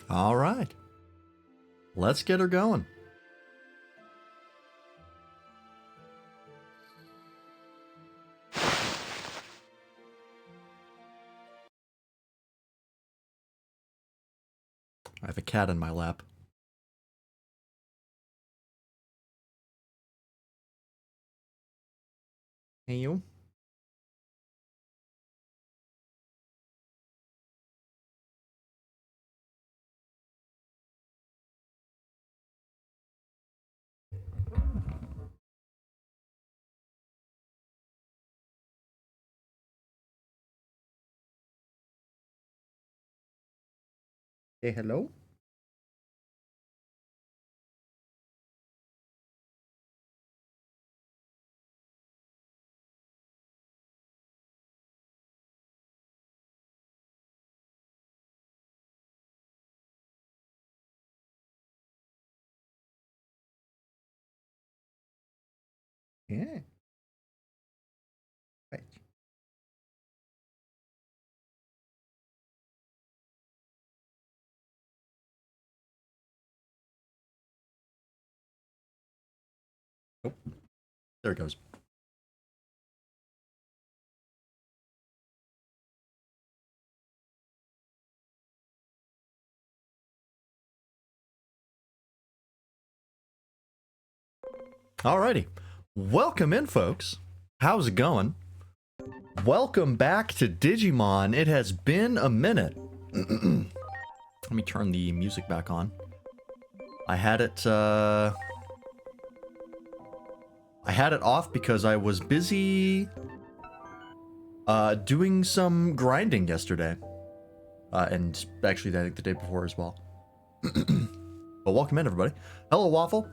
All right. Let's get her going. I have a cat in my lap. Hey, you. Hey, hello. Yeah. Right. Oh, there it goes. Alrighty. Welcome in, folks. How's it going? Welcome back to Digimon. It has been a minute. Let me turn the music back on. I had it off because I was busy doing some grinding yesterday. And actually I think the day before as well. But welcome in, everybody. Hello, Waffle.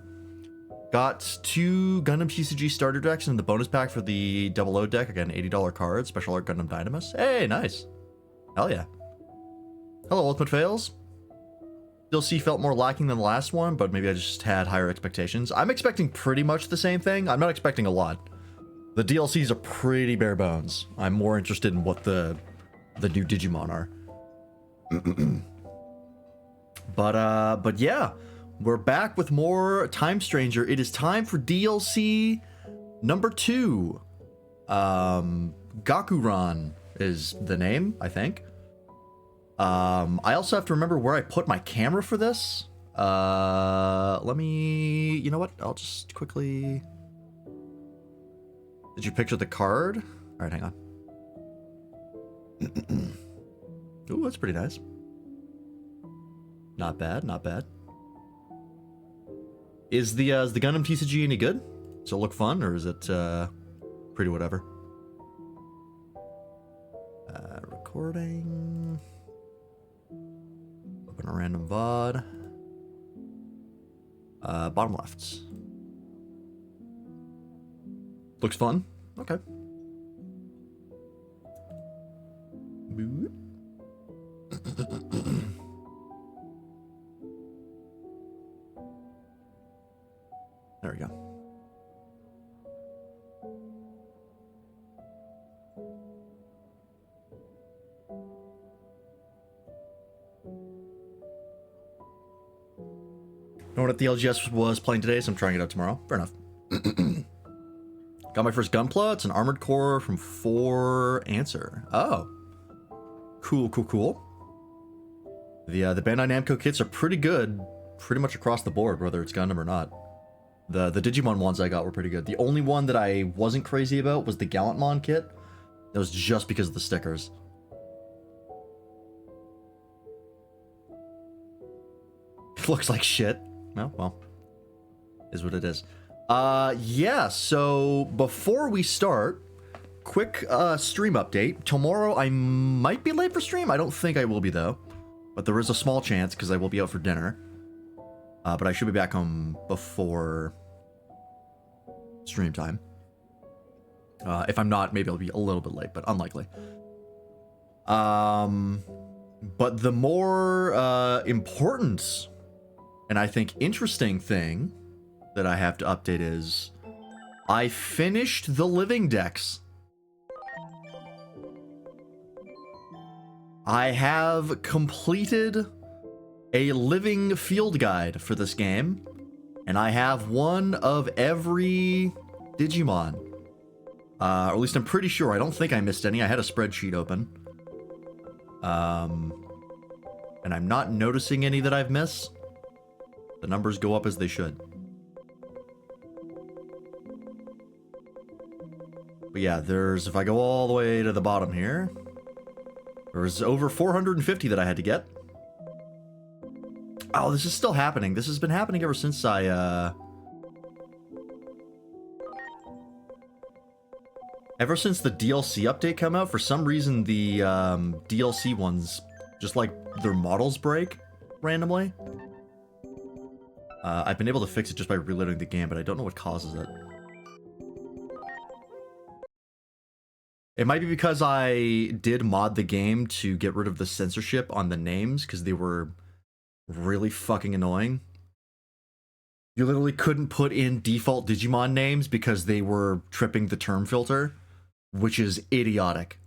Got 2 Gundam TCG starter decks in the bonus pack for the Double O deck. Again, $80 card, Special Art Gundam Dynamis. Hey, nice. Hell yeah. Hello, Ultimate Fails. DLC felt more lacking than the last one, but maybe I just had higher expectations. I'm expecting pretty much the same thing. I'm not expecting a lot. The DLCs are pretty bare bones. I'm more interested in what the new Digimon are. But yeah. We're back with more Time Stranger. It is time for DLC number 2. Gakuran is the name, I think. I also have to remember where I put my camera for this. Let me... You know what? I'll just quickly... Did you picture the card? Alright, hang on. Ooh, that's pretty nice. Not bad, not bad. Is the Gundam TCG any good? Does it look fun, or is it pretty whatever? Recording. Open a random VOD. Bottom left. Looks fun. Okay. Boop. There we go. Know what the LGS was playing today, so I'm trying it out tomorrow. Fair enough. Got my first Gunpla. It's an Armored Core from 4 Answer. Oh. Cool, cool, cool. The Bandai Namco kits are pretty good, pretty much across the board, whether it's Gundam or not. The Digimon ones I got were pretty good. The only one that I wasn't crazy about was the Gallantmon kit. That was just because of the stickers. It looks like shit. Well, is what it is. Yeah, so before we start, quick stream update. Tomorrow I might be late for stream. I don't think I will be, though. But there is a small chance because I will be out for dinner. But I should be back home before stream time. If I'm not, maybe I'll be a little bit late, but unlikely. But the more important and I think interesting thing that I have to update is I finished the living decks. I have completed a living field guide for this game, and I have one of every Digimon. Or at least I'm pretty sure. I don't think I missed any. I had a spreadsheet open. And I'm not noticing any that I've missed. The numbers go up as they should. But yeah, there's, if I go all the way to the bottom here, there's over 450 that I had to get. Oh, this is still happening. This has been happening ever since ever since the DLC update came out. For some reason, the DLC ones, just like their models break randomly. I've been able to fix it just by reloading the game, but I don't know what causes it. It might be because I did mod the game to get rid of the censorship on the names, because they were really fucking annoying. You literally couldn't put in default Digimon names because they were tripping the term filter, which is idiotic.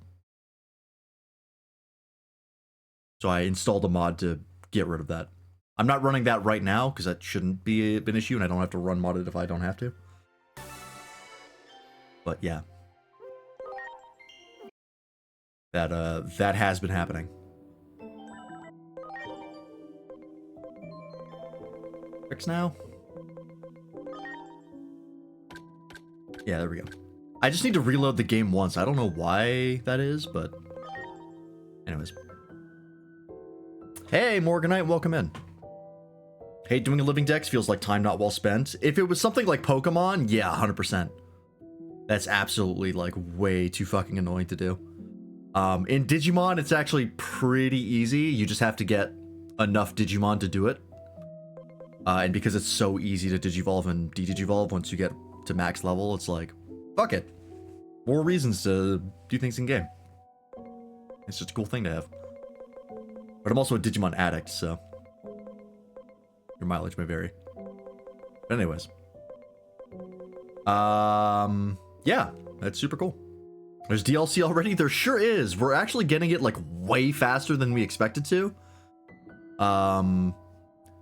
So I installed a mod to get rid of that. I'm not running that right now because that shouldn't be an issue, and I don't have to run modded if I don't have to. But yeah. That has been happening. Fix now? Yeah, there we go. I just need to reload the game once. I don't know why that is, but... anyways. Hey, Morganite, welcome in. Hey, doing a living dex feels like time not well spent. If it was something like Pokemon, yeah, 100%. That's absolutely, like, way too fucking annoying to do. In Digimon, it's actually pretty easy. You just have to get enough Digimon to do it. And because it's so easy to Digivolve and de-Digivolve once you get to max level, it's like, fuck it. More reasons to do things in game. It's just a cool thing to have. But I'm also a Digimon addict, so your mileage may vary. But anyways. Yeah, that's super cool. There's DLC already? There sure is. We're actually getting it, like, way faster than we expected to.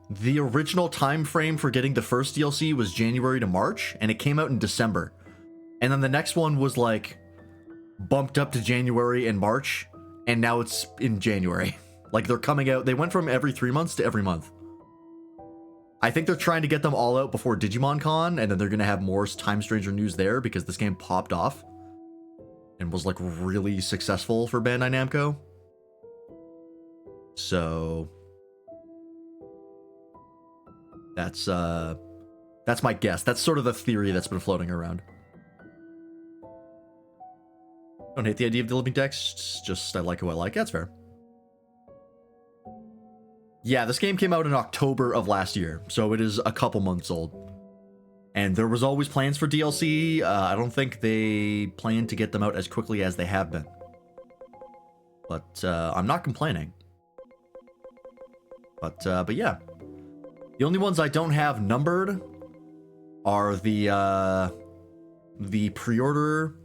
The original time frame for getting the first DLC was January to March, and it came out in December. And then the next one was, like, bumped up to January and March, and now it's in January. Like, they're coming out. They went from every 3 months to every month. I think they're trying to get them all out before Digimon Con, and then they're going to have more Time Stranger news there because this game popped off and was, like, really successful for Bandai Namco. So that's my guess. That's sort of the theory that's been floating around. Don't hate the idea of the living dex, just I like who I like. That's fair. Yeah, this game came out in October of last year, so it is a couple months old. And there was always plans for DLC. I don't think they plan to get them out as quickly as they have been. But I'm not complaining. But yeah. The only ones I don't have numbered are the pre-order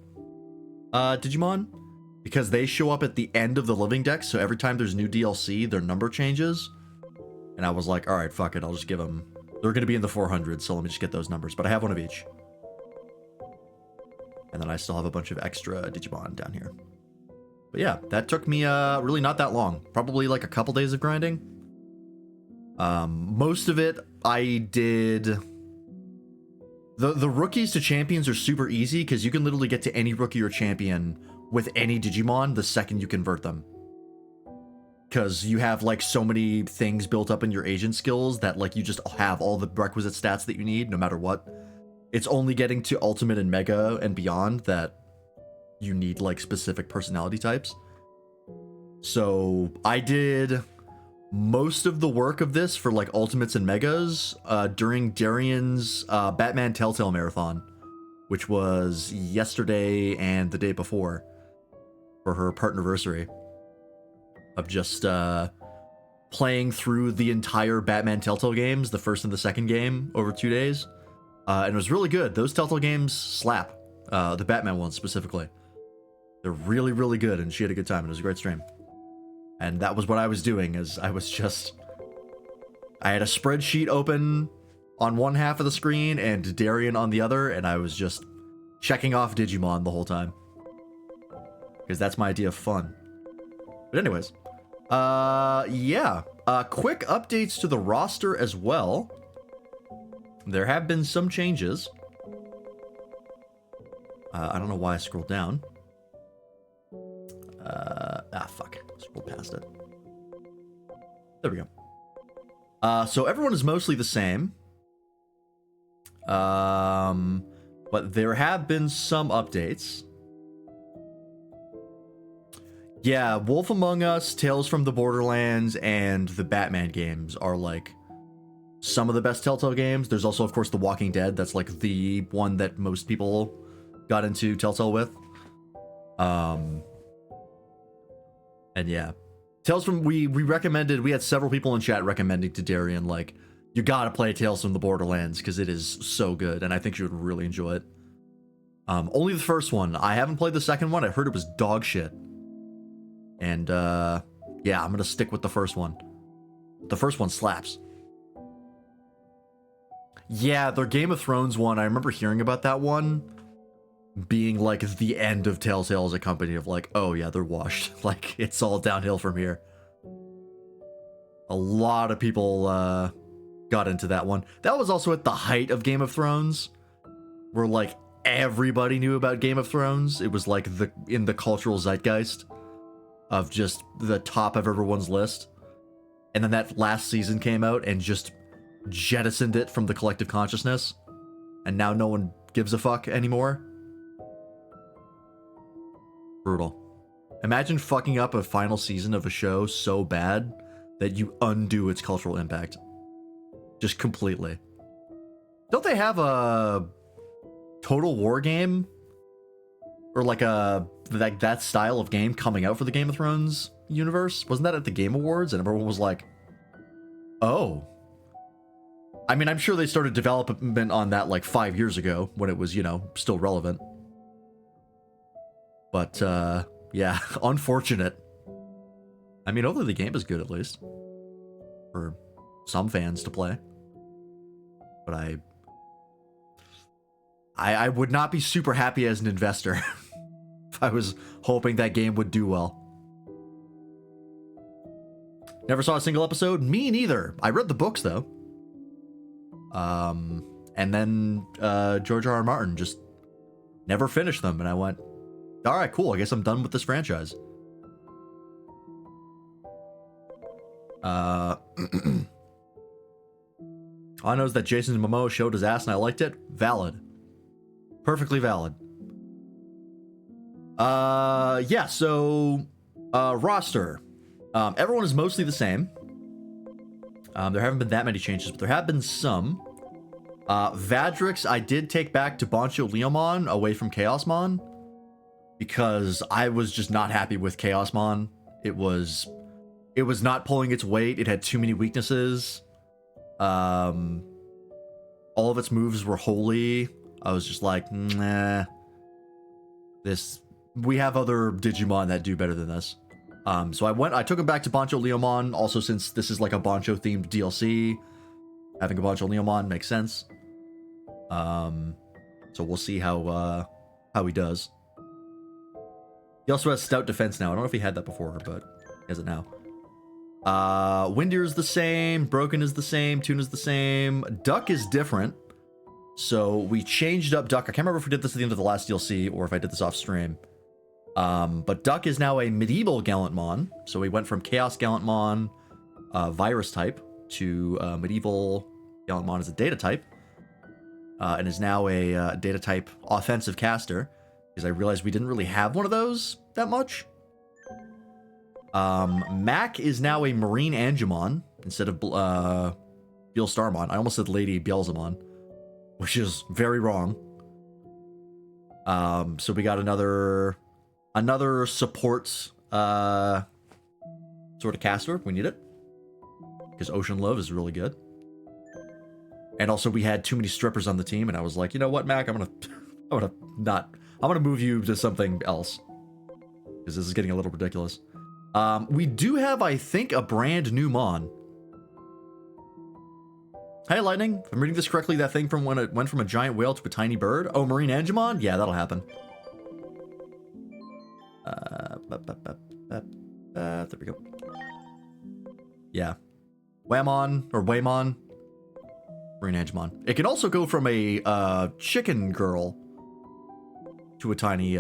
Digimon, because they show up at the end of the living dex, so every time there's new DLC, their number changes. And I was like, alright, fuck it, I'll just give them... They're going to be in the 400s, so let me just get those numbers. But I have one of each. And then I still have a bunch of extra Digimon down here. But yeah, that took me really not that long. Probably like a couple days of grinding. Most of it I did... The rookies to champions are super easy, because you can literally get to any rookie or champion with any Digimon the second you convert them. Because you have, like, so many things built up in your agent skills that, like, you just have all the requisite stats that you need, no matter what. It's only getting to Ultimate and Mega and beyond that you need, like, specific personality types. So, I did most of the work of this for, like, Ultimates and Megas during Darian's Batman Telltale Marathon, which was yesterday and the day before for her partnerversary. Of just playing through the entire Batman Telltale games, the first and the second game, over 2 days. And it was really good. Those Telltale games slap. The Batman ones specifically. They're really, really good, and she had a good time. It was a great stream. And that was what I was doing, is I was just I had a spreadsheet open on one half of the screen and Darien on the other, and I was just checking off Digimon the whole time. Because that's my idea of fun. But anyways, yeah. Quick updates to the roster as well. There have been some changes. I don't know why I scrolled down. Fuck. Scrolled past it. There we go. So everyone is mostly the same. But there have been some updates. Yeah, Wolf Among Us, Tales from the Borderlands, and the Batman games are like some of the best Telltale games. There's also, of course, The Walking Dead. That's like the one that most people got into Telltale with. And yeah. Tales from, we recommended, we had several people in chat recommending to Darien, like, you gotta play Tales from the Borderlands, because it is so good, and I think you would really enjoy it. Only the first one. I haven't played the second one. I heard it was dog shit. And, yeah, I'm gonna stick with the first one. The first one slaps. Yeah, their Game of Thrones one, I remember hearing about that one being, like, the end of Telltale as a company of, like, oh, yeah, they're washed. Like, it's all downhill from here. A lot of people, got into that one. That was also at the height of Game of Thrones, where, like, everybody knew about Game of Thrones. It was, like, in the cultural zeitgeist of just the top of everyone's list. And then that last season came out and just jettisoned it from the collective consciousness. And now no one gives a fuck anymore. Brutal. Imagine fucking up a final season of a show so bad that you undo its cultural impact. Just completely. Don't they have a Total War game? Or like that style of game coming out for the Game of Thrones universe? Wasn't that at the Game Awards? And everyone was like, oh. I mean, I'm sure they started development on that like 5 years ago when it was, you know, still relevant. But, yeah, unfortunate. I mean, hopefully the game is good at least. For some fans to play. But I would not be super happy as an investor if I was hoping that game would do well. Never saw a single episode? Me neither. I read the books though. And then George R.R. Martin just never finished them, and I went, all right, cool. I guess I'm done with this franchise. All I know is that Jason Momoa showed his ass and I liked it. Valid. Perfectly valid. Yeah, so roster. Everyone is mostly the same. There haven't been that many changes, but there have been some. Vadrix, I did take back to Bancho Leomon away from Chaosmon because I was just not happy with Chaosmon. It was not pulling its weight. It had too many weaknesses. All of its moves were holy. I was just like, nah. We have other Digimon that do better than this. So I took him back to Bancho Leomon, also since this is like a Bancho themed DLC. Having a Bancho Leomon makes sense. So we'll see how he does. He also has stout defense now. I don't know if he had that before, but he has it now. Windir is the same, Broken is the same, Tune is the same, Duck is different. So we changed up Duck. I can't remember if we did this at the end of the last DLC or if I did this off stream. But Duck is now a medieval Gallantmon. So we went from Chaos Gallantmon, virus type, to medieval Gallantmon as a data type. And is now a data type offensive caster. Because I realized we didn't really have one of those that much. Mac is now a Marine Angemon instead of Beelstarmon. I almost said Lady Beelzemon, which is very wrong. So we got another support sort of caster. We need it because Ocean Love is really good. And also we had too many strippers on the team, and I was like, you know what, Mac, I'm gonna move you to something else because this is getting a little ridiculous. We do have, I think, a brand new Mon. Hey, Lightning. If I'm reading this correctly, that thing from when it went from a giant whale to a tiny bird. Oh, Marine Angemon? Yeah, that'll happen. There we go. Yeah. Whammon, or Waymon. Marine Angemon. It can also go from a chicken girl to a tiny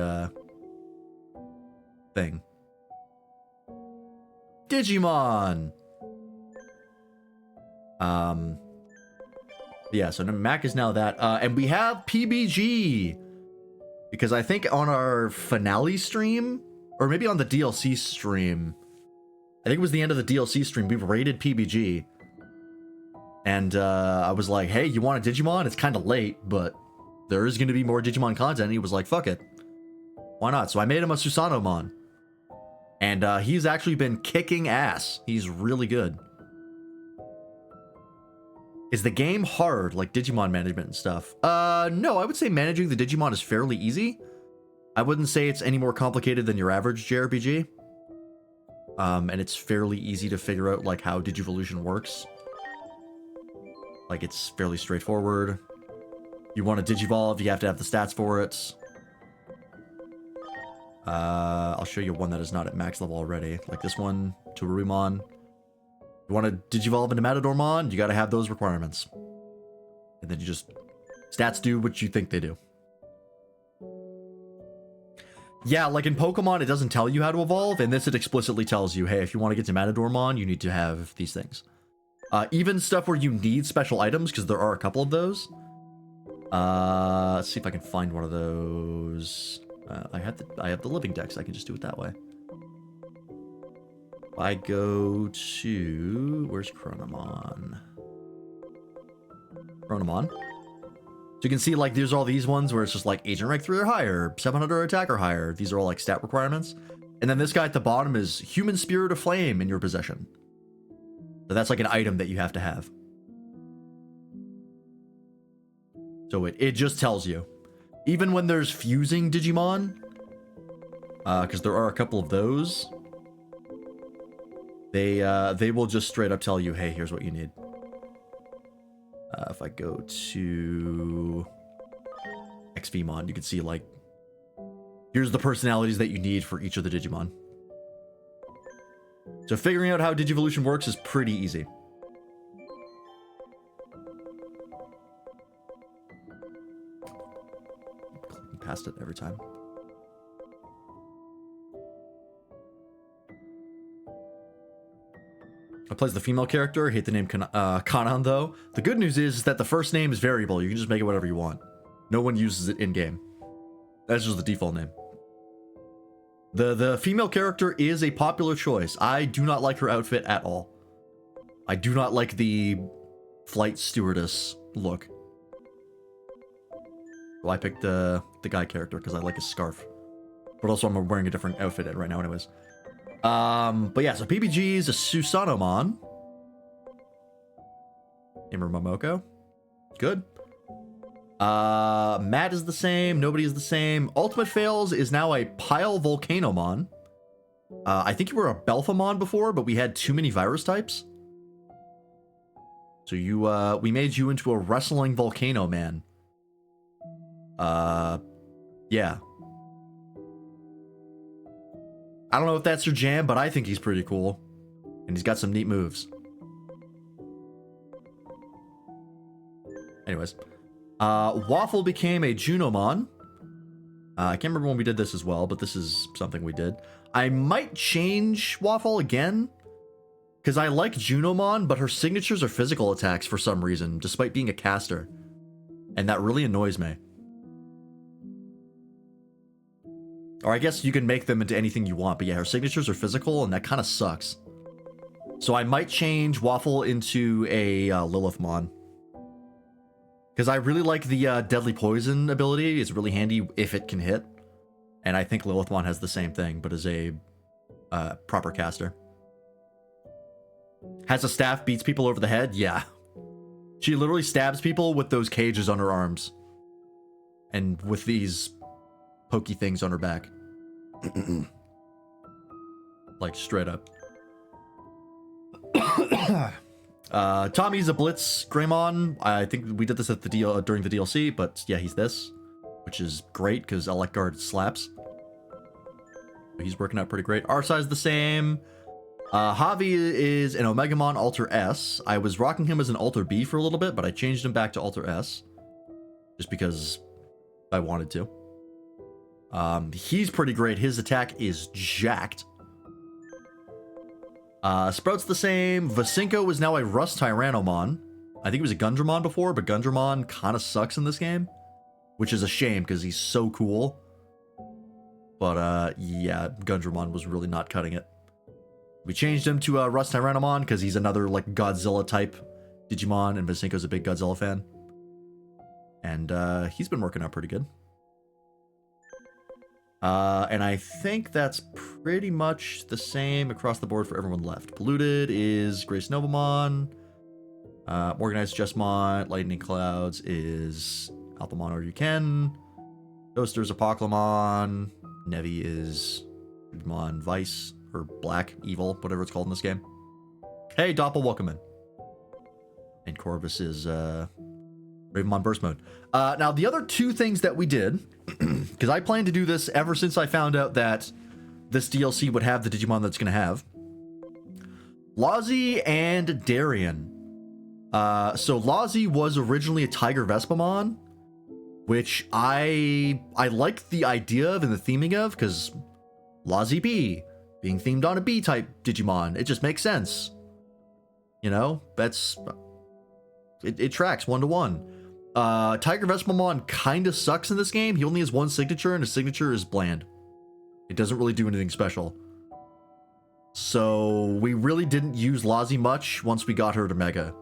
thing. Digimon! Yeah, so Mac is now that. And we have PBG! Because I think on our finale stream, or maybe on the DLC stream, I think it was the end of the DLC stream, we raided PBG. And I was like, hey, you want a Digimon? It's kind of late, but there is going to be more Digimon content. And he was like, fuck it. Why not? So I made him a Susanomon. And he's actually been kicking ass. He's really good. Is the game hard, like Digimon management and stuff? No, I would say managing the Digimon is fairly easy. I wouldn't say it's any more complicated than your average JRPG. And it's fairly easy to figure out, like, how Digivolution works. Like, it's fairly straightforward. You want to Digivolve, you have to have the stats for it. I'll show you one that is not at max level already. Like this one, Torumon. You want to Digivolve into Matadormon, you gotta have those requirements. And then you just... Stats do what you think they do. Yeah, like in Pokemon, it doesn't tell you how to evolve. In this, it explicitly tells you, hey, if you want to get to Matadormon, you need to have these things. Even stuff where you need special items, because there are a couple of those. Let's see if I can find one of those. I have the living dex, I can just do it that way. I go to... Where's Chronomon? Chronomon. So you can see, like, there's all these ones where it's just like Agent Rank 3 or higher, 700 attack or higher. These are all, like, stat requirements. And then this guy at the bottom is Human Spirit of Flame in your possession. So that's like an item that you have to have. So it just tells you. Even when there's fusing Digimon, because there are a couple of those, they will just straight up tell you, hey, here's what you need. If I go to XVmon, you can see, like, here's the personalities that you need for each of the Digimon. So figuring out how Digivolution works is pretty easy. Clicking past it every time. I plays the female character. I hate the name Kanan, though. The good news is that the first name is variable. You can just make it whatever you want. No one uses it in-game. That's just the default name. The female character is a popular choice. I do not like her outfit at all. I do not like the flight stewardess look. Well, I picked the guy character because I like his scarf. But also I'm wearing a different outfit right now anyways. But yeah, so PBG is a Susanomon. Imur Momoko. Good. Matt is the same. Nobody is the same. Ultimate Fails is now a Pile Volcanomon. I think you were a Belphamon before, but we had too many virus types. So we made you into a Wrestling Volcano Man. Yeah. I don't know if that's your jam, but I think he's pretty cool. And he's got some neat moves. Anyways. Waffle became a Junomon. I can't remember when we did this as well, but this is something we did. I might change Waffle again. Because I like Junomon, but her signatures are physical attacks for some reason, despite being a caster. And that really annoys me. Or I guess you can make them into anything you want, but yeah, her signatures are physical, and that kind of sucks. So I might change Waffle into a Lilithmon. Because I really like the Deadly Poison ability. It's really handy if it can hit. And I think Lilithmon has the same thing, but as a proper caster. Has a staff, beats people over the head? Yeah. She literally stabs people with those cages on her arms. And with these pokey things on her back. Like, straight up. Tommy's a Blitz Greymon. I think we did this at the during the DLC, but yeah, he's this, which is great because Electguard slaps. He's working out pretty great. Our size the same. Javi is an Omegamon Alter S. I was rocking him as an Alter B for a little bit, but I changed him back to Alter S just because I wanted to. He's pretty great. His attack is jacked. Sprout's the same. Vasinko is now a Rust Tyrannomon. I think he was a Gundramon before, but Gundramon kind of sucks in this game, which is a shame because he's so cool. But yeah, Gundramon was really not cutting it. We changed him to Rust Tyrannomon because he's another like Godzilla type Digimon, and Vasinko's a big Godzilla fan. And he's been working out pretty good. And I think that's pretty much the same across the board for everyone left. Polluted is Grace Novamon. Organized Justmon. Lightning Clouds is Alphamon or Yuken. Toaster's Apoclymon. Nevi is Digimon Vice, or Black, Evil, whatever it's called in this game. Hey, Doppel, welcome in. And Corvus is Ravenmon Burst Mode. Now, the other two things that we did, because I planned to do this ever since I found out that this DLC would have the Digimon that's going to have. Lozzie and Darien. So Lozzie was originally a Tiger Vespamon, which I like the idea of and the theming of, because Lozzie B being themed on a B-type Digimon, it just makes sense. You know, it tracks 1-to-1. Tiger Vespamon kind of sucks in this game. He only has one signature, and his signature is bland. It doesn't really do anything special. So we really didn't use Lozzie much once we got her to Mega.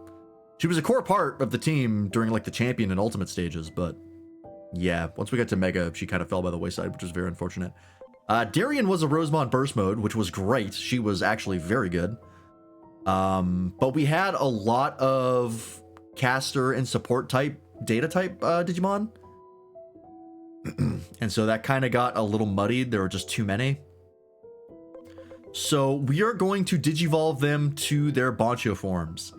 She was a core part of the team during like the Champion and Ultimate stages, but yeah, once we got to Mega, she kind of fell by the wayside, which was very unfortunate. Darien was a Rosemon Burst Mode, which was great. She was actually very good. But we had a lot of caster and support type, data type Digimon. And so that kind of got a little muddied. There were just too many. So we are going to Digivolve them to their Bancho forms.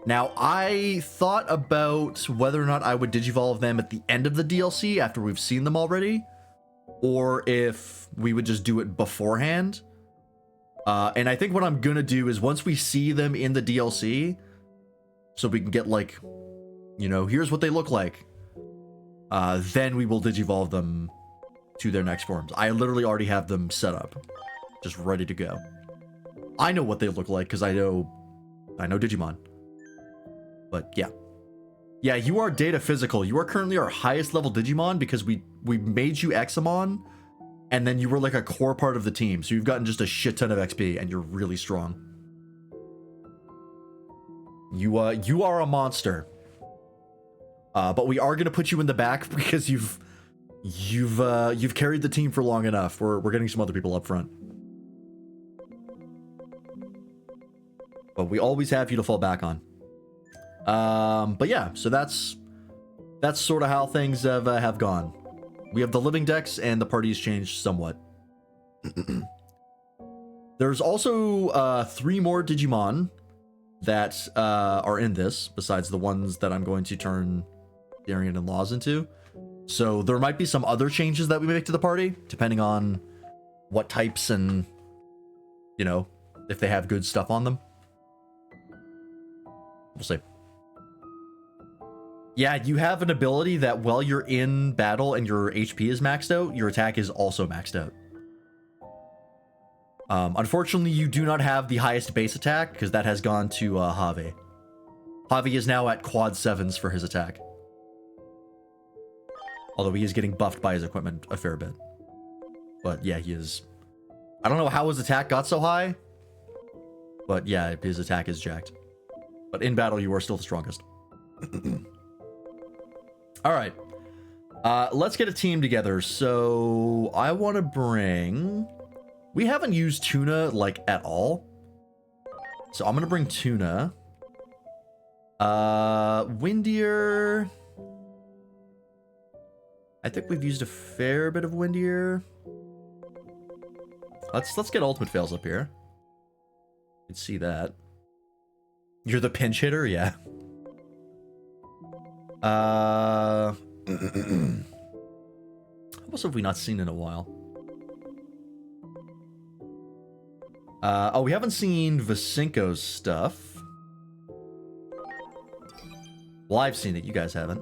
Now, I thought about whether or not I would Digivolve them at the end of the DLC after we've seen them already, or if we would just do it beforehand. And I think what I'm gonna do is once we see them in the DLC, so we can get like, you know, here's what they look like, then we will Digivolve them to their next forms. I literally already have them set up, just ready to go. I know what they look like because I know Digimon. But yeah. Yeah, you are data physical. You are currently our highest level Digimon because we made you Examon, and then you were like a core part of the team. So you've gotten just a shit ton of XP, and you're really strong. You are a monster. But we are gonna put you in the back because you've carried the team for long enough. We're getting some other people up front. But we always have you to fall back on. But yeah, so that's sort of how things have gone. We have the living decks, and the party's changed somewhat. There's also 3 more Digimon that are in this, besides the ones that I'm going to turn Darien and Laws into. So there might be some other changes that we make to the party, depending on what types and, you know, if they have good stuff on them. We'll see. Yeah, you have an ability that while you're in battle and your HP is maxed out, your attack is also maxed out. Unfortunately, you do not have the highest base attack, because that has gone to Javi. Javi is now at quad 7s for his attack. Although he is getting buffed by his equipment a fair bit. But yeah, he is... I don't know how his attack got so high, but yeah, his attack is jacked. But in battle, you are still the strongest. All right. Let's get a team together. So I want to bring... We haven't used Tuna, like, at all. So I'm going to bring Tuna. Windier... I think we've used a fair bit of Windier. Let's get Ultimate Fails up here. could see that. You're the pinch hitter? Yeah. What else have we not seen in a while? Oh, we haven't seen Vasinko's stuff. Well, I've seen it. You guys haven't.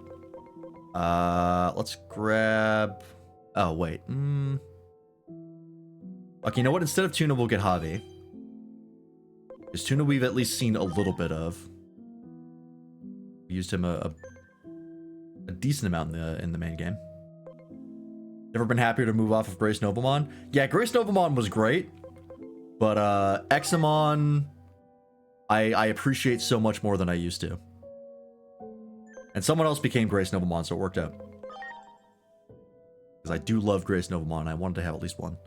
Let's grab... Oh, wait. Okay, you know what? Instead of Tuna, we'll get Javi. Because Tuna we've at least seen a little bit of. We used him a decent amount in the main game. Never been happier to move off of Grace Noblemon. Yeah, Grace Noblemon was great. But Examon, I appreciate so much more than I used to. And someone else became Grace Noblemon, so it worked out. Because I do love Grace Noblemon. I wanted to have at least one.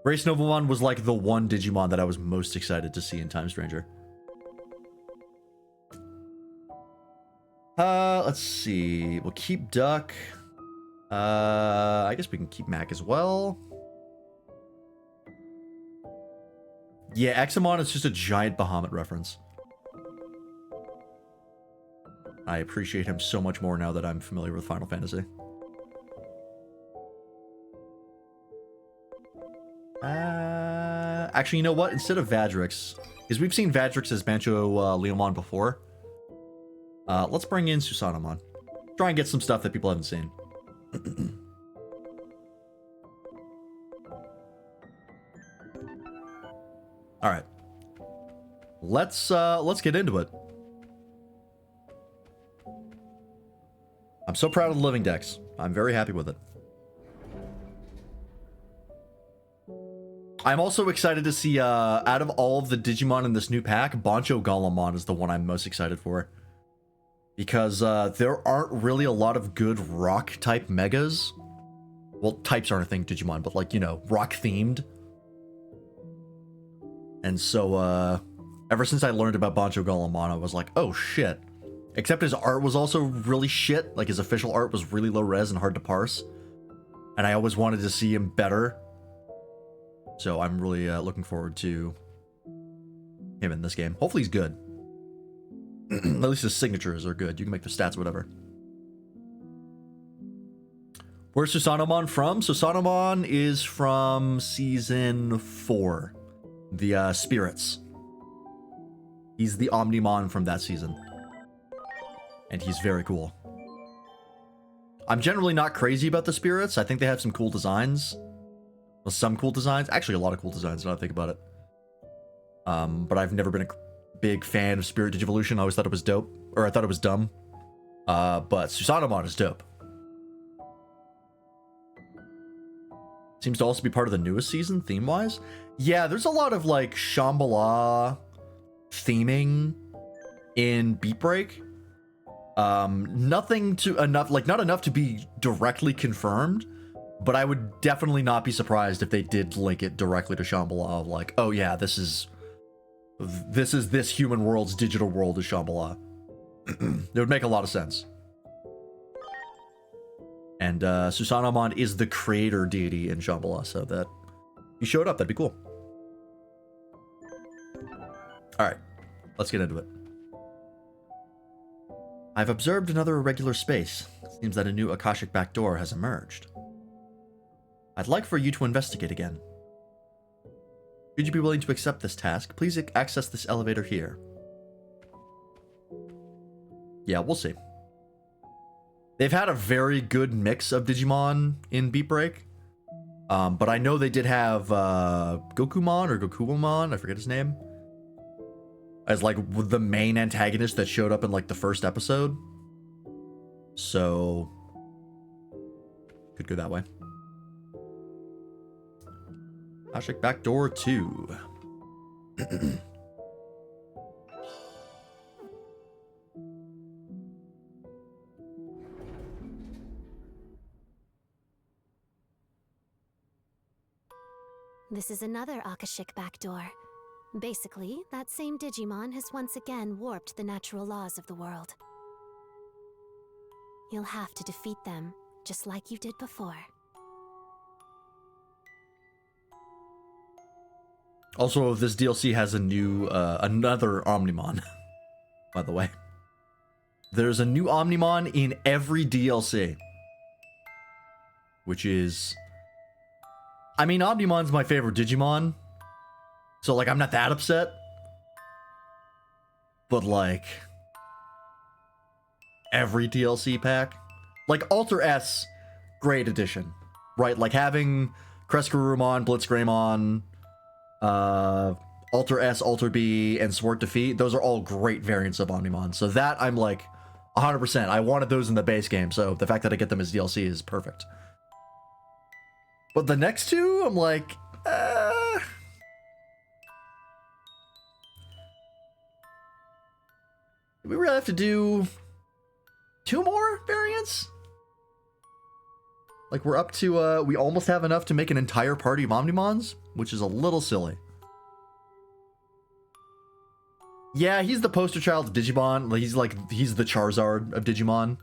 Grace Noblemon was like the one Digimon that I was most excited to see in Time Stranger. Let's see. We'll keep Duck. I guess we can keep Mac as well. Yeah, Examon is just a giant Bahamut reference. I appreciate him so much more now that I'm familiar with Final Fantasy. Actually, you know what? Instead of Vadrix, because we've seen Vadrix as Bancho Leomon before, let's bring in Susanomon. Try and get some stuff that people haven't seen. All right, let's get into it. I'm so proud of the living decks. I'm very happy with it. I'm also excited to see, out of all of the Digimon in this new pack, Bancho Golemon is the one I'm most excited for. Because there aren't really a lot of good rock-type megas. Well, types aren't a thing, Digimon, but like, you know, rock-themed. And so, ever since I learned about Bancho Golemon, I was like, oh shit. Except his art was also really shit. Like, his official art was really low res and hard to parse. And I always wanted to see him better. So I'm really looking forward to him in this game. Hopefully he's good. At least his signatures are good. You can make the stats whatever. Where's Susanomon from? Susanomon is from Season 4. The Spirits. He's the Omnimon from that season. And he's very cool. I'm generally not crazy about the Spirits. I think they have some cool designs. Well, some cool designs. Actually, a lot of cool designs now that I think about it. But I've never been a big fan of Spirit Digivolution. I always thought it was dope. Or I thought it was dumb. But Susanomon is dope. Seems to also be part of the newest season, theme-wise. Yeah, there's a lot of, like, Shambhala theming in Beat Break. Nothing to enough, like, not enough to be directly confirmed. But I would definitely not be surprised if they did link it directly to Shambhala of like, oh yeah, this is this human world's digital world is Shambhala. It would make a lot of sense. And Susanomon is the creator deity in Shambhala, so that he showed up, that'd be cool. Alright, let's get into it. I've observed another irregular space. Seems that a new Akashic backdoor has emerged. I'd like for you to investigate again. Should you be willing to accept this task, please access this elevator here. Yeah, we'll see. They've had a very good mix of Digimon in Beat Break. But I know they did have Gokumon or Gokuomon, I forget his name, as like the main antagonist that showed up in like the first episode. So could go that way. Akashic Backdoor 2. This is another Akashic backdoor. Basically, that same Digimon has once again warped the natural laws of the world. You'll have to defeat them, just like you did before. Also, this DLC has a new, another Omnimon, by the way. There's a new Omnimon in every DLC. Which is... I mean, Omnimon's my favorite Digimon. So, like, I'm not that upset. But, like... every DLC pack. Like, Alter S, great addition. Right? Like, having Crescarumon, Blitzgreymon, Alter S, Alter B, and Sword Defeat, those are all great variants of Omnimon. So that, I'm like, 100%. I wanted those in the base game, so the fact that I get them as DLC is perfect. But the next two, I'm like, we really have to do 2 more variants? Like, we're up to, we almost have enough to make an entire party of Omnimons, which is a little silly. Yeah, he's the poster child of Digimon. He's the Charizard of Digimon.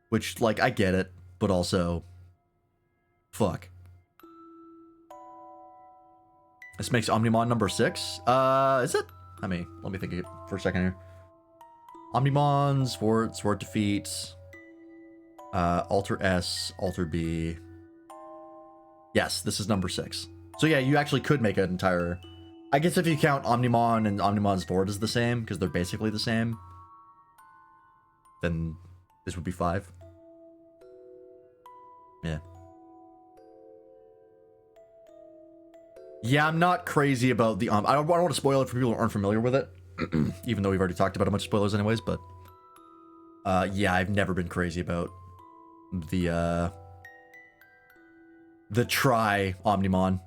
Which, like, I get it, but also... fuck. This makes Omnimon number 6. Is it? Let me think of it for a second here. Omnimon, Sword Defeat, Alter S, Alter B. Yes, this is number 6. So yeah, you actually could make an entire... I guess if you count Omnimon and Omnimon Sword as the same, because they're basically the same, then this would be 5. Yeah. Yeah, I'm not crazy about the... I don't want to spoil it for people who aren't familiar with it. Even though we've already talked about a bunch of spoilers anyways, but... yeah, I've never been crazy about the Tri-Omnimon.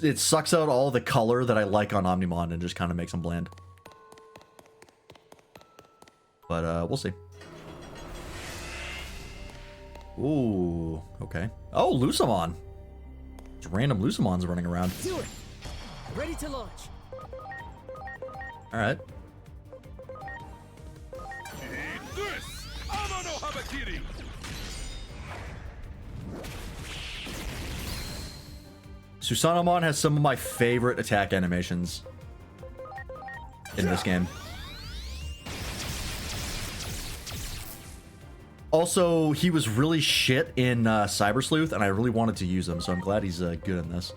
It sucks out all the color that I like on Omnimon and just kind of makes them bland. But, we'll see. Ooh, okay. Oh, Lucamon! Just random Lucamons running around. Do it! Ready to launch. Alright. Susanomon has some of my favorite attack animations in this game. Also, he was really shit in Cyber Sleuth, and I really wanted to use him, so I'm glad he's good in this.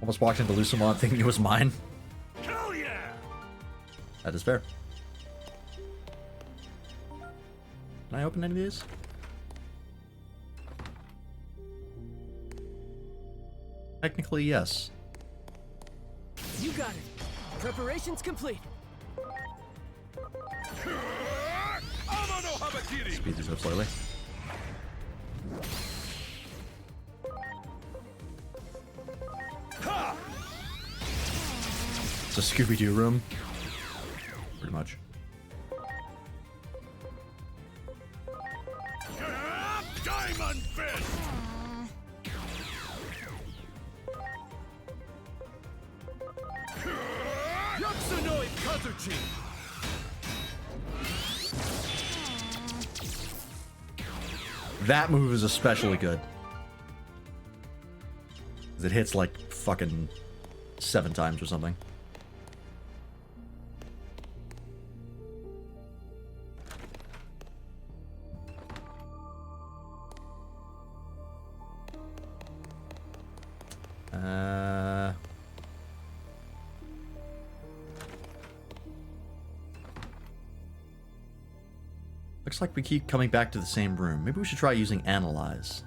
Almost walked into Lucamon thinking it was mine. Hell yeah! That is fair. Can I open any of these? Technically, yes. You got it. Preparations complete. Speed these up slowly. It's a Scooby-Doo room. Pretty much. Diamond Fist! Yuxanoid Kazuchi! That move is especially good. 'Cause it hits like fucking 7 times or something. Looks like we keep coming back to the same room. Maybe we should try using Analyze.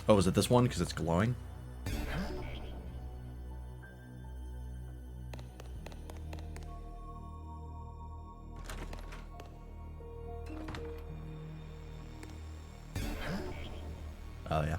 Oh, is it this one? Because it's glowing? Oh, yeah.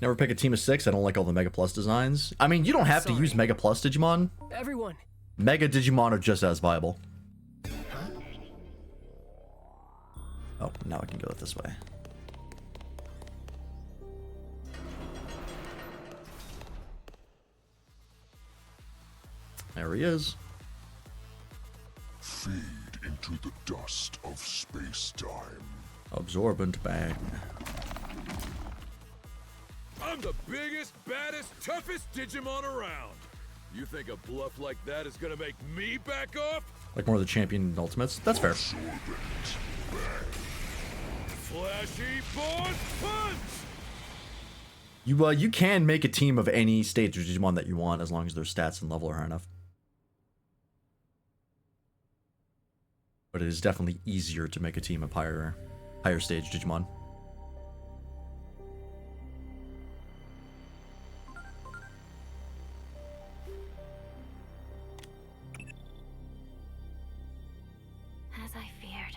Never pick a team of 6. I don't like all the Mega Plus designs. I mean, you don't have to use Mega Plus Digimon. Everyone. Mega Digimon are just as viable. Oh, now I can go this way. There he is. Feed into the dust of space-time. Absorbent bang. I'm the biggest, baddest, toughest Digimon around. You think a bluff like that is gonna make me back off? Like more of the champion ultimates? That's fair. Absorbent bang. Flashy boss punch! You can make a team of any stage of Digimon that you want as long as their stats and level are high enough. But it is definitely easier to make a team of higher stage Digimon. As I feared,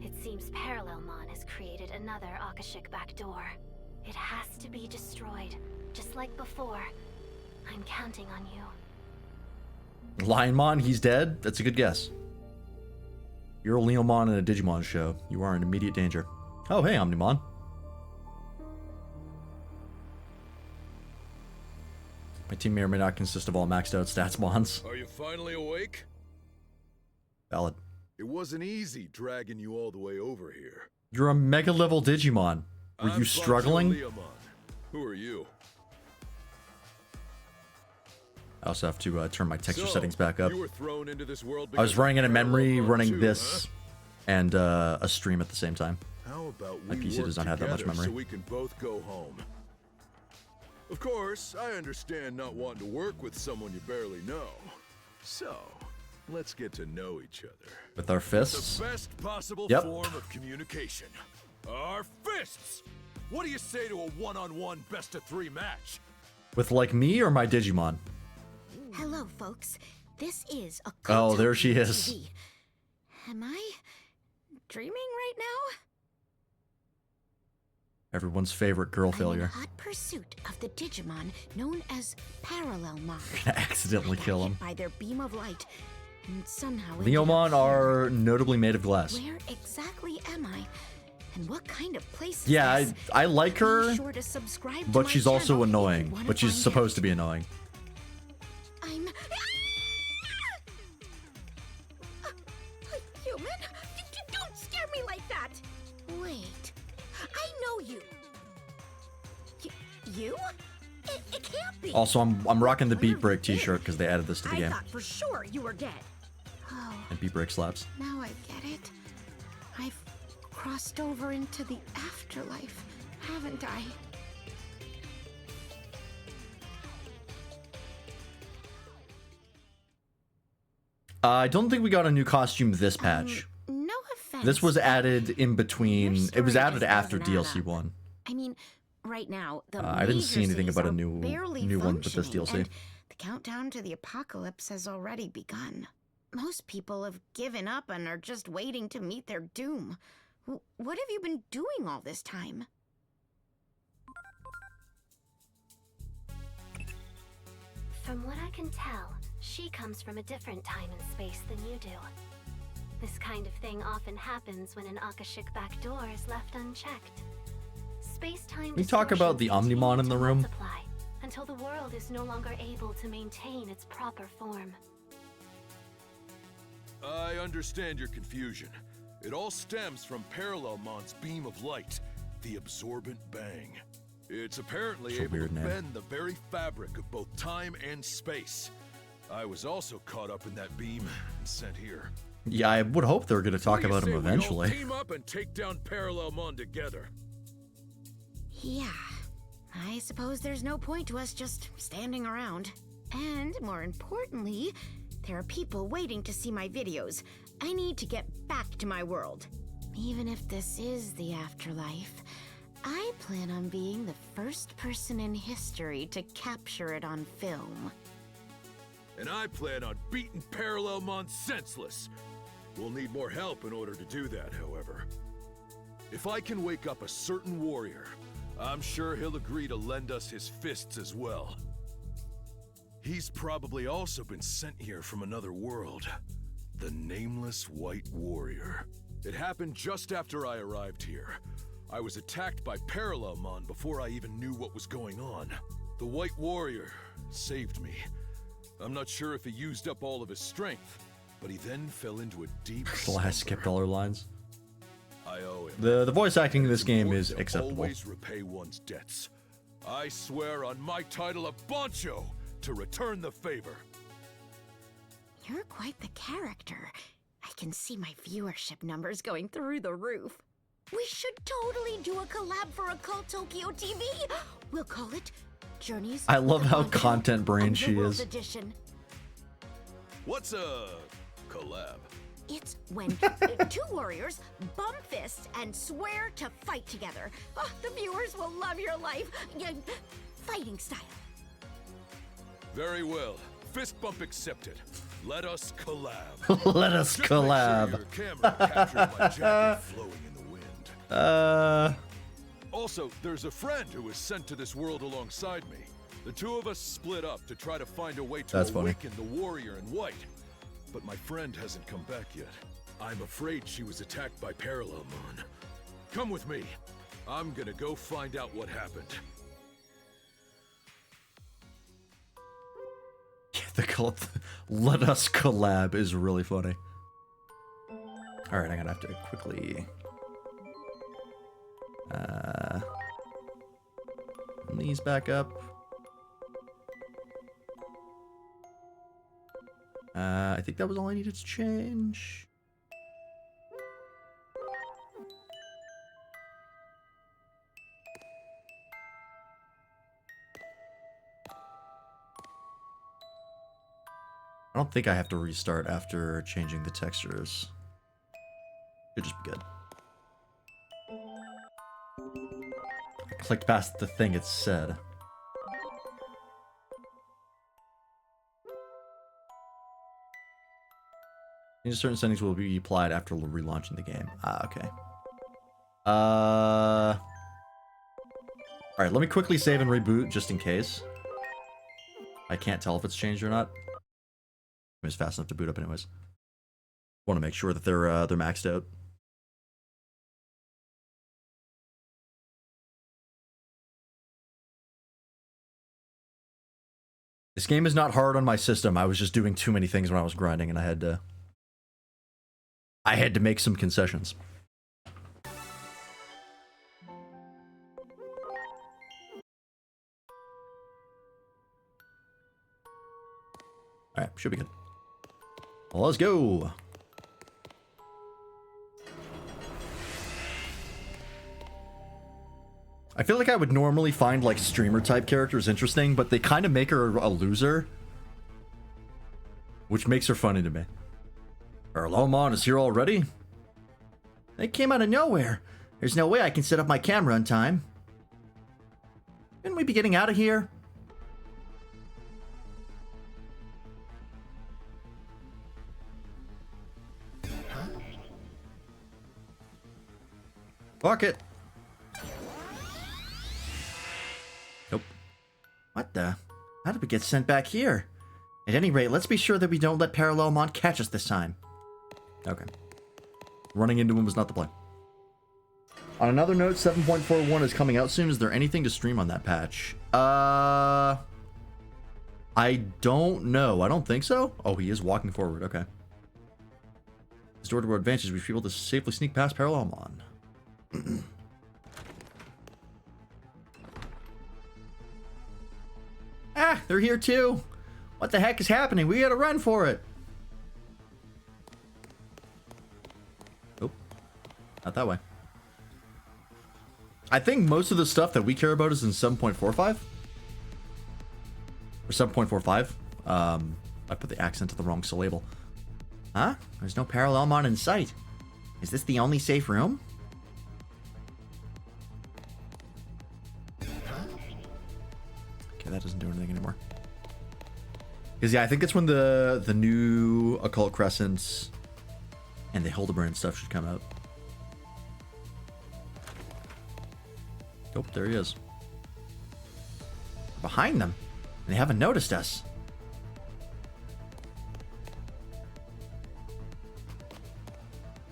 it seems Parallelmon has created another Akashic backdoor. It has to be destroyed, just like before. I'm counting on you. Lionmon, he's dead? That's a good guess. You're a Leomon in a Digimon show. You are in immediate danger. Oh, hey, Omnimon. My team may or may not consist of all maxed out stats mons. Are you finally awake? Valid. It wasn't easy dragging you all the way over here. You're a mega level Digimon. Were you struggling? Who are you? I also have to turn my texture settings back up. You were thrown into this world I was running in a memory, Parallelmon running too, this, and a stream at the same time. How about My we PC work does not have that much together memory. so we can both go home? Of course, I understand not wanting to work with someone you barely know. So, let's get to know each other. With our fists? The best possible Yep. form of communication. Our fists! What do you say to a one-on-one best-of-3 match? With like me or my Digimon? Hello, folks. This is a Oh, there she Kotoku is. TV. Am I dreaming right now? Everyone's favorite girl I'm in failure. hot pursuit of the Digimon known as Parallelmon. Gonna accidentally I got kill hit him. by their beam of light, and somehow ended Leomon up here. are notably made of glass. Where exactly am I? And what kind of place is Yeah, this? I like Be her, sure to subscribe to but my she's also channel if you annoying. wanna But she's find supposed out. to be annoying. I'm a human? Don't scare me like that! Wait, I know you. You? It can't be. Also, I'm rocking the Beat Break t-shirt because they added this to the I game. thought for sure you were dead. Oh, And Beat Break slaps. now I get it. I've crossed over into the afterlife, haven't I? I don't think we got a new costume this patch. No offense. This was added in between. Your It was story added just after doesn't add DLC up. 1. I mean, right now, the I didn't see major anything cities about a are new barely one with this functioning, DLC. and the countdown to the apocalypse has already begun. Most people have given up and are just waiting to meet their doom. What have you been doing all this time? From what I can tell, she comes from a different time and space than you do. This kind of thing often happens when an Akashic backdoor is left unchecked. Space-time We talk about the distortions Omnimon continue in the to room. multiply until the world is no longer able to maintain its proper form. I understand your confusion. It all stems from Parallelmon's beam of light, the absorbent bang. It's apparently It's a able to weird name. bend the very fabric of both time and space. I was also caught up in that beam and sent here. Yeah, I would hope they're going to talk about him We all eventually. team up and take down Parallelmon together. Yeah, I suppose there's no point to us just standing around. And more importantly, there are people waiting to see my videos. I need to get back to my world. Even if this is the afterlife, I plan on being the first person in history to capture it on film. And I plan on beating Parallelmon senseless. We'll need more help in order to do that, however. If I can wake up a certain warrior, I'm sure he'll agree to lend us his fists as well. He's probably also been sent here from another world. The Nameless White Warrior. It happened just after I arrived here. I was attacked by Parallelmon before I even knew what was going on. The White Warrior saved me. I'm not sure if he used up all of his strength, but he then fell into a deep I skipped all her lines. I owe him. The voice acting in this It's game is important to acceptable. Always repay one's debts. I swear on my title of Bancho to return the favor. You're quite the character. I can see my viewership numbers going through the roof. We should totally do a collab for Occult Tokyo TV. We'll call it Journeys. I love to how London content brain she Underworld is. Edition. What's a collab? It's when two warriors bump fists and swear to fight together. Oh, the viewers will love your life. Fighting style. Very well. Fist bump accepted. Let us collab. Let us Just collab. Make sure your camera captures my jacket flowing in the wind. Also, there's a friend who was sent to this world alongside me. The two of us split up to try to find a way to That's funny. awaken the warrior in white. But my friend hasn't come back yet. I'm afraid she was attacked by Parallelmon. Come with me. I'm gonna go find out what happened. The Let us collab is really funny. All right, I'm gonna have to quickly open these back up. I think that was all I needed to change. I don't think I have to restart after changing the textures. Should just be good. I clicked past the thing it said. Certain settings will be applied after relaunching the game. Ah, okay. Alright, let me quickly save and reboot just in case. I can't tell if it's changed or not. It's fast enough to boot up anyways. Want to make sure that they're maxed out. This game is not hard on my system. I was just doing too many things when I was grinding and I had to make some concessions. Alright, should be good. Well, let's go. I feel like I would normally find like streamer type characters interesting, but they kind of make her a loser, which makes her funny to me. Parallelmon is here already? They came out of nowhere. There's no way I can set up my camera in time. Shouldn't we be getting out of here? Fuck it. Nope. What the? How did we get sent back here? At any rate, let's be sure that we don't let Parallelmon catch us this time. Okay. Running into him was not the plan. On another note, 7.41 is coming out soon. Is there anything to stream on that patch? I don't know. I don't think so. Oh, he is walking forward. Okay. This door-to-door advantage, we should be able to safely sneak past Parallelmon. Ah, they're here too. What the heck is happening? We gotta run for it. Nope. Not that way. I think most of the stuff that we care about is in 7.45. Or 7.45. I put the accent to the wrong syllable. Huh? There's no Parallelmon in sight. Is this the only safe room? Okay, that doesn't do anything anymore. Because yeah, I think that's when the new Occult Crescents and the Hildebrand stuff should come out. Oh, there he is. We're behind them, and they haven't noticed us.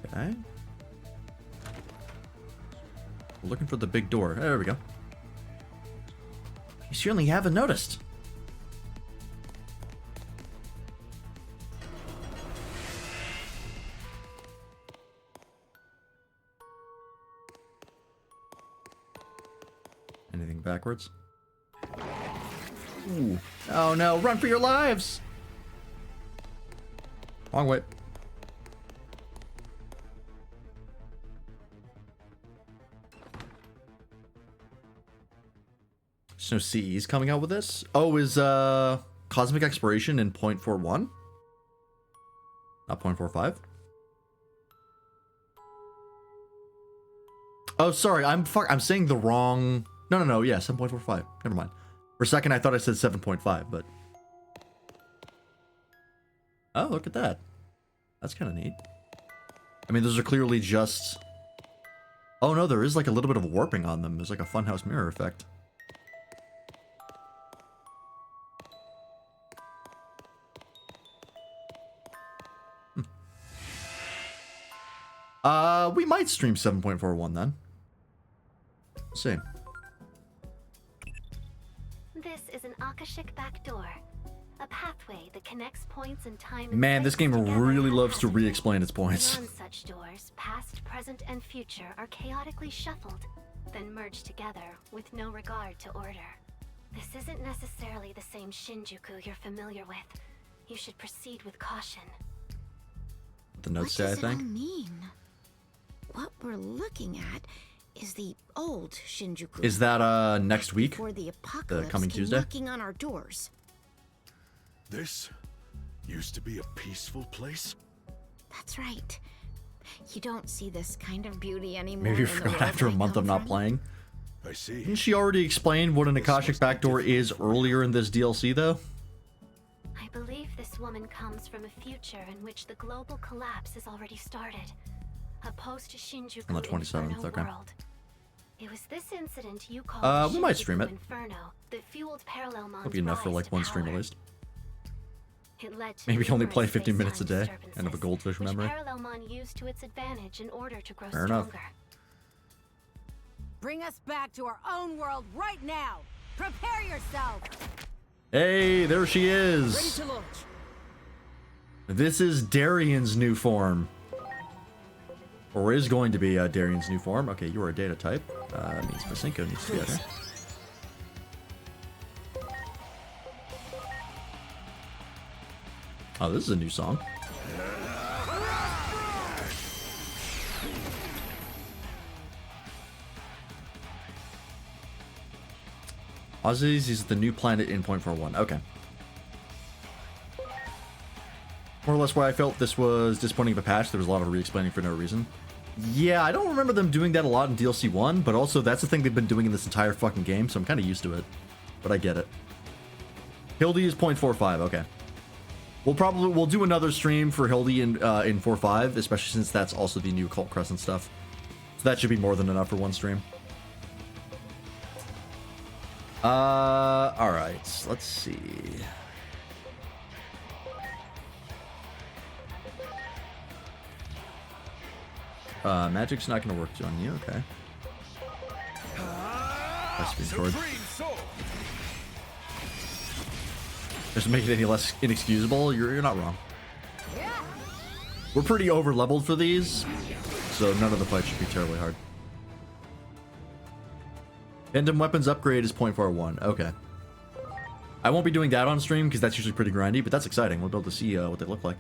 Okay. We're looking for the big door. There we go. You certainly haven't noticed. Anything backwards? Ooh. Oh no, run for your lives! Wrong way. There's no CEs coming out with this? Oh, is Cosmic Exploration in 0.41? Not 0.45? Oh, sorry, I'm saying the wrong... No, yeah, 7.45. Never mind. For a second, I thought I said 7.5, but... Oh, look at that. That's kind of neat. I mean, those are clearly just... Oh no, there is like a little bit of warping on them. There's like a funhouse mirror effect. We might stream 7.41 then. Let's see. This is an Akashic backdoor. A pathway that connects points in time and Man, this space game together really loves to haphazardly. re-explain its points. Beyond such doors, past, present, and future are chaotically shuffled, then merged together with no regard to order. This isn't necessarily the same Shinjuku you're familiar with. You should proceed with caution. The notes What say, I does it all think. mean? What we're looking at is the old Shinjuku. Is that next week? Before the apocalypse coming came Tuesday? knocking on our doors. This used to be a peaceful place? That's right. You don't see this kind of beauty anymore. Maybe you in the forgot world after a I month come of not from. playing. I see. Didn't she already explain what an Akashic backdoor is earlier in this DLC, though? I believe this woman comes from a future in which the global collapse has already started. A post-Shinjuku On the 27th, Inferno okay. world. It was this incident you called We might stream it. Inferno that fueled Parallelmon's Will be enough for rise like to one stream at power. least. It led to Maybe only numerous play 15 minutes a space-time day and have a disturbances, goldfish which memory. Parallelmon used to its advantage in order to grow Fair enough. stronger. Bring us back to our own world right now! Prepare yourself! Hey, there she Ready is! to launch. This is Darian's new form. Or is going to be Darian's new form. Okay, you are a data type. Means Masenko needs to be out here. Oh, this is a new song. Aussies is the new planet in 0.41. Okay. More or less why I felt this was disappointing of a patch. There was a lot of re-explaining for no reason. Yeah, I don't remember them doing that a lot in DLC 1, but also that's the thing they've been doing in this entire fucking game, so I'm kind of used to it. But I get it. Hildy is 0.45, okay. We'll do another stream for Hildy in 4.5, especially since that's also the new Cult Crescent stuff. So that should be more than enough for one stream. Alright, let's see. Magic's not gonna work on you, okay. That's being stored. Supreme Soul! Just to make it any less inexcusable, you're not wrong. We're pretty over leveled for these, so none of the fights should be terribly hard. Endem weapons upgrade is 0.41. Okay. I won't be doing that on stream because that's usually pretty grindy, but that's exciting. We'll be able to see what they look like.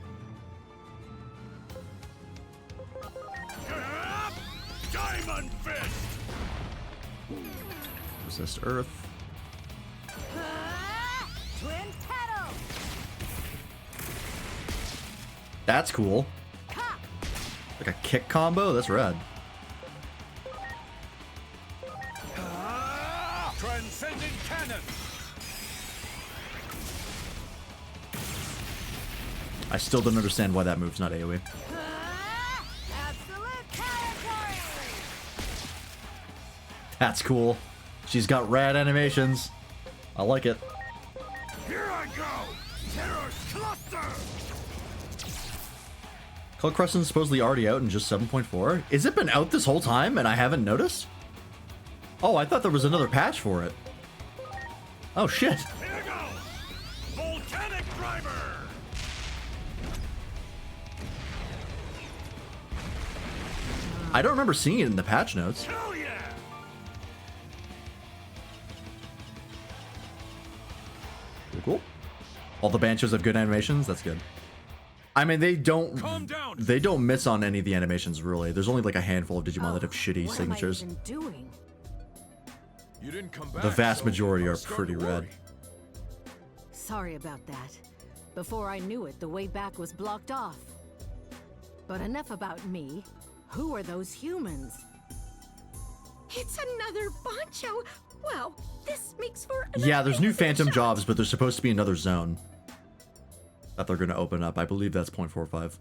Diamond Fist! Resist Earth. Twin Petal! That's cool. Like a kick combo? That's rad. Transcendent Cannon! I still don't understand why that move's not AoE. Absolute territory! That's cool. She's got rad animations. I like it. Here I go! Terror Cluster! Cult Crescent's supposedly already out in just 7.4. Has it been out this whole time and I haven't noticed? Oh, I thought there was another patch for it. Oh, shit. Here go! Volcanic Driver! I don't remember seeing it in the patch notes. Hell yeah! All the Banchos have good animations. That's good. I mean, they don't miss on any of the animations, really. There's only like a handful of Digimon that have shitty signatures. What am I even doing? You didn't come back, The vast so majority I'm are starting pretty to red. worry. Sorry about that. Before I knew it, the way back was blocked off. But enough about me. Who are those humans? It's another Bancho. Wow, this makes for an Yeah, there's new amazing Phantom shot. jobs, but there's supposed to be another zone that they're going to open up. I believe that's 0.45.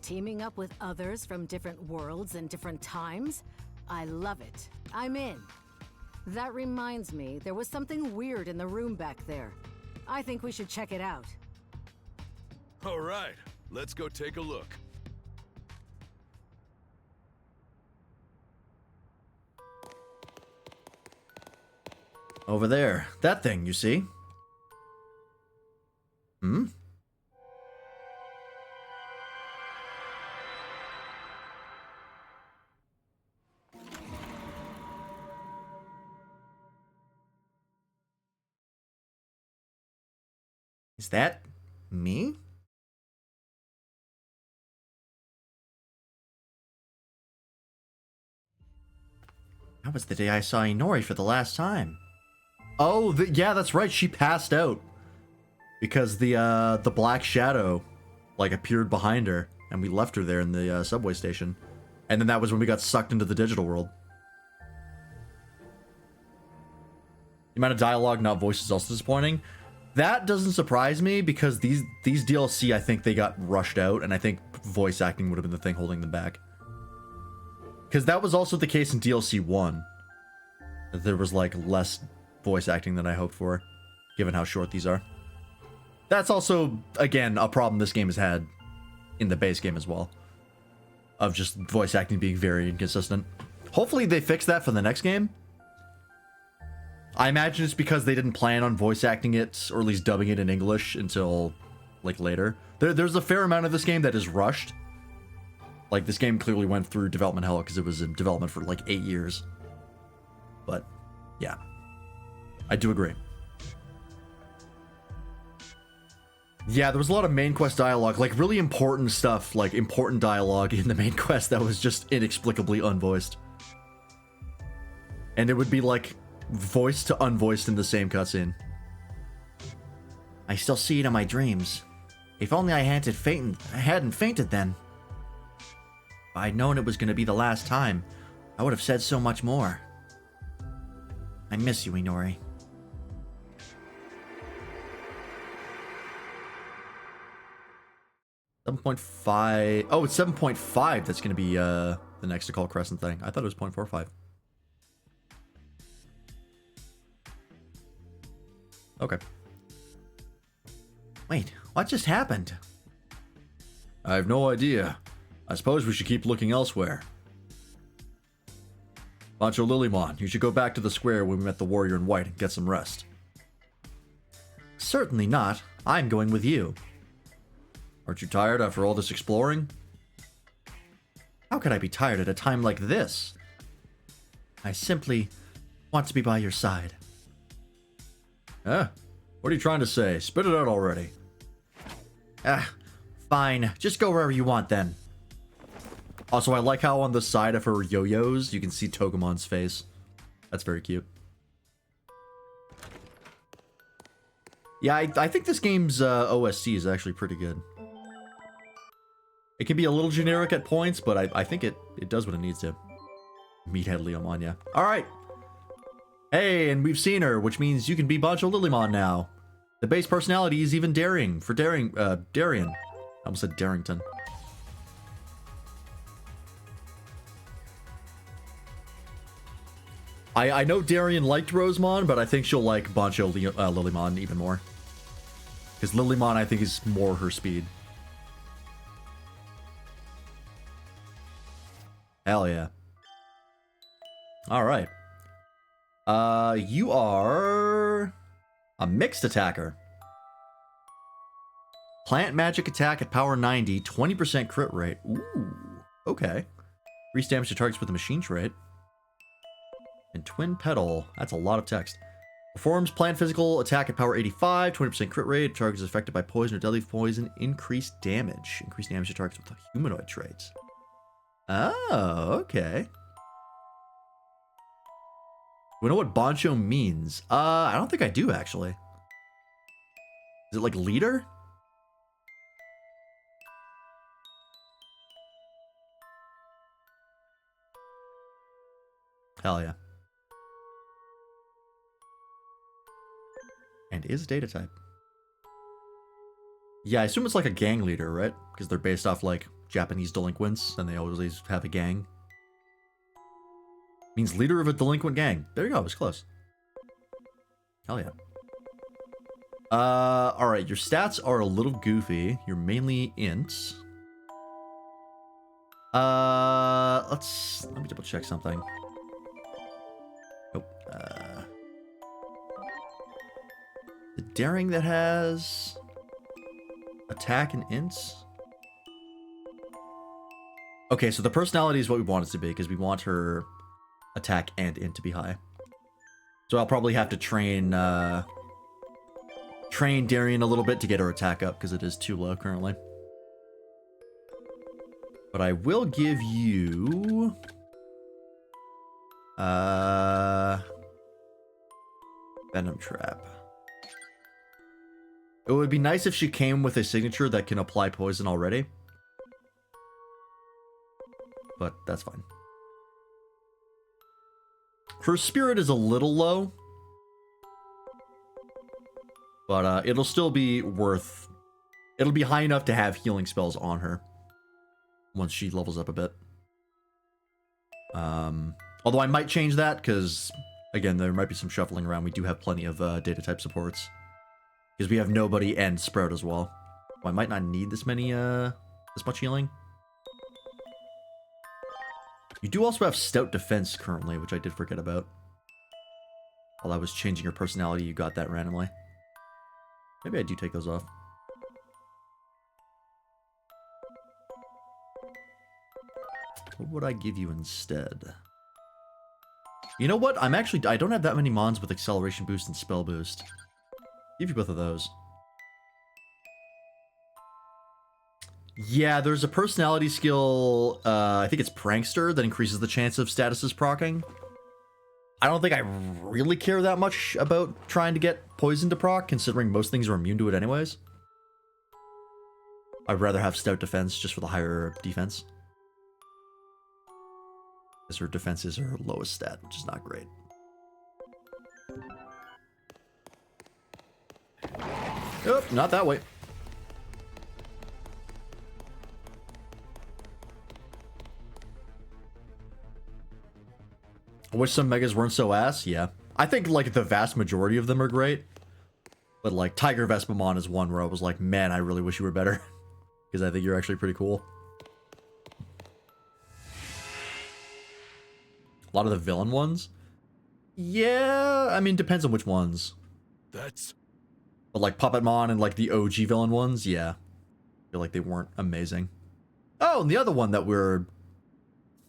Teaming up with others from different worlds and different times? I love it. I'm in. That reminds me, there was something weird in the room back there. I think we should check it out. All right, let's go take a look. Over there. That thing, you see? Hmm? Is that me? That was the day I saw Inori for the last time. Oh, yeah, that's right. She passed out because the black shadow like appeared behind her, and we left her there in the subway station. And then that was when we got sucked into the digital world. The amount of dialogue, not voice, is also disappointing. That doesn't surprise me because these DLC, I think they got rushed out, and I think voice acting would have been the thing holding them back. Because that was also the case in DLC 1. There was like less voice acting than I hoped for, given how short these are. That's also, again, a problem this game has had in the base game as well, of just voice acting being very inconsistent. Hopefully they fix that for the next game. I imagine it's because they didn't plan on voice acting it, or at least dubbing it in English until like later. There's a fair amount of this game that is rushed. Like, this game clearly went through development hell because it was in development for like 8 years. But yeah, I do agree. Yeah, there was a lot of main quest dialogue, like really important stuff, like important dialogue in the main quest that was just inexplicably unvoiced. And it would be like voiced to unvoiced in the same cutscene. I still see it in my dreams. If only I hadn't fainted then. If I'd known it was going to be the last time, I would have said so much more. I miss you, Inori. .5. Oh, it's 7.5. That's going to be the next to call Crescent thing. I thought it was 0.45. Okay. Wait, what just happened? I have no idea. I suppose we should keep looking elsewhere. Bancho Lilymon, you should go back to the square where we met the warrior in white and get some rest. Certainly not. I'm going with you. Aren't you tired after all this exploring? How could I be tired at a time like this? I simply want to be by your side. What are you trying to say? Spit it out already. Fine. Just go wherever you want then. Also, I like how on the side of her yo-yos, you can see Togemon's face. That's very cute. Yeah, I think this game's OSC is actually pretty good. It can be a little generic at points, but I think it does what it needs to. Meathead Leomon, yeah. Alright. Hey, and we've seen her, which means you can be Bancho Lilymon now. The base personality is even Darian. I almost said Darrington. I know Darian liked Rosemon, but I think she'll like Bancho Lilymon even more. Because Lilymon, I think, is more her speed. Hell yeah. Alright. You are a mixed attacker. Plant magic attack at power 90, 20% crit rate. Ooh, okay. Increase damage to targets with a machine trait. And twin petal. That's a lot of text. Performs planned physical attack at power 85, 20% crit rate. Target is affected by poison or deadly poison. Increased damage. Increased damage to targets with humanoid traits. Oh, okay. We know what Bancho means. I don't think I do, actually. Is it like leader? Hell yeah. And is data type. Yeah, I assume it's like a gang leader, right? Because they're based off like Japanese delinquents and they always have a gang. Means leader of a delinquent gang. There you go, it was close. Hell yeah. Alright, your stats are a little goofy. You're mainly int. Let me double check something. Nope. The daring that has attack and ints. Okay, so the personality is what we want it to be because we want her attack and int to be high. So I'll probably have to train Darian a little bit to get her attack up because it is too low currently. But I will give you Venom Trap. It would be nice if she came with a signature that can apply poison already. But that's fine. Her spirit is a little low. But it'll still be worth... It'll be high enough to have healing spells on her. Once she levels up a bit. Although I might change that, because... Again, there might be some shuffling around. We do have plenty of data type supports. Because we have nobody and Sprout as well. Well, I might not need this much healing. You do also have Stout Defense currently, which I did forget about. While I was changing your personality, you got that randomly. Maybe I do take those off. What would I give you instead? You know what? I don't have that many mons with acceleration boost and spell boost. Give you both of those. Yeah, there's a personality skill, I think it's Prankster, that increases the chance of statuses proccing. I don't think I really care that much about trying to get poison to proc, considering most things are immune to it anyways. I'd rather have Stout Defense just for the higher defense. Because her defense is her lowest stat, which is not great. Oh, not that way. I wish some megas weren't so ass. Yeah. I think, like, the vast majority of them are great. But, like, Tiger Vespamon is one where I was like, man, I really wish you were better. Because I think you're actually pretty cool. A lot of the villain ones? Yeah, I mean, depends on which ones. That's... But, like, Puppetmon and, like, the OG villain ones, yeah. I feel like they weren't amazing. Oh, and the other one that we're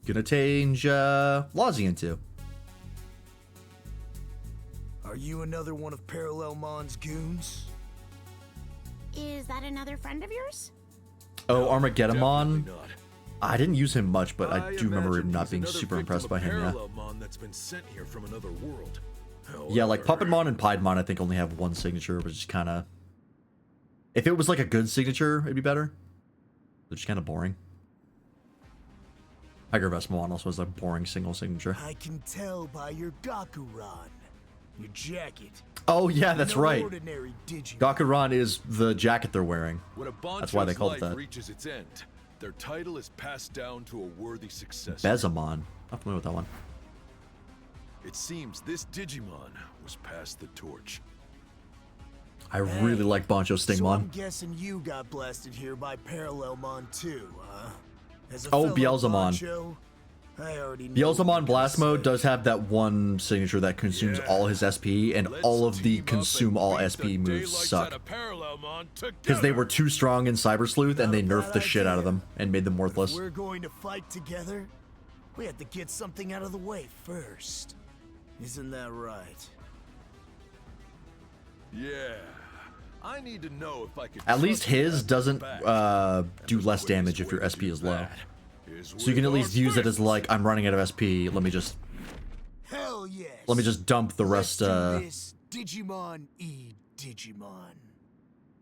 gonna change, Lozzie into. Are you another one of Parallelmon's goons? Is that another friend of yours? Oh, No, Armageddonmon. definitely not. I didn't use him much, but I do remember imagine not he's being another super victim impressed of by him, yeah. Parallelmon that's been sent here from another world. Yeah, like However, Puppetmon and Piedmon, I think only have one signature, which is kind of... If it was like a good signature, it'd be better. They're just kind of boring. Tiger Vespamon also has a boring single signature. I can tell by your Gakuran, your jacket. Oh yeah, that's No right. ordinary Digimon. Gakuran is the jacket they're wearing. when a That's why they Bancho's called it life that. reaches its end, their title is passed down to a worthy successor. Bezamon. Not familiar with that one. It seems this Digimon was passed the torch. I really like Bancho So I'm Stingmon. guessing you got blasted here by Parallelmon too, huh? As a Oh, fellow Beelzemon. Bancho, I already know Beelzemon what Blast you're Mode saying. does have that one signature that consumes Yeah. all his SP, and Let's all of the team up consume and all beat SP the moves daylights suck. out of Parallelmon Because they were together. too strong in Cyber Sleuth, and they Not a nerfed bad the shit out of idea. them, and made them If worthless. we're going to fight together, we have to get something out of the way first. Isn't that right? Yeah. I need to know if I can. At least trust you his at doesn't back. do And the less quickest damage if way your to SP do is low. that is So you can with at least our use it as fists. like, I'm running out of SP. Let me just Hell yes. dump the rest. Let's do this. Digimon E Digimon.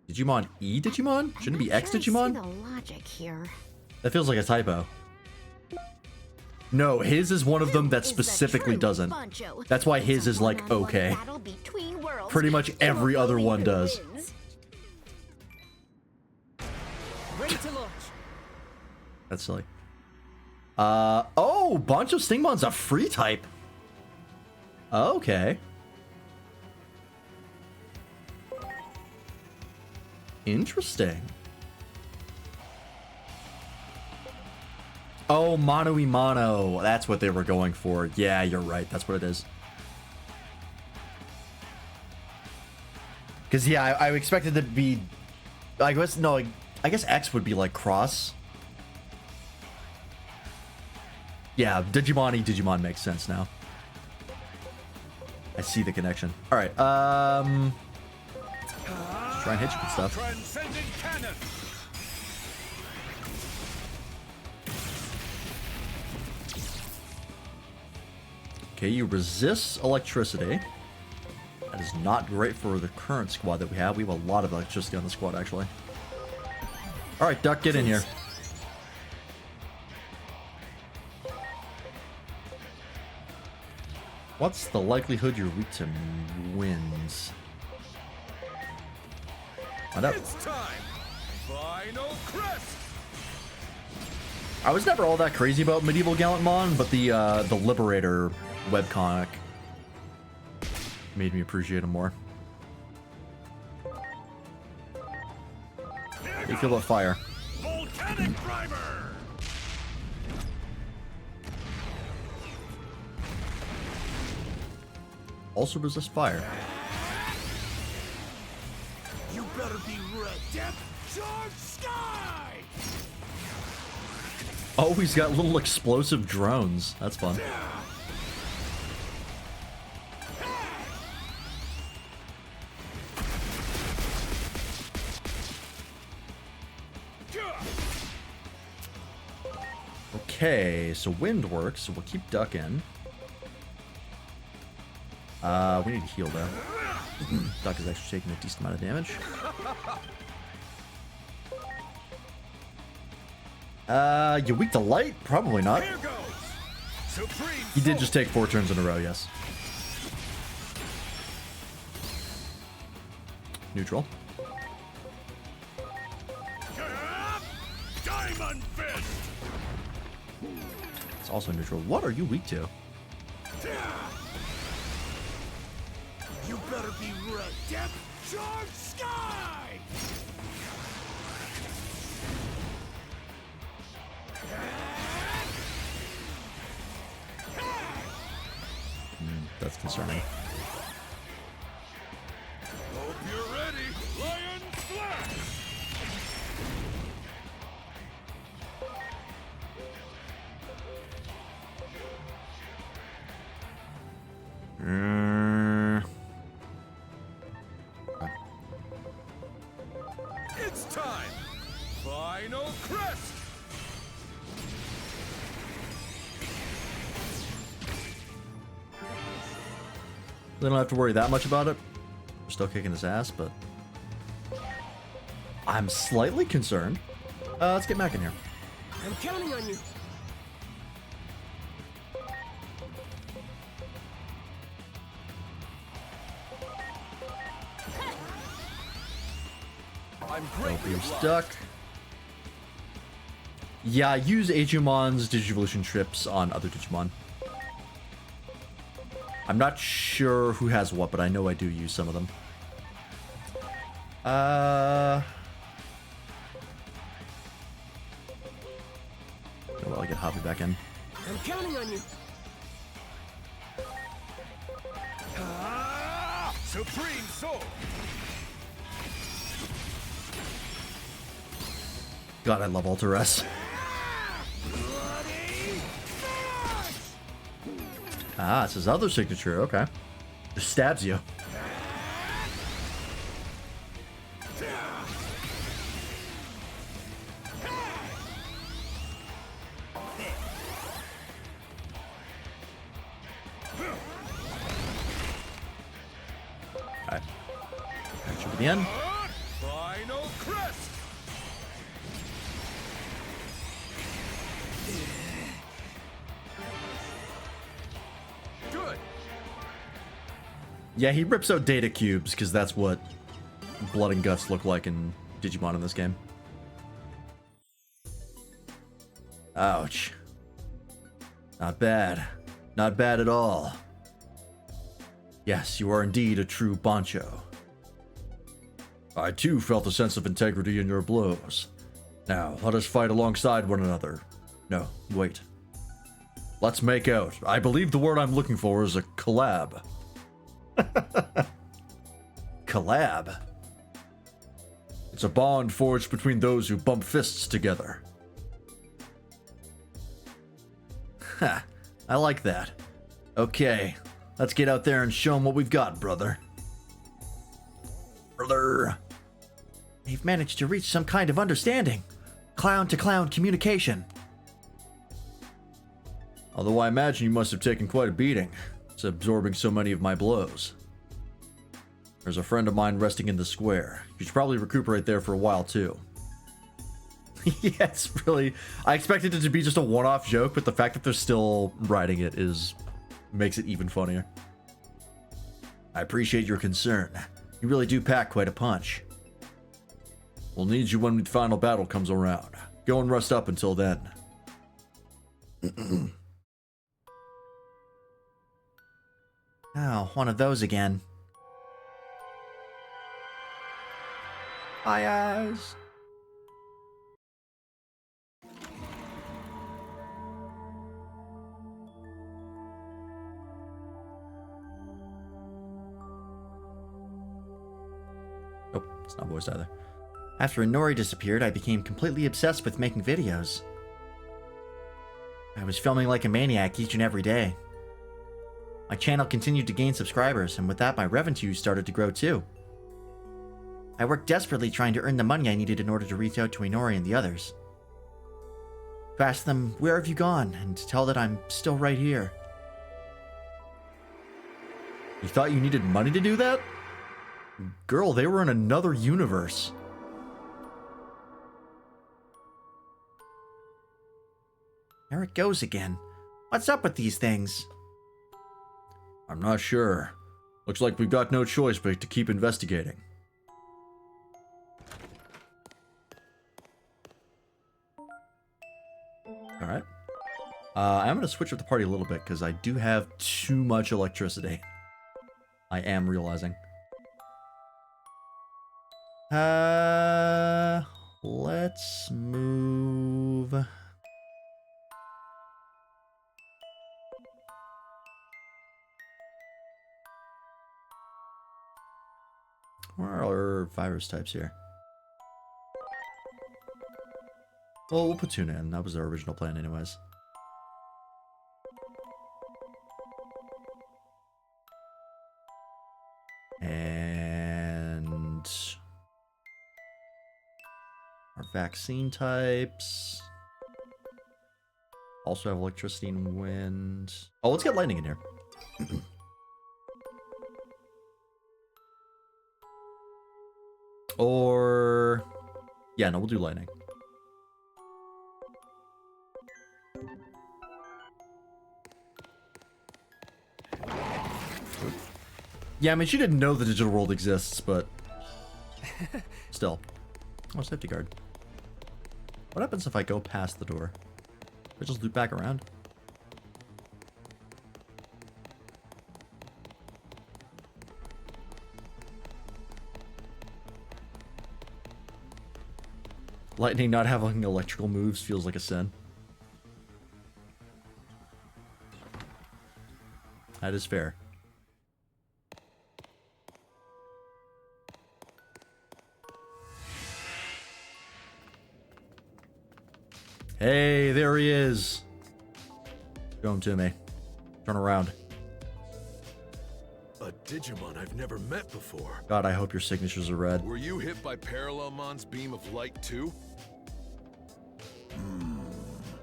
Digimon E Digimon? Shouldn't it be I'm X not sure I Digimon? see the logic here. That feels like a typo. No, his is one of them that Is the specifically true doesn't. Bancho. That's why It's his a is like one-on-one okay. battle between worlds. Pretty much every We'll other believe one who does. wins. Ready to launch. That's silly. Oh, Bancho Stingmon's a free type. Okay. Interesting. Oh, Mono y Mono. That's what they were going for. Yeah, you're right. That's what it is. Because, yeah, I expected it to be... I guess, no, I guess X would be like cross. Yeah, Digimon y Digimon makes sense now. I see the connection. All right, let's try and hit you with stuff. Transcendent cannon. Okay, you resist electricity. That is not great for the current squad that we have. We have a lot of electricity on the squad, actually. All right, Duck, get in here. What's the likelihood you're weak to winds? Find out. It's time. Final crest. I was never all that crazy about Medieval Gallantmon, but the Liberator webcomic made me appreciate him more. How do you feel about fire? Volcanic primer. Also resist fire. You better be ready. Depth charge sky. Oh, he's got little explosive drones. That's fun. Okay, so wind works, so we'll keep Duck in. We need to heal though. Duck is actually taking a decent amount of damage. You weak to light? Probably not. Here goes. Supreme. He did just take 4 turns in a row, yes. Neutral. Diamond fist. It's also neutral. What are you weak to? You better be ready. Depth charge sky. That's concerning. Hope you're ready. Lion Slash. It's time. Final crest. They don't have to worry that much about it. We're still kicking his ass, but I'm slightly concerned. Let's get Mac in here. I'm counting on you. I'm Hope greatly you're obliged. stuck. Yeah, use Agemon's Digivolution trips on other Digimon. I'm not sure who has what, but I know I do use some of them. Oh, well, I get Hobby back in. I'm counting on you. Supreme Soul. God, I love Alter S. Ah, it's his other signature. Okay. Just stabs you. the end. Final crest. Good. Yeah, he rips out data cubes because that's what blood and guts look like in Digimon in this game. Ouch. Not bad. Not bad at all. Yes, you are indeed a true Bancho. I too felt a sense of integrity in your blows. Now, let us fight alongside one another. No, wait. Let's make out. I believe the word I'm looking for is a collab. Collab? It's a bond forged between those who bump fists together. Ha, I like that. Okay, let's get out there and show them what we've got, brother. Brother. They've managed to reach some kind of understanding. Clown-to-clown communication. Although I imagine you must have taken quite a beating. It's absorbing so many of my blows. There's a friend of mine resting in the square. You should probably recuperate there for a while, too. Yeah, it's really... I expected it to be just a one-off joke, but the fact that they're still writing it makes it even funnier. I appreciate your concern. You really do pack quite a punch. We'll need you when the final battle comes around. Go and rest up until then. Oh, one of those again. Hi, eyes. Nope, it's not voiced either. After Inori disappeared, I became completely obsessed with making videos. I was filming like a maniac each and every day. My channel continued to gain subscribers, and with that my revenue started to grow too. I worked desperately trying to earn the money I needed in order to reach out to Inori and the others. To ask them, where have you gone, and to tell that I'm still right here. You thought you needed money to do that? Girl, they were in another universe. There it goes again. What's up with these things? I'm not sure. Looks like we've got no choice but to keep investigating. Alright. I'm going to switch up the party a little bit because I do have too much electricity. I am realizing. Let's move... Where are our virus types here? Well, we'll put Tuna in. That was our original plan anyways. And... our vaccine types... also have electricity and wind... Oh, let's get lightning in here. Or... yeah, no, we'll do lightning. Yeah, I mean, she didn't know the digital world exists, but... still. Oh, safety guard. What happens if I go past the door? I just loop back around? Lightning not having electrical moves feels like a sin. That is fair. Hey, there he is. Show him to me. Turn around. A Digimon I've never met before. God, I hope your signatures are red. Were you hit by Parallelmon's beam of light too?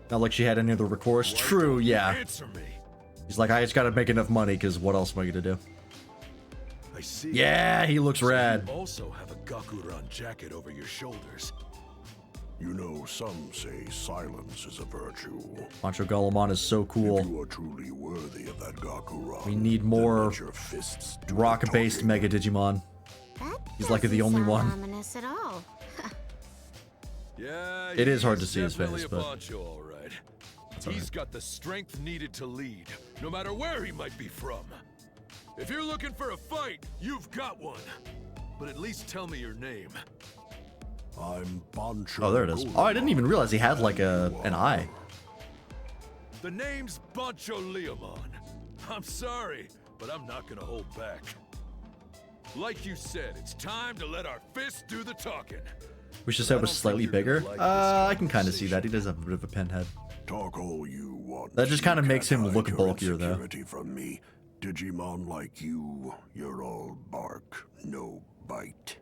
Not like she had any other recourse. Why True, don't you yeah. Answer me. He's like, I just gotta make enough money, because what else am I gonna do? I see. Yeah, he looks So rad. You also have a Gakuran jacket over your shoulders. You know, some say silence is a virtue. Bancho Golemon is so If cool. you are truly worthy of that Gakuran, We need then more let your fists do the rock-based talking. Mega Digimon. That He's like the doesn't only sound one. ominous at all. Yeah, It is hard to he's see his definitely face, a but- Bancho, all right. all He's right. got the strength needed to lead, no matter where he might be from. If you're looking for a fight, you've got one. But at least tell me your name. I'm Bancho. Oh, there it is. Oh, I didn't even realize he had like an eye. The name's Bancho Leomon. I'm sorry, but I'm not gonna hold back. Like you said, it's time to let our fists do the talking. Wish his head was slightly bigger. I can kind of see that. He does have a bit of a pinhead. Talk all you want. That just You kinda makes can't him look hide your bulkier, though. insecurity from me. Digimon like you, you're all bark, no bite.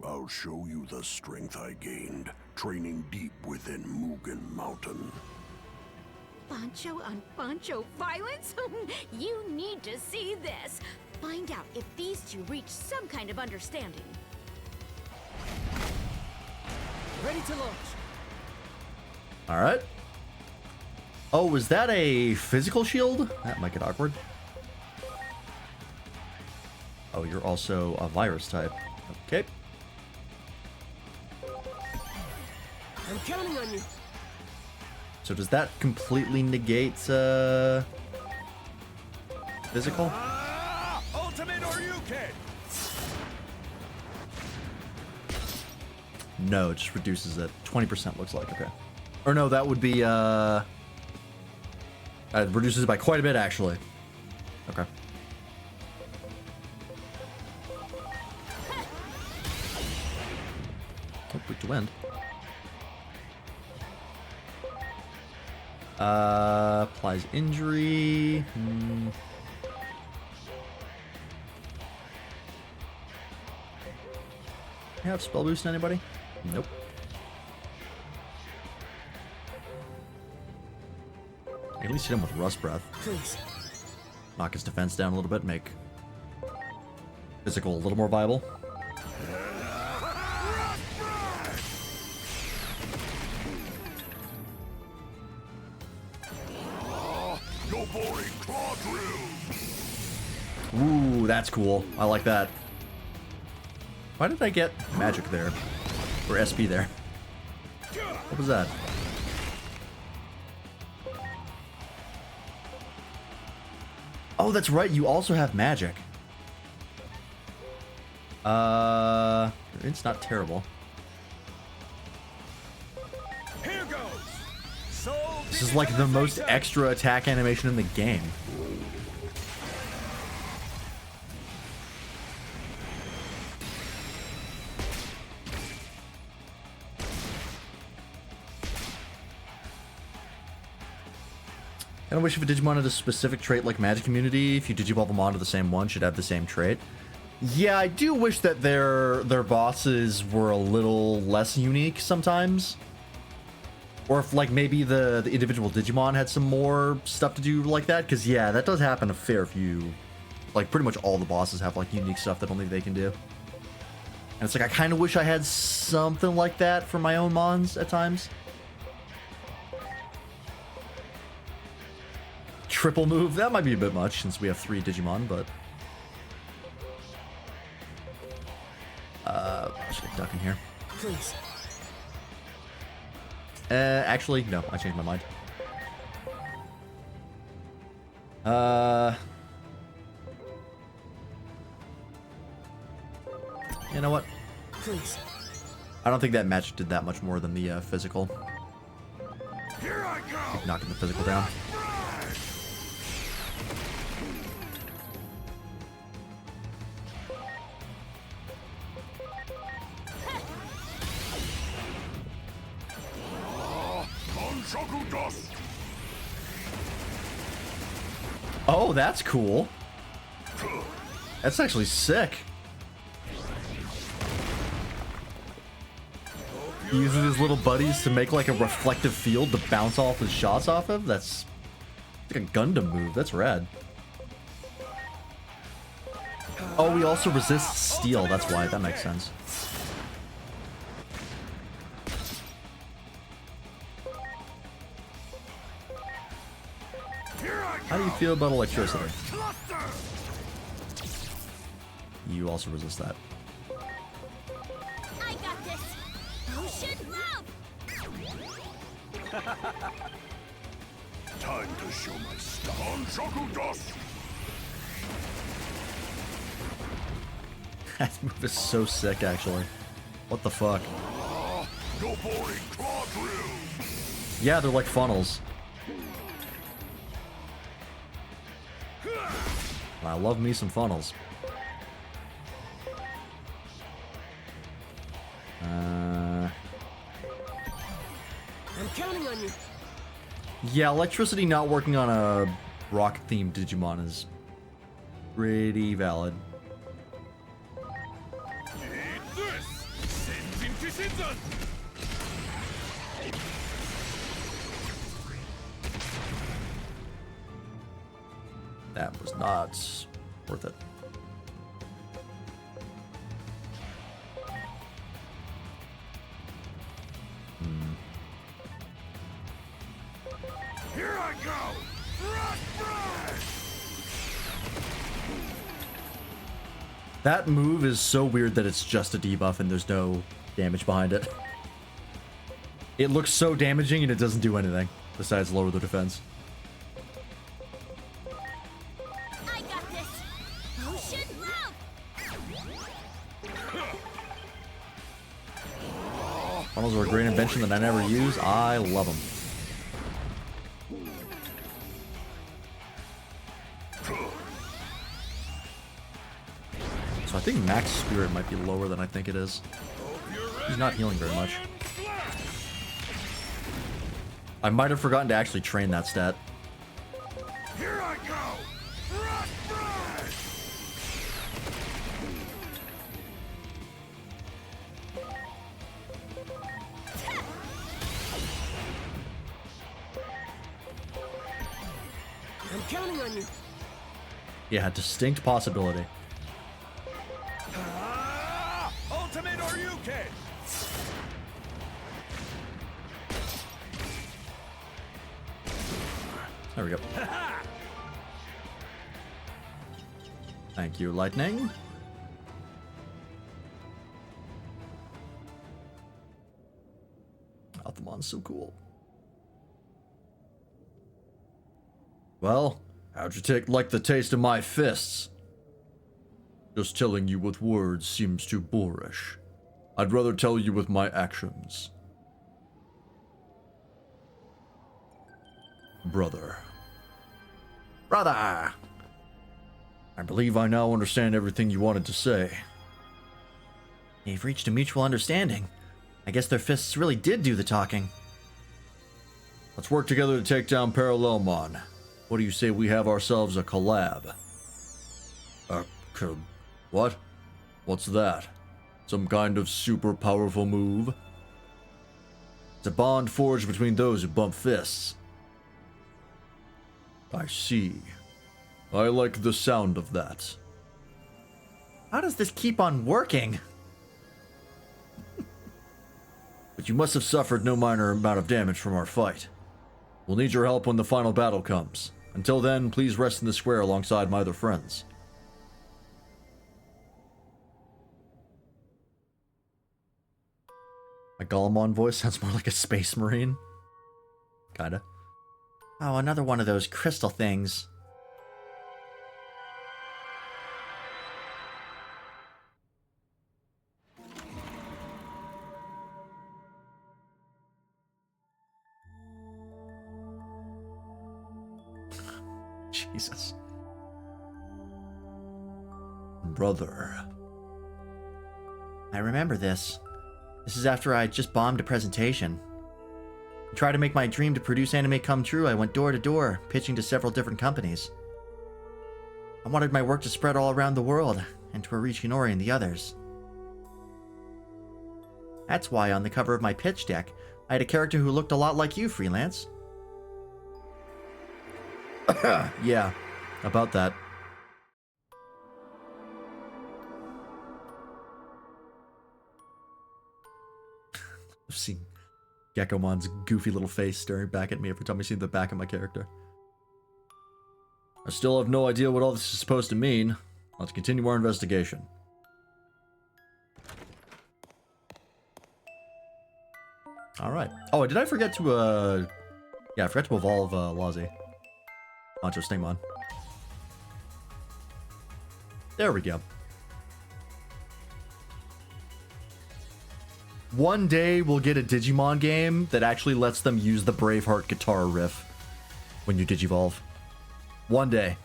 I'll show you the strength I gained, training deep within Mugen Mountain. Bancho on Bancho violence? You need to see this. Find out if these two reach some kind of understanding. Ready to launch. All right. Oh, was that a physical shield? That might get awkward. Oh, you're also a virus type. Okay. I'm counting on you. So does that completely negate physical? Ultimate or you can. No, it just reduces it. 20% looks like. Okay. Or no, that would be it reduces it by quite a bit actually. Okay. Oh, weak to wind. Applies injury. Have spell boost on anybody? Nope. At least hit him with rust breath. Please. Knock his defense down a little bit, make physical a little more viable. No boring claw drill. Ooh, that's cool. I like that. Why did I get magic there? Or SP there? What was that? Oh, that's right. You also have magic. It's not terrible. Here goes. Soul This is like the most extra attack animation in the game. I don't wish if a Digimon had a specific trait like Magic Immunity, if you Digivolve them onto the same one, should have the same trait. Yeah, I do wish that their bosses were a little less unique sometimes. Or if, like, maybe the individual Digimon had some more stuff to do like that. Because, yeah, that does happen a fair few. Like, pretty much all the bosses have, like, unique stuff that only they can do. And it's like, I kind of wish I had something like that for my own Mons at times. Triple move, that might be a bit much since we have 3 Digimon, but... I should duck in here. Please. Actually, no, I changed my mind. You know what? Please. I don't think that magic did that much more than the physical. Here I go. Keep knocking the physical down. Unshuckle dust. Oh, that's cool. That's actually sick. He uses his little buddies to make like a reflective field to bounce off his shots off of. That's like a Gundam move. That's rad. Oh, we also resist steel. That's why. That makes sense. How do you feel about electricity? You also resist that. I got this. Ocean love. Time to show my stuff. On Shaku Dust! That move is so sick, actually. What the fuck? No boring claw drill! Yeah, they're like funnels. I love me some funnels. I'm counting on you. Yeah, electricity not working on a rock-themed Digimon is pretty valid. Eat this! Senjin Kishinzan! That was not worth it. Here I go! Rock Brush! That move is so weird that it's just a debuff and there's no damage behind it. It looks so damaging and it doesn't do anything besides lower the defense. I got this. Ocean love. Funnels are a great invention that I never use. I love them. So I think Max Spirit might be lower than I think it is. He's not healing very much. I might have forgotten to actually train that stat. Here I go! Rock Brush! I'm counting on you. Yeah, distinct possibility. Ultimate Oryuken! There we go. Thank you, Lightning. Alphamon's so cool. Well, how'd you like the taste of my fists? Just telling you with words seems too boorish. I'd rather tell you with my actions. Brother. Brother! I believe I now understand everything you wanted to say. They've reached a mutual understanding. I guess their fists really did do the talking. Let's work together to take down Parallelmon. What do you say we have ourselves a collab? What? What's that? Some kind of super powerful move? It's a bond forged between those who bump fists. I see. I like the sound of that. How does this keep on working? But you must have suffered no minor amount of damage from our fight. We'll need your help when the final battle comes. Until then, please rest in the square alongside my other friends. My Golemon voice sounds more like a space marine. Kinda. Oh, another one of those crystal things. Jesus. Brother. I remember this. This is after I just bombed a presentation. To try to make my dream to produce anime come true, I went door to door, pitching to several different companies. I wanted my work to spread all around the world, and to reach Hinori and the others. That's why on the cover of my pitch deck, I had a character who looked a lot like you, Freelance. Yeah, about that. seeing Geckomon's goofy little face staring back at me every time I see the back of my character. I still have no idea what all this is supposed to mean. Let's continue our investigation. Alright. Oh, did I forget to, yeah, I forgot to evolve, Lazi. Honcho Stingmon. There we go. One day we'll get a Digimon game that actually lets them use the Braveheart guitar riff when you Digivolve. One day.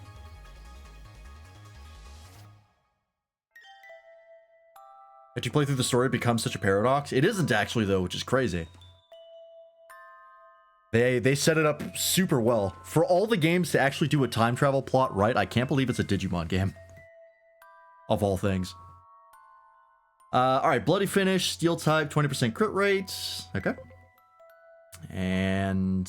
As you play through the story, it becomes such a paradox. It isn't actually, though, which is crazy. They set it up super well. For all the games to actually do a time travel plot right, I can't believe it's a Digimon game. Of all things. Alright, Bloody Finish, Steel type, 20% crit rate. Okay. And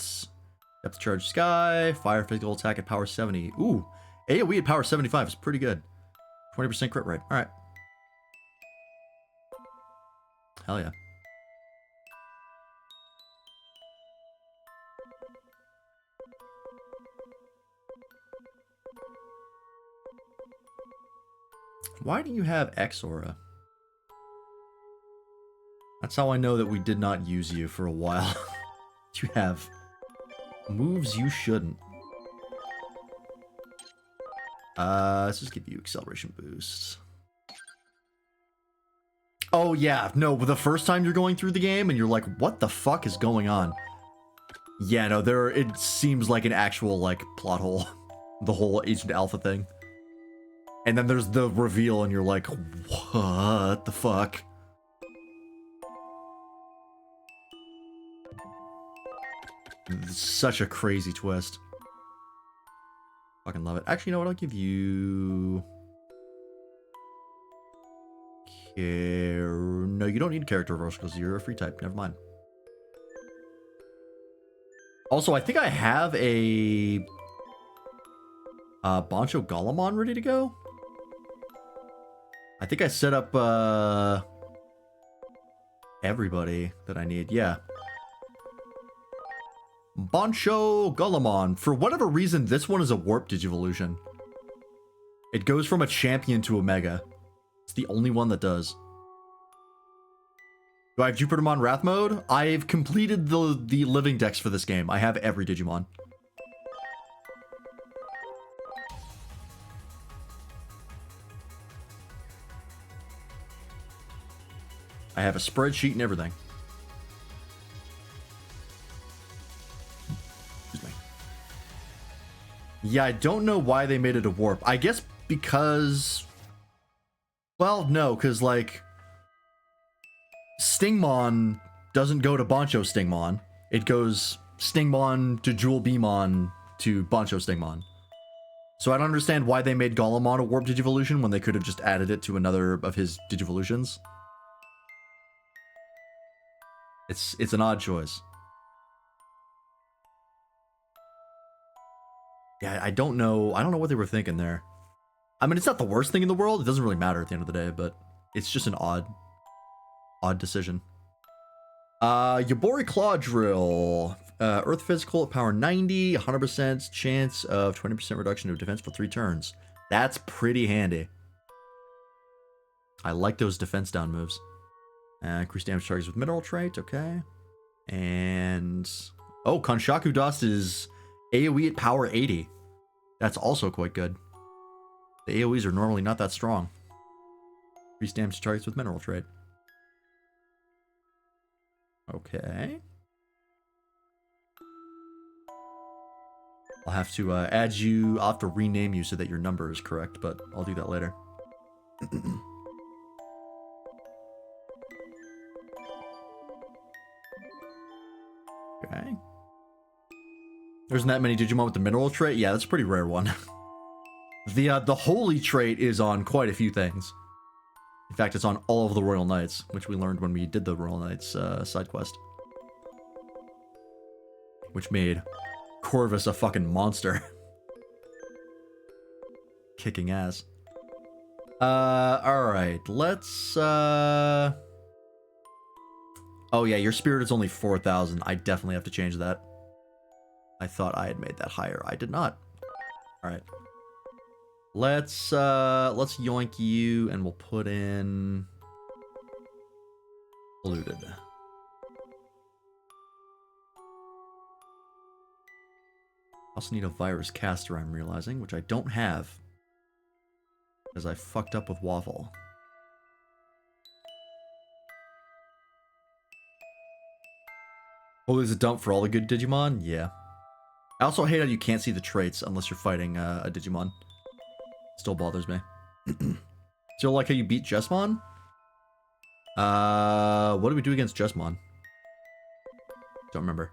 Depth Charge Sky, Fire Physical Attack at power 70. Ooh, AoE at power 75 is pretty good. 20% crit rate. Alright. Hell yeah. Why do you have X-Aura? That's how I know that we did not use you for a while. You have moves you shouldn't. Let's just give you acceleration boost. Oh yeah, no, the first time you're going through the game and you're like, what the fuck is going on? Yeah, no, it seems like an actual, like, plot hole. The whole Agent Alpha thing. And then there's the reveal and you're like, what the fuck? Such a crazy twist. Fucking love it. Actually, you know what? I'll give you... No, you don't need character reversal because you're a free type. Never mind. Also, I think I have a... Bancho Golemon ready to go. I think I set up, everybody that I need. Yeah. Bancho Golemon. For whatever reason, this one is a warp Digivolution. It goes from a champion to a mega. It's the only one that does. Do I have Jupitermon Wrath mode? I've completed the living dex for this game. I have every Digimon. I have a spreadsheet and everything. Excuse me. Yeah, I don't know why they made it a warp. I guess because... Well, no, because, like... Stingmon doesn't go to Bancho Stingmon. It goes Stingmon to Jewel Beamon to Bancho Stingmon. So I don't understand why they made Golemon a warp Digivolution when they could have just added it to another of his Digivolutions. It's an odd choice. Yeah, I don't know what they were thinking there. I mean, it's not the worst thing in the world. It doesn't really matter at the end of the day, but it's just an odd decision. Yabori Claw Drill. Earth Physical at power 90, 100% chance of 20% reduction of defense for 3 turns. That's pretty handy. I like those defense down moves. Increase damage targets with mineral trait, okay. And... Oh, Konshaku Dust is AoE at power 80. That's also quite good. The AoEs are normally not that strong. Increase damage targets with mineral trait. Okay. I'll have to add you... I'll have to rename you so that your number is correct, but I'll do that later. Okay. There isn't that many Digimon with the mineral trait? Yeah, that's a pretty rare one. The holy trait is on quite a few things. In fact, it's on all of the Royal Knights, which we learned when we did the Royal Knights side quest. Which made Corvus a fucking monster. Kicking ass. Alright, let's Oh yeah, your spirit is only 4,000. I definitely have to change that. I thought I had made that higher. I did not. All right. Let's yoink you, and we'll put in polluted. Also need a virus caster, I'm realizing, which I don't have because I fucked up with Waffle. Oh, there's a dump for all the good Digimon? Yeah. I also hate how you can't see the traits unless you're fighting a Digimon. Still bothers me. Still like how you beat Jesmon? What did we do against Jesmon? Don't remember.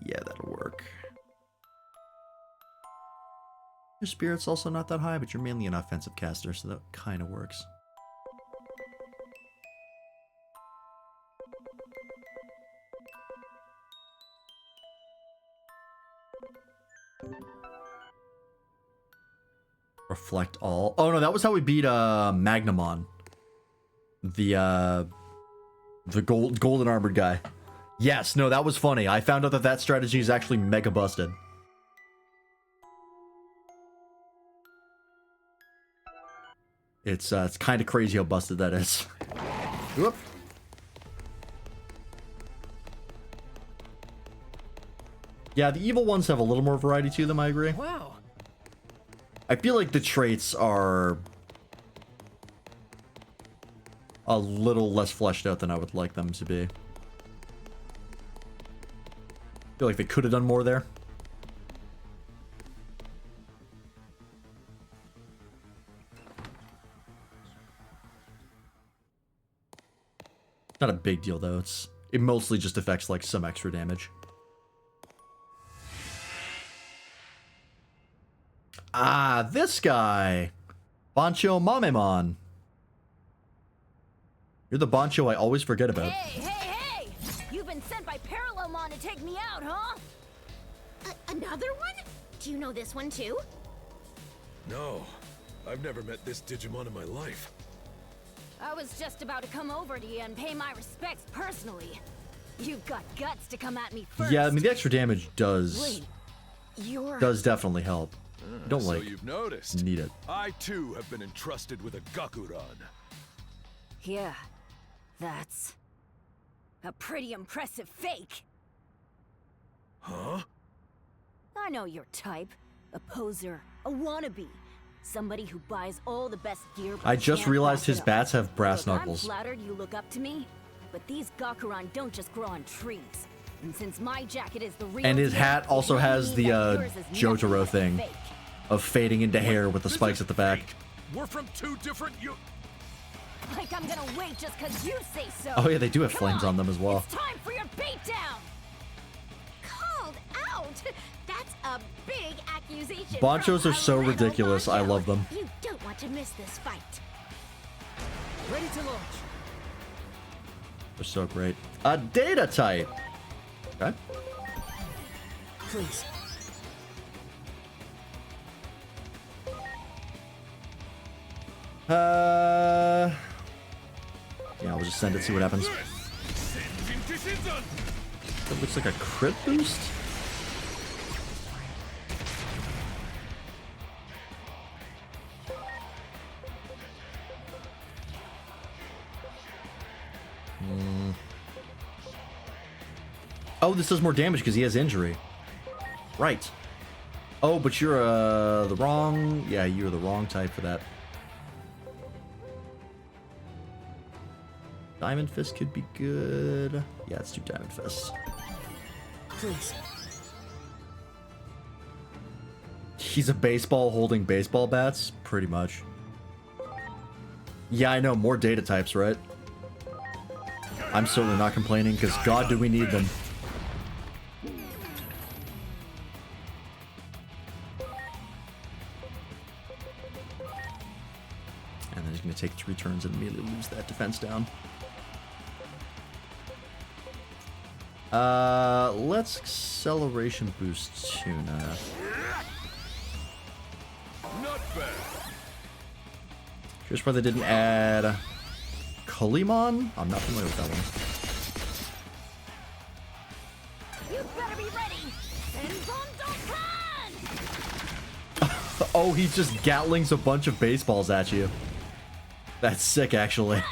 Yeah, that'll work. Your spirit's also not that high, but you're mainly an offensive caster, so that kind of works. Reflect all. Oh no, that was how we beat Magnamon. The golden armored guy. Yes, no, that was funny. I found out that that strategy is actually mega busted. It's kind of crazy how busted that is. Whoop. Yeah, the evil ones have a little more variety to them, I agree. Wow. I feel like the traits are a little less fleshed out than I would like them to be. I feel like they could have done more there. Not a big deal though. It mostly just affects like some extra damage. Ah, this guy. Bancho Mamemon. You're the Bancho I always forget about. Hey, hey, hey! You've been sent by Parallelmon to take me out, huh? Another one? Do you know this one too? No, I've never met this Digimon in my life. I was just about to come over to you and pay my respects personally. You've got guts to come at me first. Yeah, I mean the extra damage does Wait, you're... does definitely help. Don't So like you've noticed. need it. I too have been entrusted with a Gakuran. Yeah, that's a pretty impressive fake. Huh? I know your type. A poser, a wannabe. Somebody who buys all the best gear but I just can't realized pass his it up. bats have brass Look, knuckles. I'm flattered you look up to me, but these Gakuran don't just grow on trees. And since my jacket is the real And his deal, hat also that has means the that yours is nothing Jotaro but thing fake. of fading into hair with the This spikes is at the back. fake. We're from two different Like I'm gonna wait just cause you say so. Oh yeah, they do have Come flames on them as well. It's time for your beatdown. Called out? That's a big accusation. Banchos from are so a little ridiculous. I Bancho. love them. You don't want to miss this fight. Ready to launch. They're so great. A data type. Okay. Please. Yeah, we'll just send it, see what happens. That looks like a crit boost. Oh, this does more damage because he has injury. Right. Oh, but you're the wrong... Yeah, you're the wrong type for that. Diamond Fist could be good. Yeah, let's do Diamond Fist. Please. He's a baseball holding baseball bats? Pretty much. Yeah, I know. More data types, right? I'm certainly not complaining, because God, do we need them. And then he's going to take 3 turns and immediately lose that defense down. Let's acceleration boost Tuna. Not bad. Just why they didn't add Kulimon? I'm not familiar with that one. You better be ready! Oh, he just gatlings a bunch of baseballs at you. That's sick, actually.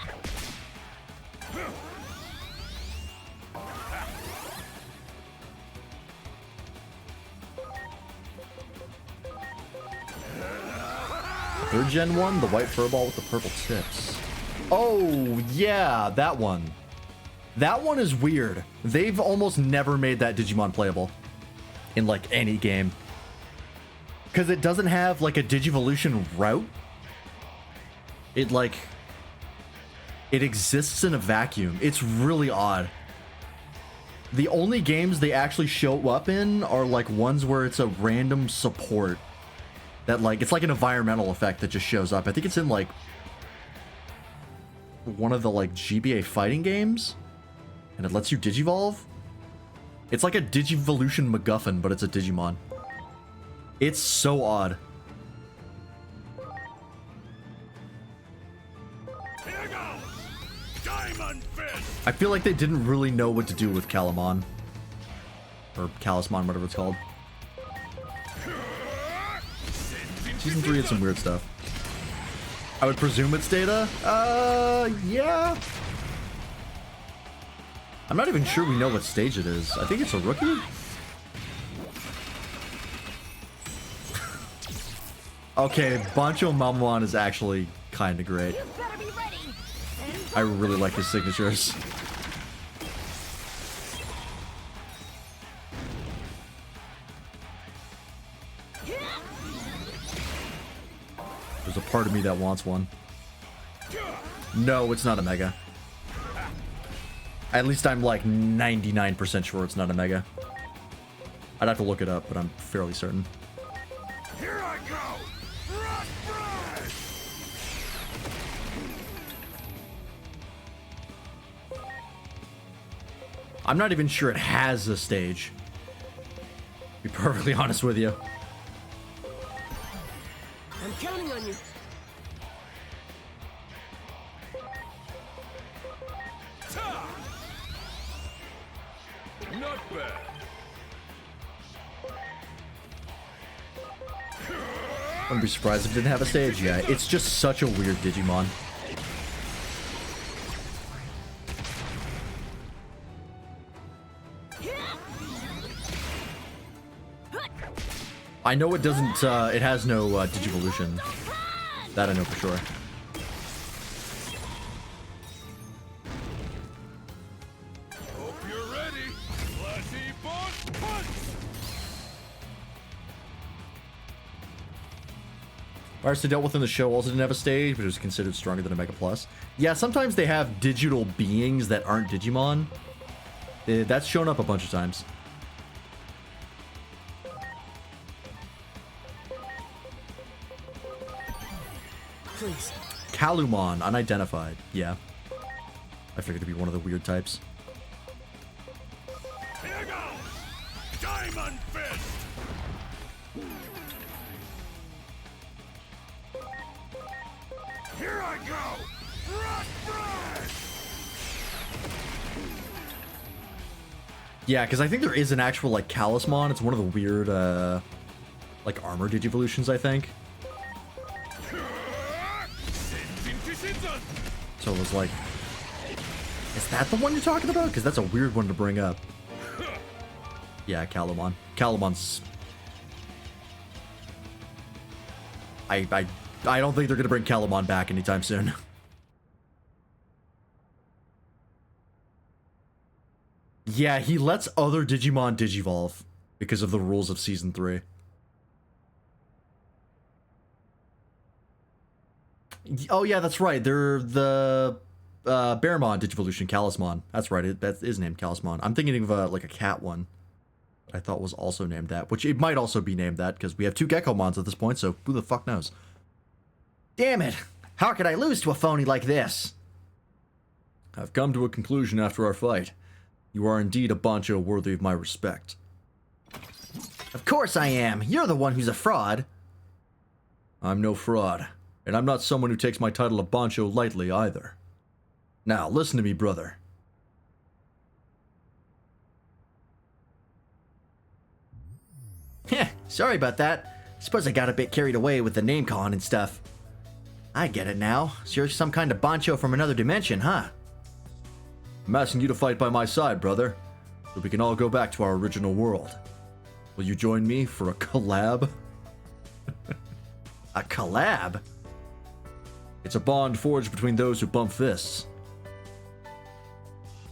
Third gen one, the white furball with the purple tips. Oh, yeah, that one. That one is weird. They've almost never made that Digimon playable in, like, any game. Because it doesn't have, like, a Digivolution route. It, like... It exists in a vacuum. It's really odd. The only games they actually show up in are, like, ones where it's a random support. That, like, it's like an environmental effect that just shows up. I think it's in, like, one of the, like, GBA fighting games. And it lets you Digivolve. It's like a Digivolution MacGuffin, but it's a Digimon. It's so odd. Here goes! Diamond Fist! I feel like they didn't really know what to do with Calamon. Or Calismon, whatever it's called. Season 3 had some weird stuff. I would presume it's Data. Yeah. I'm not even sure we know what stage it is. I think it's a rookie. Okay, Bancho Mamamon is actually kind of great. I really like his signatures. There's a part of me that wants one. No, it's not a Mega. At least I'm like 99% sure it's not a Mega. I'd have to look it up, but I'm fairly certain. Here I go! Rock Brush! I'm not even sure it has a stage. To be perfectly honest with you. I'm counting on you. Not bad. Wouldn't be surprised if it didn't have a stage. Yeah, it's just such a weird Digimon. I know it doesn't, it has no Digivolution. That I know for sure. Hope you're ready. Flashy boss punch! Virus they dealt with in the show also didn't have a stage, but it was considered stronger than a Mega Plus. Yeah, sometimes they have digital beings that aren't Digimon. That's shown up a bunch of times. Please. Kalumon, unidentified. Yeah. I figured it'd be one of the weird types. Here goes! Diamond Fist! Here I go! Rock Brush! Yeah, because I think there is an actual, like, Calismon. It's one of the weird, like, armor Digivolutions, I think. So it was like... Is that the one you're talking about? Because that's a weird one to bring up. Yeah, Kalumon. Kalumon's... I don't think they're going to bring Kalumon back anytime soon. Yeah, he lets other Digimon Digivolve because of the rules of Season 3. Oh yeah, that's right. They're the Bearmon Digivolution Calismon. That's right. That is named Calismon. I'm thinking of like a cat one. I thought was also named that, which it might also be named that because we have 2 Gekomons at this point. So who the fuck knows? Damn it! How could I lose to a phony like this? I've come to a conclusion after our fight. You are indeed a Bancho worthy of my respect. Of course I am. You're the one who's a fraud. I'm no fraud. And I'm not someone who takes my title of Bancho lightly either. Now, listen to me, brother. Heh, sorry about that. Suppose I got a bit carried away with the name calling and stuff. I get it now. So you're some kind of Bancho from another dimension, huh? I'm asking you to fight by my side, brother, so we can all go back to our original world. Will you join me for a collab? A collab? It's a bond forged between those who bump fists.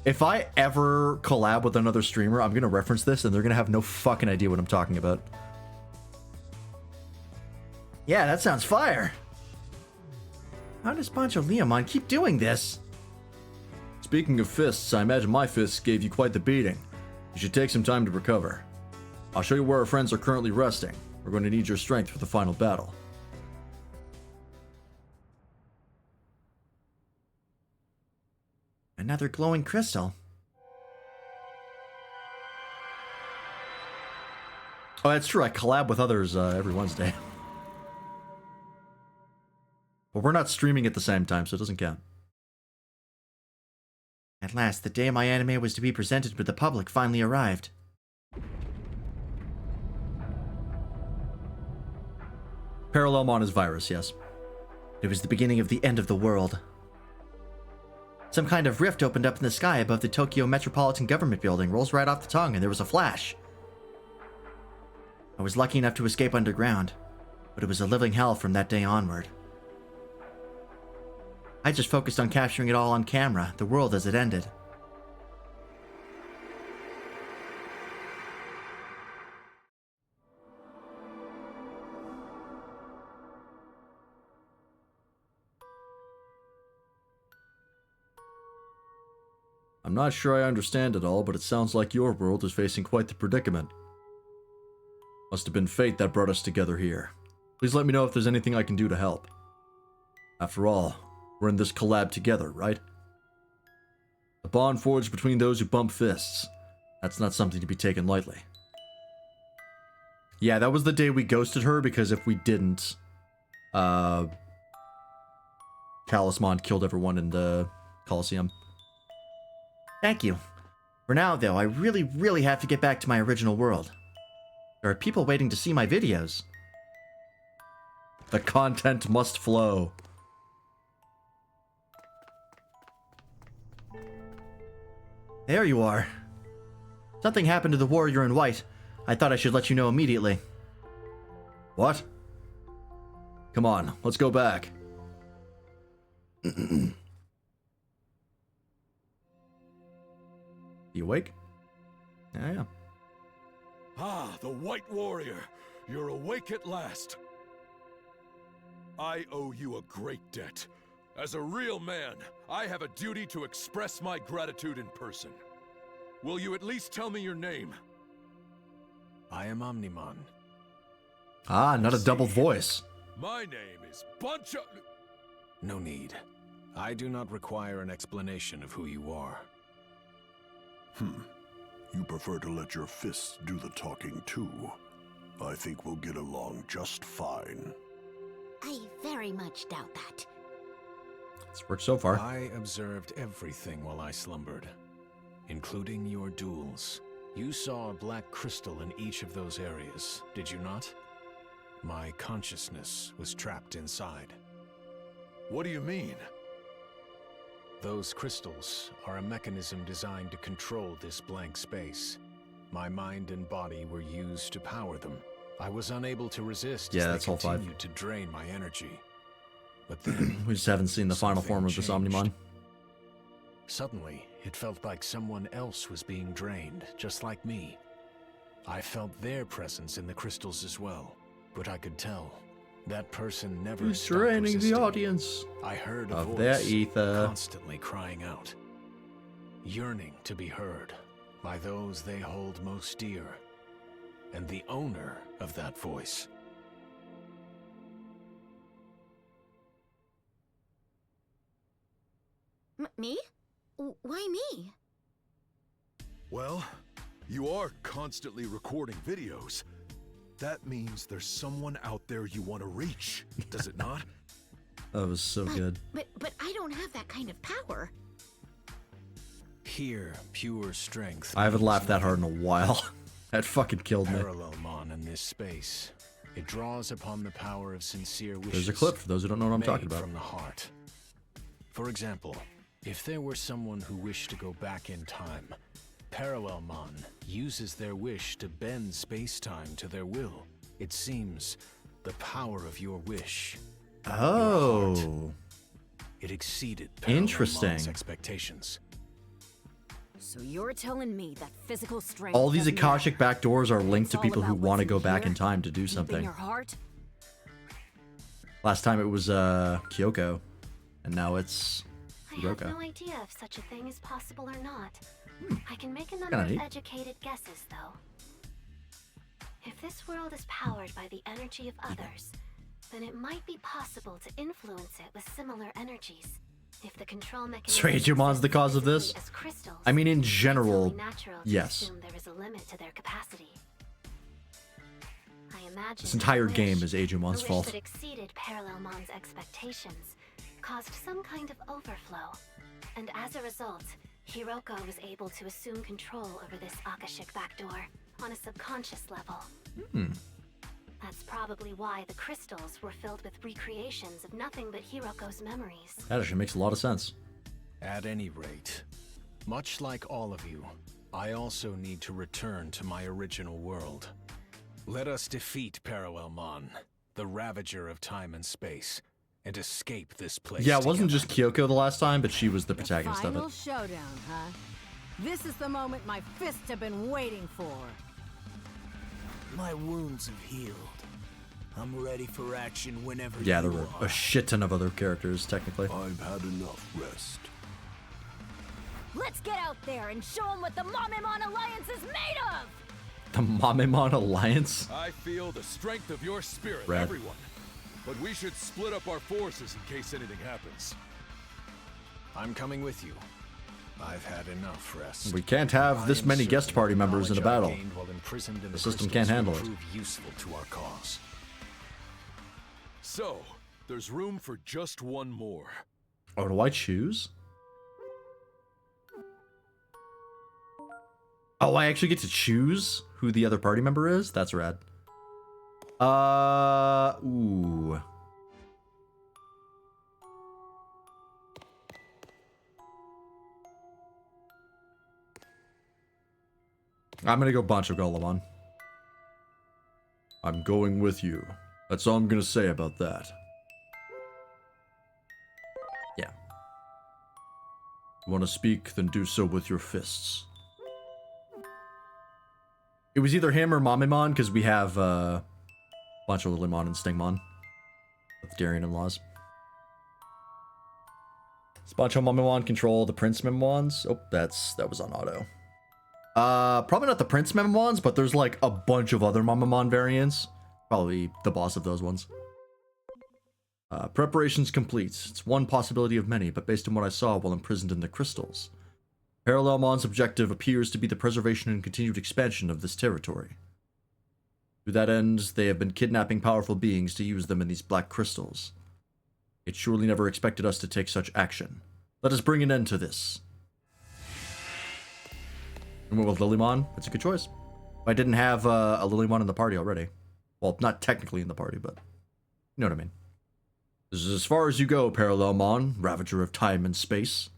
If I ever collab with another streamer, I'm gonna reference this and they're gonna have no fucking idea what I'm talking about. Yeah, that sounds fire. How does Pancho Leomon keep doing this? Speaking of fists, I imagine my fists gave you quite the beating. You should take some time to recover. I'll show you where our friends are currently resting. We're going to need your strength for the final battle. Another glowing crystal. Oh, that's true. I collab with others every Wednesday. But we're not streaming at the same time, so it doesn't count. At last, the day my anime was to be presented to the public finally arrived. Parallelmon is virus, yes. It was the beginning of the end of the world. Some kind of rift opened up in the sky above the Tokyo Metropolitan Government Building, rolls right off the tongue, and there was a flash. I was lucky enough to escape underground, but it was a living hell from that day onward. I just focused on capturing it all on camera, the world as it ended. I'm not sure I understand it all, but it sounds like your world is facing quite the predicament. Must have been fate that brought us together here. Please let me know if there's anything I can do to help. After all, we're in this collab together, right? A bond forged between those who bump fists. That's not something to be taken lightly. Yeah, that was the day we ghosted her, because if we didn't, Talisman killed everyone in the Coliseum. Thank you. For now, though, I really have to get back to my original world. There are people waiting to see my videos. The content must flow. There you are. Something happened to the warrior in white. I thought I should let you know immediately. What? Come on, let's go back. You awake? Yeah. Ah, the White Warrior. You're awake at last. I owe you a great debt. As a real man, I have a duty to express my gratitude in person. Will you at least tell me your name? I am Omnimon. Ah, not a double voice. My name is Bancho... No need. I do not require an explanation of who you are. You prefer to let your fists do the talking too. I think we'll get along just fine. I very much doubt that. It's worked so far. I observed everything while I slumbered, including your duels. You saw a black crystal in each of those areas, did you not? My consciousness was trapped inside. What do you mean? Those crystals are a mechanism designed to control this blank space. My mind and body were used to power them. I was unable to resist Yeah, as that's they all five. continued to drain my energy. But then We just haven't seen the final form of this something Omnimon. changed. Suddenly, it felt like someone else was being drained, just like me. I felt their presence in the crystals as well, but I could tell that person never Who's stopped draining the resisting. audience I heard a of voice their ether? constantly crying out, yearning to be heard by those they hold most dear, and the owner of that voice. Me? Why me? Well, you are constantly recording videos. That means there's someone out there you want to reach, does it not? That was so good. But I don't have that kind of power. Here, pure strength. I haven't means laughed that hard in nothing. a while. That fucking killed me. Parallelmon in this space. It draws upon the power of sincere wishes. There's a clip for those who don't know what I'm talking made about. from the heart. For example, if there were someone who wished to go back in time, Parallelmon uses their wish to bend space-time to their will. It seems the power of your wish. Oh. It exceeded Interesting. Parallelmon's expectations. So you're telling me that physical strength All these doesn't matter? Akashic backdoors are linked to It's all people who about want to what's go in back here, in time to do deep in something. your heart? Last time it was Kyoko, and now it's I have Hiroka. no idea if such a thing is possible or not. I can make a number Kinda of neat. educated guesses, though. If this world is powered by the energy of others, then it might be possible to influence it with similar energies. If the control mechanism Digimon's the cause of this? as crystals, I mean, in it's general, only natural to yes. assume there is a limit to their capacity. I imagine This entire the wish- game is the Ajumon's wish fault. that exceeded Parallelmon's expectations, caused some kind of overflow, and as a result, Hiroka was able to assume control over this Akashic backdoor on a subconscious level. That's probably why the crystals were filled with recreations of nothing but Hiroko's memories. That actually makes a lot of sense. At any rate, much like all of you, I also need to return to my original world. Let us defeat Parallelmon, the Ravager of time and space, and escape this place. Yeah, it wasn't together. just Kyoko the last time, but she was the The protagonist of final it. showdown, huh? This is the moment my fists have been waiting for. My wounds have healed. I'm ready for action whenever Yeah, there you were are. a shit ton of other characters, technically. I've had enough rest. Let's get out there and show them what the Mamemon Alliance is made of! The Mamemon Alliance? I feel the strength of your spirit, Rad. everyone. But we should split up our forces in case anything happens. I'm coming with you. I've had enough rest. We can't have this I am many certain guest party the members in a knowledge I battle. gained while imprisoned in The the system crystals can't handle will it. prove useful to our cause. So, there's room for just one more. Oh, do I choose? Oh, I actually get to choose who the other party member is? That's rad. Ooh. I'm gonna go Bancho Golemon. I'm going with you. That's all I'm gonna say about that. Yeah. You wanna speak, then do so with your fists. It was either him or Mamemon, because we have Bancho Lilymon and Stingmon. The Darien in-laws. Does Bancho Mamemon control the Prince Memons? Oh, that was on auto. Probably not the Prince Memons, but there's like a bunch of other Mamemon variants. Probably the boss of those ones. Preparations complete. It's one possibility of many, but based on what I saw while imprisoned in the crystals, Parallelmon's objective appears to be the preservation and continued expansion of this territory. To that end, they have been kidnapping powerful beings to use them in these black crystals. It surely never expected us to take such action. Let us bring an end to this. And went with Lilymon. That's a good choice. I didn't have a Lilymon in the party already. Well, not technically in the party, but you know what I mean. This is as far as you go, Parallelmon, Ravager of time and space.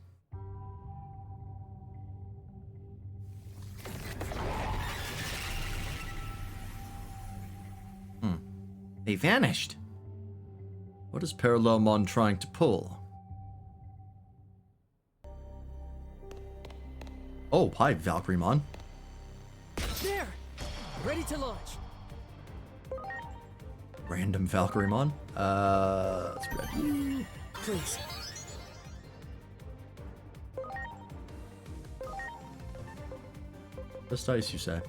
They vanished. What is Parallelmon trying to pull? Oh, hi, Valkyremon. There! Ready to launch. Random Valkyremon. That's good. Please. Just ice, you say.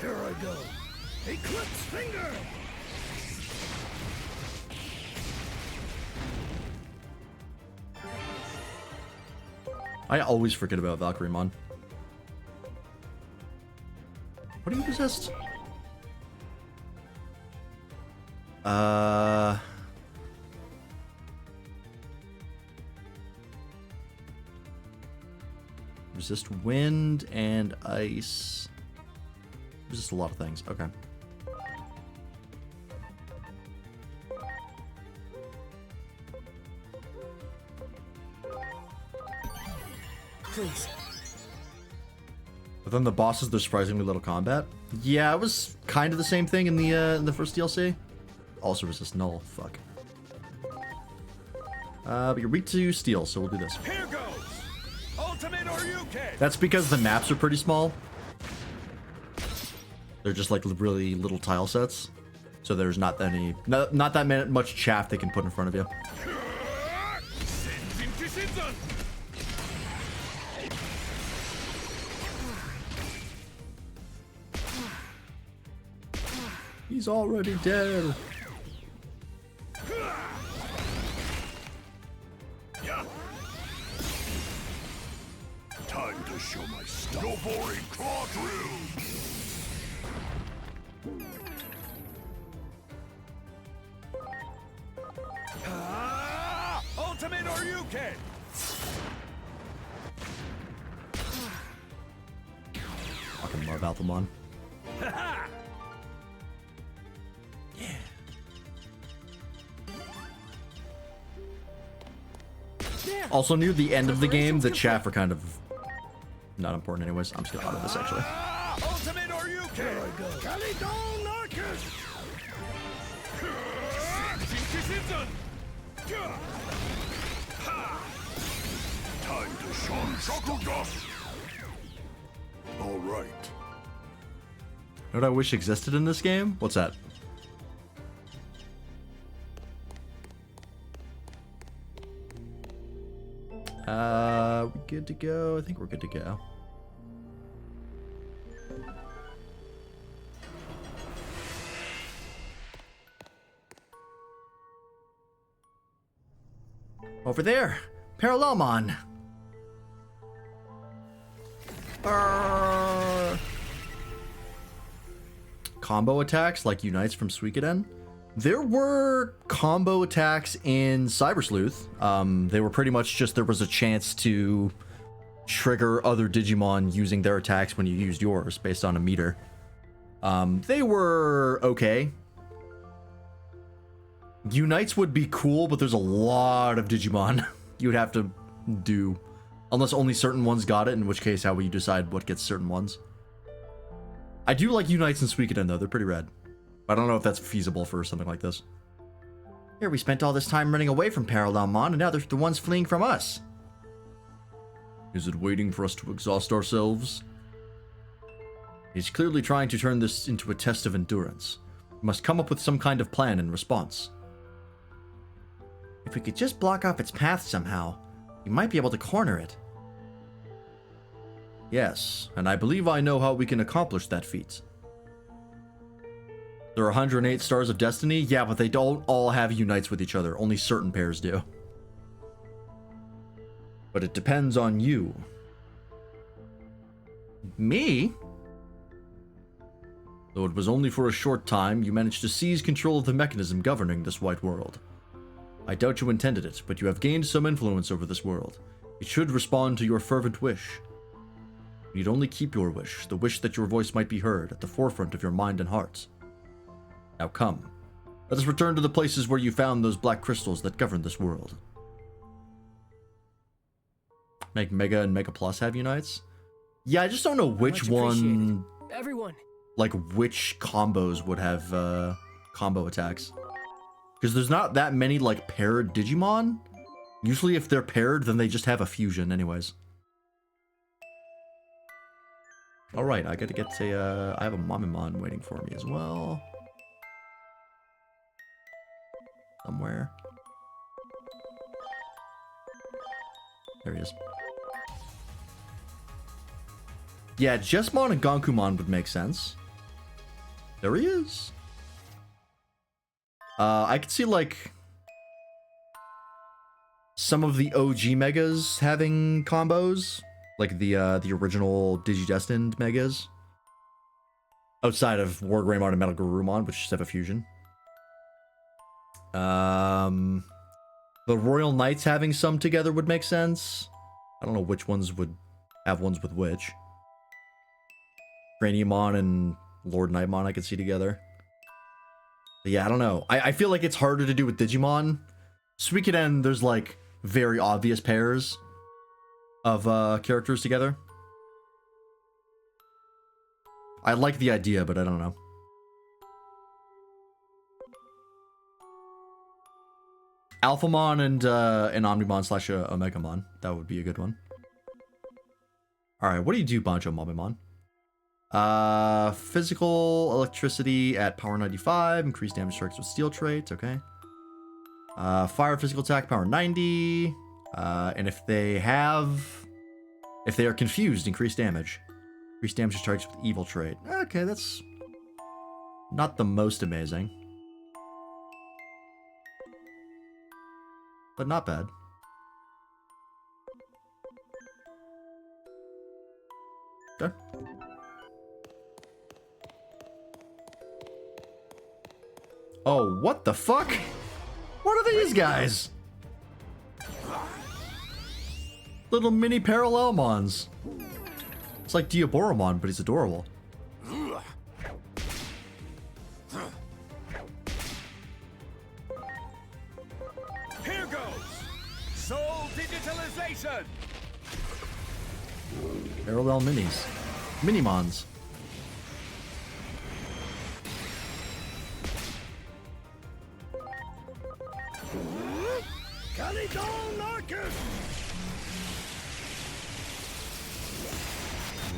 Here I go. Eclipse Finger! I always forget about Valkyremon. What do you resist? Resist wind and ice. Resist a lot of things. Okay. Please. But then the bosses, there's surprisingly little combat. Yeah, it was kind of the same thing in the first DLC. Also resist null. Fuck. But you're weak to steel, so we'll do this. Here goes! Ultimate Oryuken! That's because the maps are pretty small. They're just like really little tile sets. So there's not that much chaff they can put in front of you. He's already dead. Time to show my stuff. No boring claw drill. Ultimate Oryuken! Fucking love Alphamon. Also, near the end of the game, the chaff are kind of not important anyways. I'm just gonna auto this actually. Ultimate Oryuken! There I go. Kalidon Narcus! Time to show Choco Dust. All right. You know what I wish existed in this game? What's that? We good to go? I think we're good to go. Over there, Parallelmon. Combo attacks like Unites from Suikoden. There were combo attacks in Cyber Sleuth. They were pretty much just there was a chance to trigger other Digimon using their attacks when you used yours based on a meter. They were okay. Unites would be cool, but there's a lot of Digimon you would have to do. Unless only certain ones got it, in which case how will you decide what gets certain ones? I do like Unites and Suikoden though, they're pretty rad. I don't know if that's feasible for something like this. Here, we spent all this time running away from Parallelmon, and now they're the ones fleeing from us. Is it waiting for us to exhaust ourselves? He's clearly trying to turn this into a test of endurance. We must come up with some kind of plan in response. If we could just block off its path somehow, we might be able to corner it. Yes, and I believe I know how we can accomplish that feat. There are 108 Stars of Destiny? Yeah, but they don't all have unites with each other. Only certain pairs do. But it depends on you. Me? Though it was only for a short time, you managed to seize control of the mechanism governing this white world. I doubt you intended it, but you have gained some influence over this world. It should respond to your fervent wish. You need only keep your wish, the wish that your voice might be heard at the forefront of your mind and heart. Now come, let us return to the places where you found those black crystals that govern this world. Make Mega and Mega Plus have unites? Yeah, I just don't know which one... Everyone. Like, which combos would have combo attacks. Because there's not that many, like, paired Digimon. Usually if they're paired, then they just have a fusion anyways. Alright, I gotta get a... I have a Mamimon waiting for me as well. Somewhere. There he is. Yeah, Jesmon and Gonkumon would make sense. There he is. I could see, like, some of the OG Megas having combos. Like the original Digidestined Megas. Outside of War Greymon and Metal Garurumon, which just have a fusion. The Royal Knights having some together would make sense. I don't know which ones would have ones with which. Craniumon and Lord Nightmon I could see together. But yeah, I don't know. I feel like it's harder to do with Digimon. Suikoden, there's like very obvious pairs of characters together. I like the idea, but I don't know. Alphamon and Omnimon slash Omegamon. That would be a good one. Alright, what do you do, Bancho Momimon? Physical electricity at power 95, increased damage strikes with steel trait, okay. Fire physical attack, power 90. And if they are confused, increased damage. Increased damage strikes with evil trait. Okay, that's not the most amazing. But not bad. Okay. Oh, what the fuck? What are these guys? Little mini Parallelmons. It's like Diaboromon, but he's adorable. Here goes! Soul digitalization! Parallel minis. Minimons.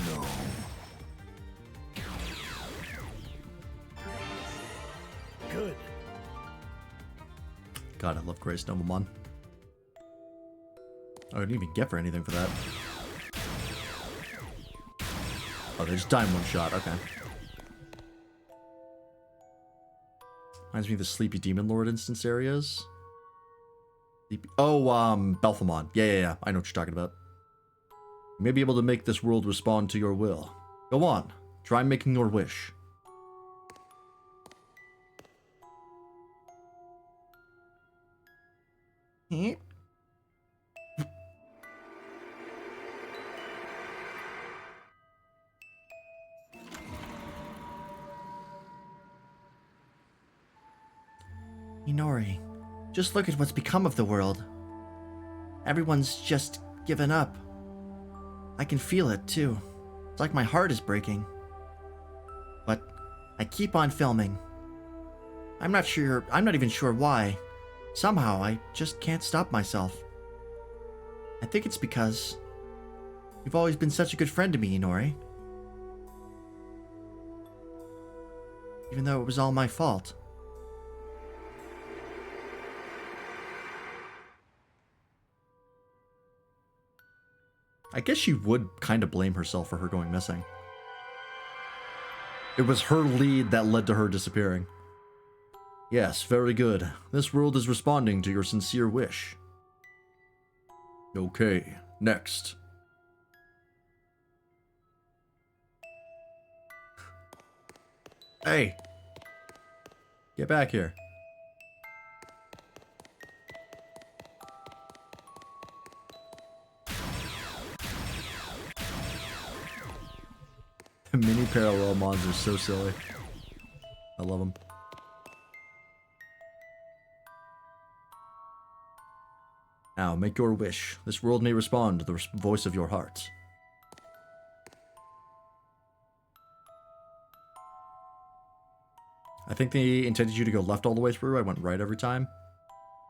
No. Good. God, I love Grace Noblemon. I didn't even get for anything for that. Oh, they just die in one shot. Okay. Reminds me of the Sleepy Demon Lord instance areas. Oh, Belphamon. Yeah. I know what you're talking about. You may be able to make this world respond to your will. Go on. Try making your wish. Inori, just look at what's become of the world. Everyone's just given up. I can feel it, too. It's like my heart is breaking. But I keep on filming. I'm not even sure why. Somehow, I just can't stop myself. I think it's because you've always been such a good friend to me, Inori. Even though it was all my fault. I guess she would kind of blame herself for her going missing. It was her lead that led to her disappearing. Yes, very good. This world is responding to your sincere wish. Okay, next. Hey! Get back here. The mini Parallelmons are so silly. I love them. Now, make your wish. This world may respond to the voice of your heart. I think they intended you to go left all the way through. I went right every time.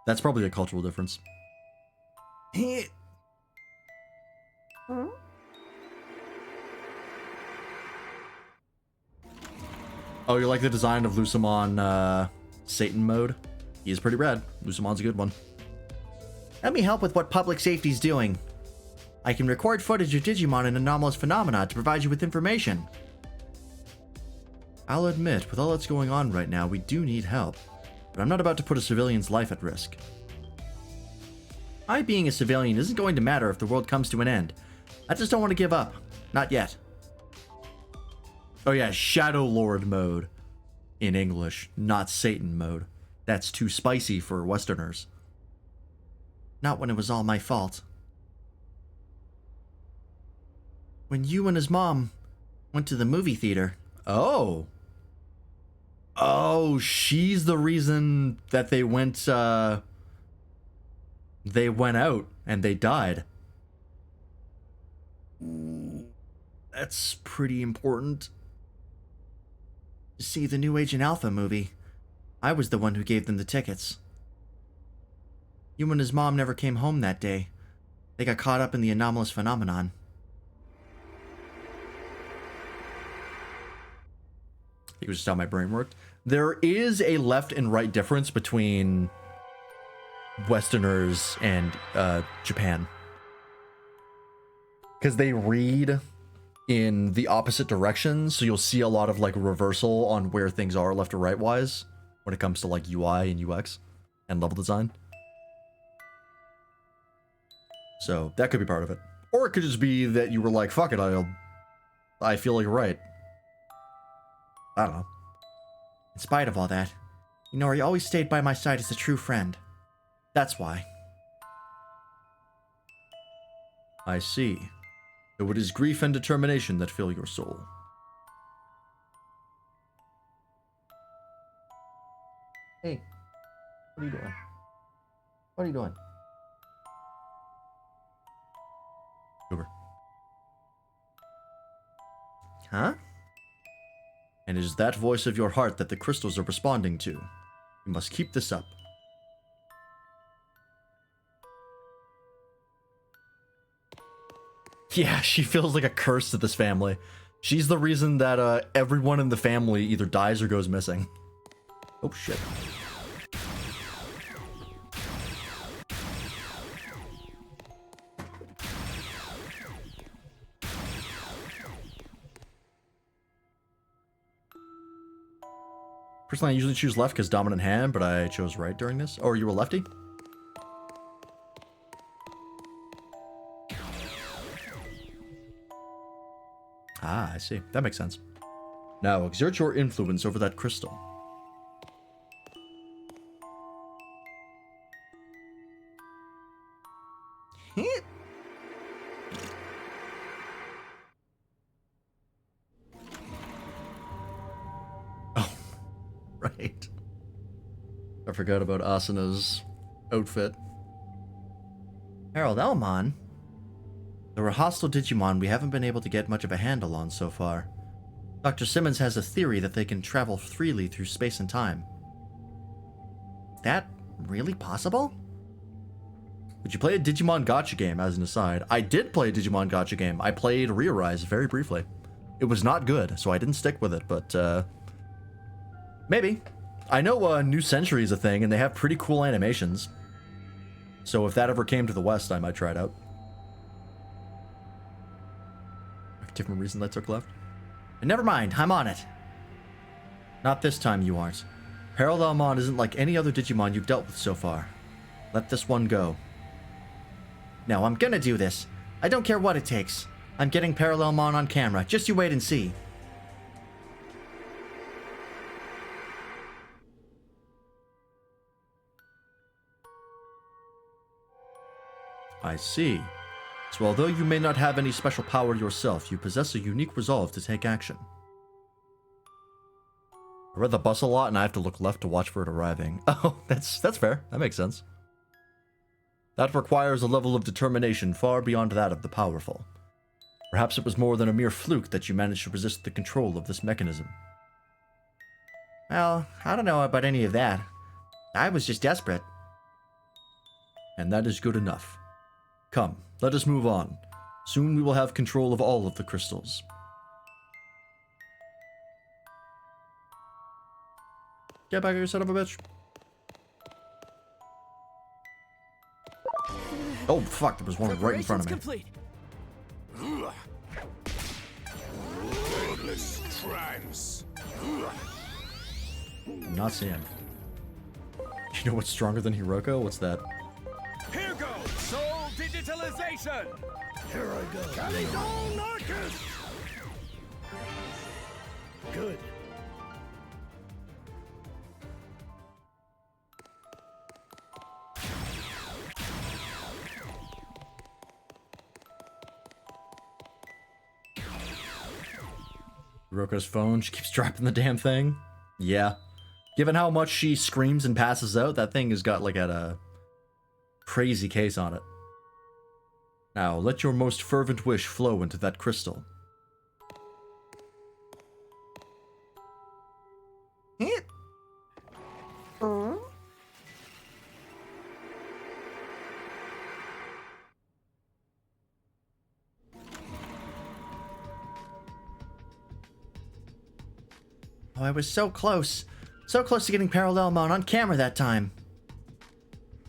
That's probably a cultural difference. Oh, you like the design of Lucamon Satan mode? He is pretty rad. Lucamon's a good one. Let me help with what public safety's doing. I can record footage of Digimon and anomalous phenomena to provide you with information. I'll admit, with all that's going on right now, we do need help. But I'm not about to put a civilian's life at risk. I being a civilian isn't going to matter if the world comes to an end. I just don't want to give up. Not yet. Oh yeah, Shadow Lord mode. In English, not Satan mode. That's too spicy for Westerners. Not when it was all my fault. When you and his mom went to the movie theater. Oh. Oh, she's the reason that they went out and they died. Ooh, that's pretty important. To see the new Agent Alpha movie. I was the one who gave them the tickets. You and his mom never came home that day. They got caught up in the anomalous phenomenon. I think it was just how my brain worked. There is a left and right difference between Westerners and Japan. Because they read in the opposite direction, so you'll see a lot of like reversal on where things are left or right wise when it comes to like UI and UX and level design. So that could be part of it. Or it could just be that you were like, fuck it, I feel like you're right. I don't know. In spite of all that, Inori always stayed by my side as a true friend. That's why. I see. So it is grief and determination that fill your soul. Hey, what are you doing? What are you doing? Over. Huh? And it is that voice of your heart that the crystals are responding to. You must keep this up. Yeah, she feels like a curse to this family. She's the reason that everyone in the family either dies or goes missing. Oh shit. Personally, I usually choose left because dominant hand, but I chose right during this. Oh, you were lefty? Ah, I see. That makes sense. Now, exert your influence over that crystal. Oh, right. I forgot about Asana's outfit. Harold Elmon? There were hostile Digimon we haven't been able to get much of a handle on so far. Dr. Simmons has a theory that they can travel freely through space and time. That really possible? Would you play a Digimon Gacha game, as an aside? I did play a Digimon Gacha game. I played Rearise very briefly. It was not good, so I didn't stick with it, but, maybe. I know New Century is a thing, and they have pretty cool animations. So if that ever came to the West, I might try it out. A different reason I took left. And never mind, I'm on it. Not this time, you aren't. Parallelmon isn't like any other Digimon you've dealt with so far. Let this one go. No, I'm gonna do this. I don't care what it takes. I'm getting Parallelmon on camera. Just you wait and see. I see. So although you may not have any special power yourself, you possess a unique resolve to take action. I read the bus a lot and I have to look left to watch for it arriving. Oh, that's fair. That makes sense. That requires a level of determination far beyond that of the powerful. Perhaps it was more than a mere fluke that you managed to resist the control of this mechanism. Well, I don't know about any of that. I was just desperate. And that is good enough. Come, let us move on. Soon we will have control of all of the crystals. Get back here, son of a bitch. Oh, fuck, there was one right in front of me. Complete. Wordless trance. I'm not seeing. You know what's stronger than Hiroko? What's that? Here goes soul digitalization. Here I go. Calidon Narcus. Good. Roko's phone, she keeps dropping the damn thing. Yeah. Given how much she screams and passes out, that thing has got like a crazy case on it. Now, let your most fervent wish flow into that crystal. Oh, I was so close. So close to getting Parallelmon on camera that time.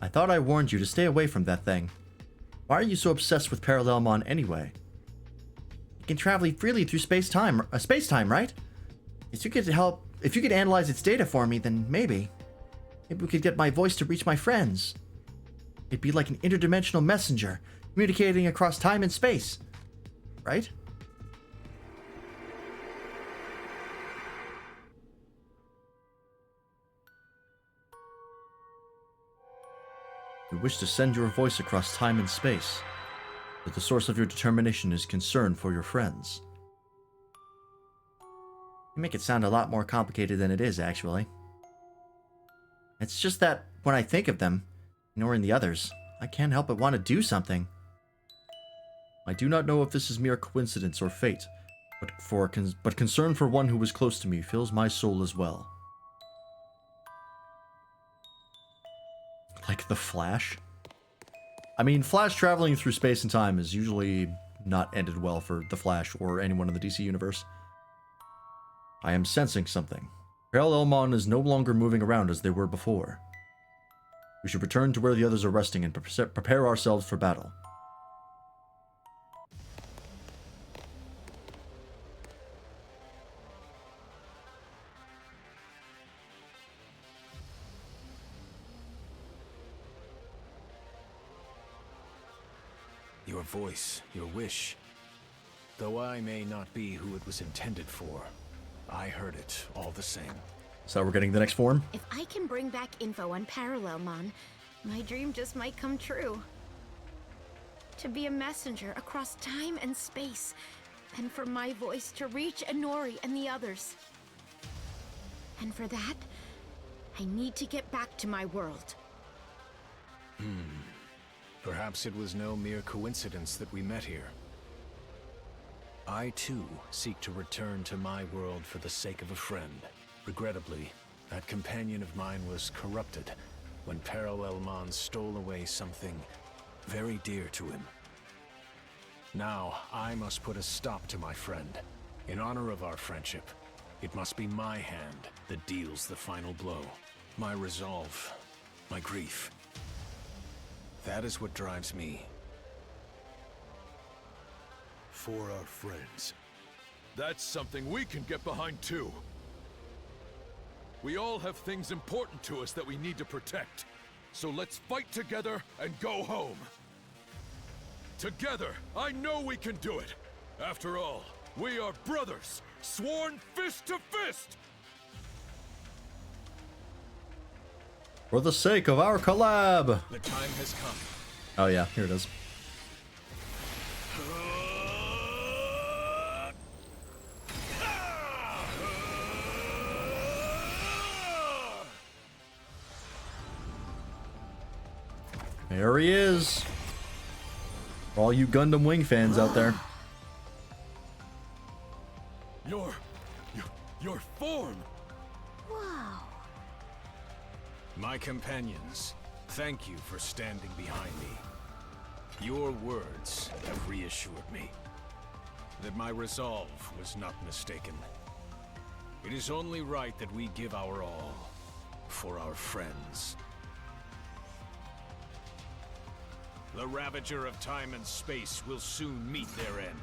I thought I warned you to stay away from that thing. Why are you so obsessed with Parallelmon anyway? It can travel freely through space-time, right? If you could analyze its data for me, then maybe we could get my voice to reach my friends. It'd be like an interdimensional messenger, communicating across time and space, right? You wish to send your voice across time and space, but the source of your determination is concern for your friends. You make it sound a lot more complicated than it is, actually. It's just that when I think of them, ignoring the others, I can't help but want to do something. I do not know if this is mere coincidence or fate, but concern for one who was close to me fills my soul as well. Like the Flash? I mean, Flash traveling through space and time is usually not ended well for the Flash or anyone in the DC universe. I am sensing something. Parallelmon is no longer moving around as they were before. We should return to where the others are resting and prepare ourselves for battle. Your voice, your wish. Though I may not be who it was intended for, I heard it all the same. So we're getting the next form? If I can bring back info on Parallelmon, my dream just might come true. To be a messenger across time and space, and for my voice to reach Inori and the others. And for that, I need to get back to my world. Perhaps it was no mere coincidence that we met here. I, too, seek to return to my world for the sake of a friend. Regrettably, that companion of mine was corrupted when Parallelmon stole away something very dear to him. Now, I must put a stop to my friend. In honor of our friendship, it must be my hand that deals the final blow. My resolve, my grief. That is what drives me. For our friends. That's something we can get behind too. We all have things important to us that we need to protect. So let's fight together and go home. Together, I know we can do it. After all, we are brothers, sworn fist to fist! For the sake of our collab! The time has come. Oh yeah, here it is. There he is. For all you Gundam Wing fans out there. Your form! Whoa. My companions, thank you for standing behind me. Your words have reassured me that my resolve was not mistaken. It is only right that we give our all for our friends. The Ravager of time and space will soon meet their end.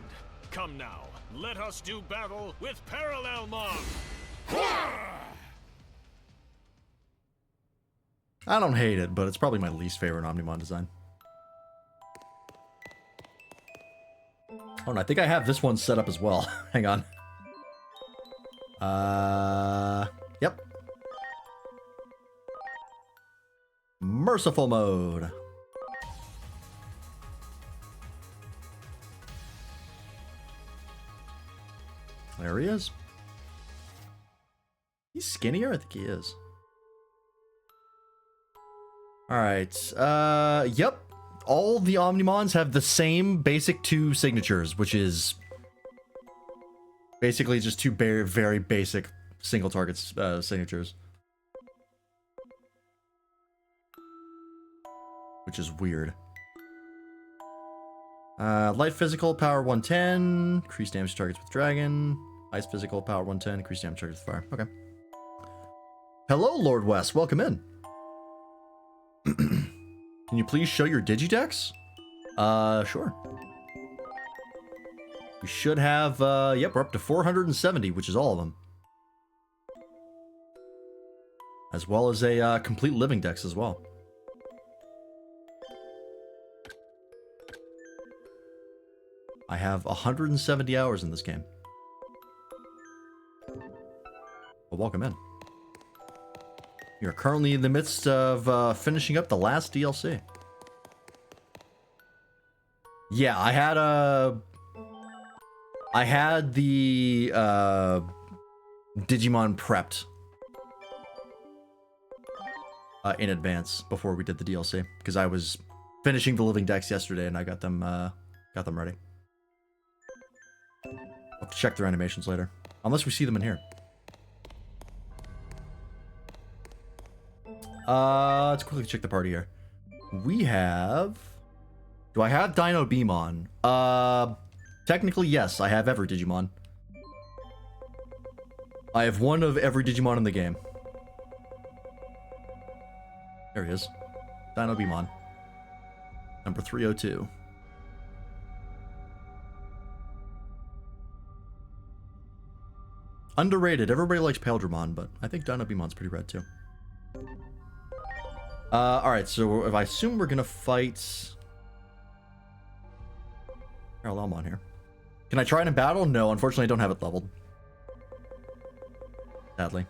Come now, let us do battle with Parallelmon! I don't hate it, but it's probably my least favorite Omnimon design. Oh, and I think I have this one set up as well. Hang on. Yep. Merciful mode. There he is. He's skinnier? I think he is. Alright. Yep. All the Omnimons have the same basic 2 signatures, which is basically just 2 very, very basic single target signatures. Which is weird. Light physical, power 110, increase damage to targets with dragon. Ice physical, power 110, increase damage to targets with fire. Okay. Hello, Lord West. Welcome in. Can you please show your Digidex? Sure. We should have, yep, we're up to 470, which is all of them. As well as a complete living dex as well. I have 170 hours in this game. Well, welcome in. You're currently in the midst of finishing up the last DLC. Yeah, I had the Digimon prepped in advance before we did the DLC because I was finishing the living decks yesterday and I got them ready. I'll have to check their animations later, unless we see them in here. Let's quickly check the party here. We have... Do I have Dino Beamon? Technically, yes. I have every Digimon. I have one of every Digimon in the game. There he is. Dino Beamon. Number 302. Underrated. Everybody likes Paildramon, but I think Dino Beamon's pretty rad too. Alright, so if I assume we're gonna fight Parallelmon here. Can I try it in battle? No, unfortunately I don't have it leveled. Sadly.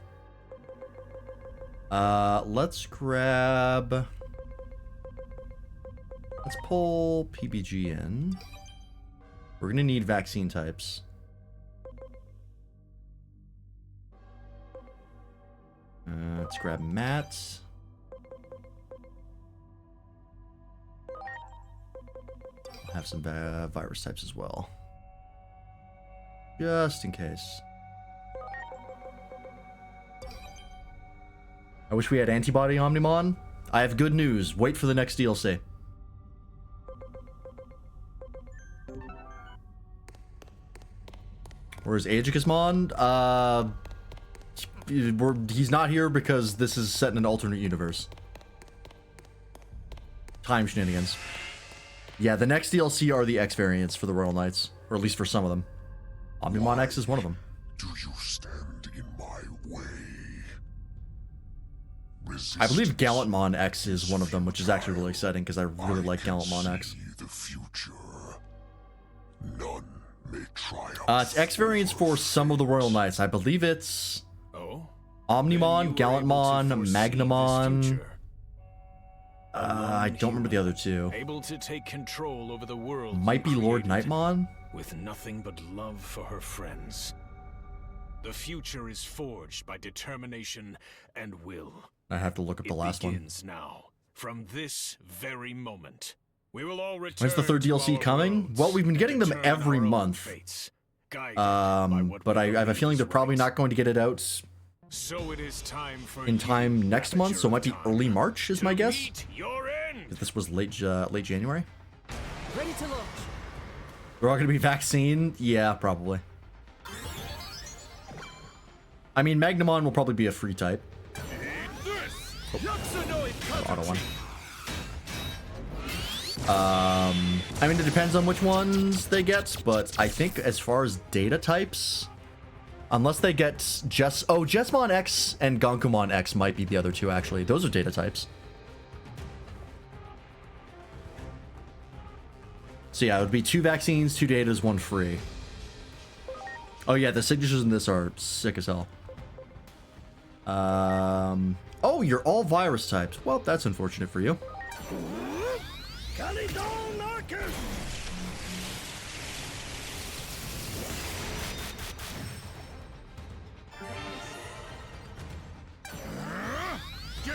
Let's grab... Let's pull PBG in. We're gonna need vaccine types. Let's grab Matt. I'll have some virus types as well. Just in case. I wish we had antibody Omnimon. I have good news. Wait for the next DLC. Where's Aegikismon? He's not here because this is set in an alternate universe. Time shenanigans. Yeah, the next DLC are the X variants for the Royal Knights, or at least for some of them. Omnimon X is one of them. Do you stand in my way? I believe Gallantmon X is one of them, which is actually really exciting because I really like Gallantmon X. The future. None may triumph. It's X variants for some of the Royal Knights. I believe it's Omnimon, Gallantmon, Magnamon. I don't remember the other two. Able to take control over the world. Might be Lord Nightmon. With nothing but love for her friends. The future is forged by determination and will. I have to look up the last one. It begins now. From this very moment, we will all return. When's the third DLC coming? Well, we've been getting them every month. But I have a feeling they're probably not going to get it out so it is time for in time next month, so it might be early March is my guess. If this was late January. Ready to launch. We're all gonna be vaccine? Yeah, probably. I mean, Magnamon will probably be a free type. Auto one. I mean, it depends on which ones they get, but I think as far as data types, unless they get Jessmon X and Gonkumon X might be the other two, actually. Those are data types. So yeah, it would be 2 vaccines, 2 datas, 1 free. Oh yeah, the signatures in this are sick as hell. Oh, you're all virus types. Well, that's unfortunate for you.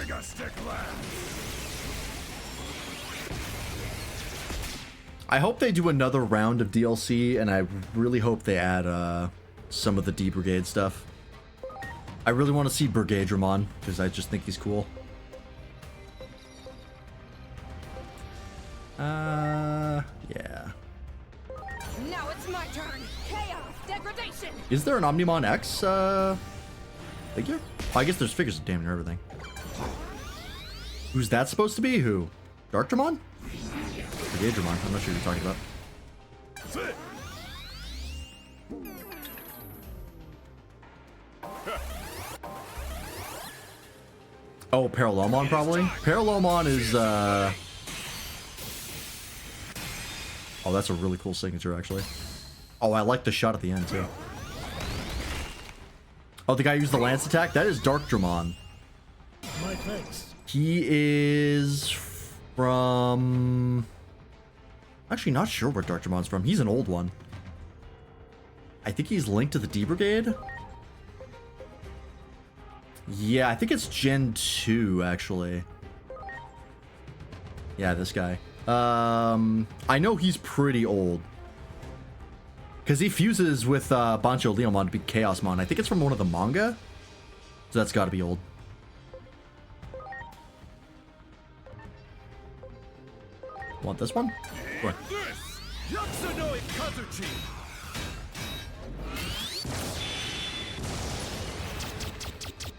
Giga Stick Land. I hope they do another round of DLC, and I really hope they add some of the D Brigade stuff. I really want to see Brigade Dramon, because I just think he's cool. Yeah. Now it's my turn. Chaos, degradation. Is there an Omnimon X figure? Oh, I guess there's figures of damn near everything. Who's that supposed to be? Who? Dark Dramon? Brigade Dramon. I'm not sure who you're talking about. Oh, Parallelmon probably? Parallelmon is, Oh, that's a really cool signature, actually. Oh, I like the shot at the end, too. Oh, the guy who used the lance attack? That is Dark Dramon. My thanks. He is from... Actually, not sure where Dark Dramon's from. He's an old one. I think he's linked to the D Brigade. Yeah, I think it's Gen 2, actually. Yeah, this guy. I know he's pretty old. Because he fuses with Bancho Leomon to be Chaosmon. I think it's from one of the manga. So that's got to be old. Want this one? What?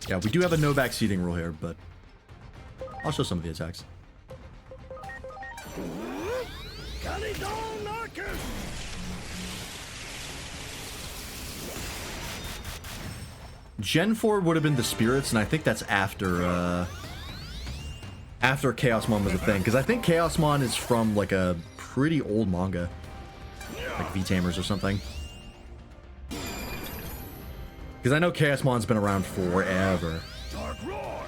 Yeah, we do have a no backseating rule here, but I'll show some of the attacks. Gen 4 would have been the spirits, and I think that's after after Chaosmon was a thing, because I think Chaosmon is from like a pretty old manga, like V-Tamers or something. Because I know Chaosmon's been around forever. Dark Roar.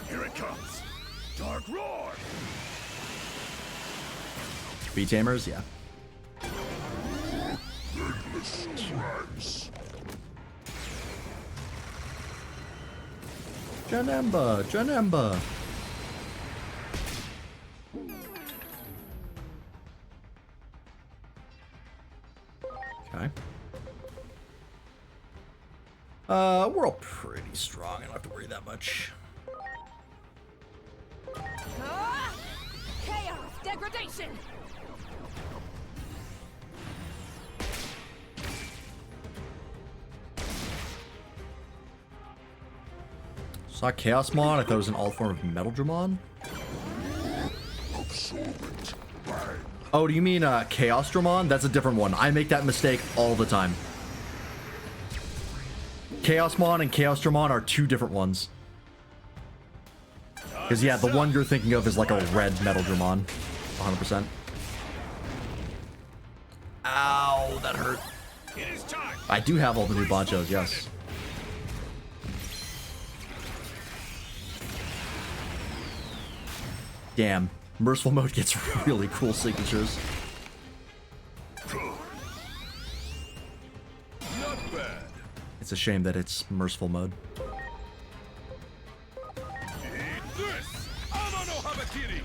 Here it comes. Dark Roar. V-Tamers, yeah. Janemba, Janemba. Okay. We're all pretty strong. I don't have to worry that much. Chaos, degradation. Saw Chaosmon. I thought it was an alt form of Metal Dramon. Oh, do you mean Chaos Dramon? That's a different one. I make that mistake all the time. Chaosmon and Chaos Dramon are two different ones. Because, yeah, the one you're thinking of is like a red Metal Dramon. 100%. Ow, that hurt. I do have all the new Banchos, yes. Damn, Merciful Mode gets really cool signatures. Not bad. It's a shame that it's Merciful Mode. Eat this. Amano Habakiri.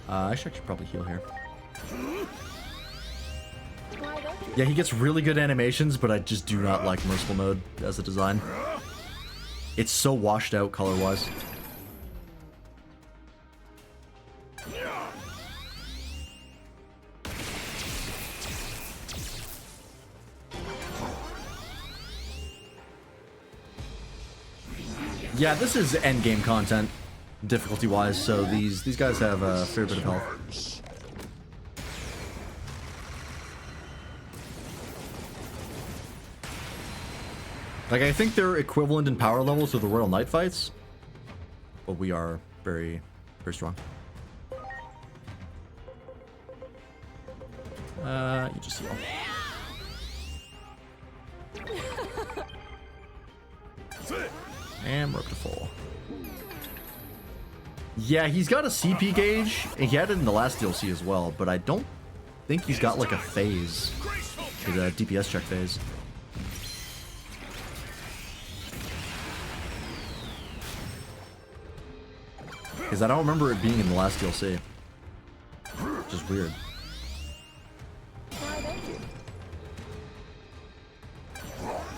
I should probably heal here. Yeah, he gets really good animations, but I just do not like Merciful Mode as a design. It's so washed out color-wise. Yeah, this is endgame content, difficulty-wise, so these guys have a fair bit of health. Like, I think they're equivalent in power levels to the Royal Knight fights, but we are very, very strong. You just heal. And we're up to full. Yeah, he's got a CP gauge, and he had it in the last DLC as well, but I don't think he's got like a phase. Like a DPS check phase. Because I don't remember it being in the last DLC. Which is weird.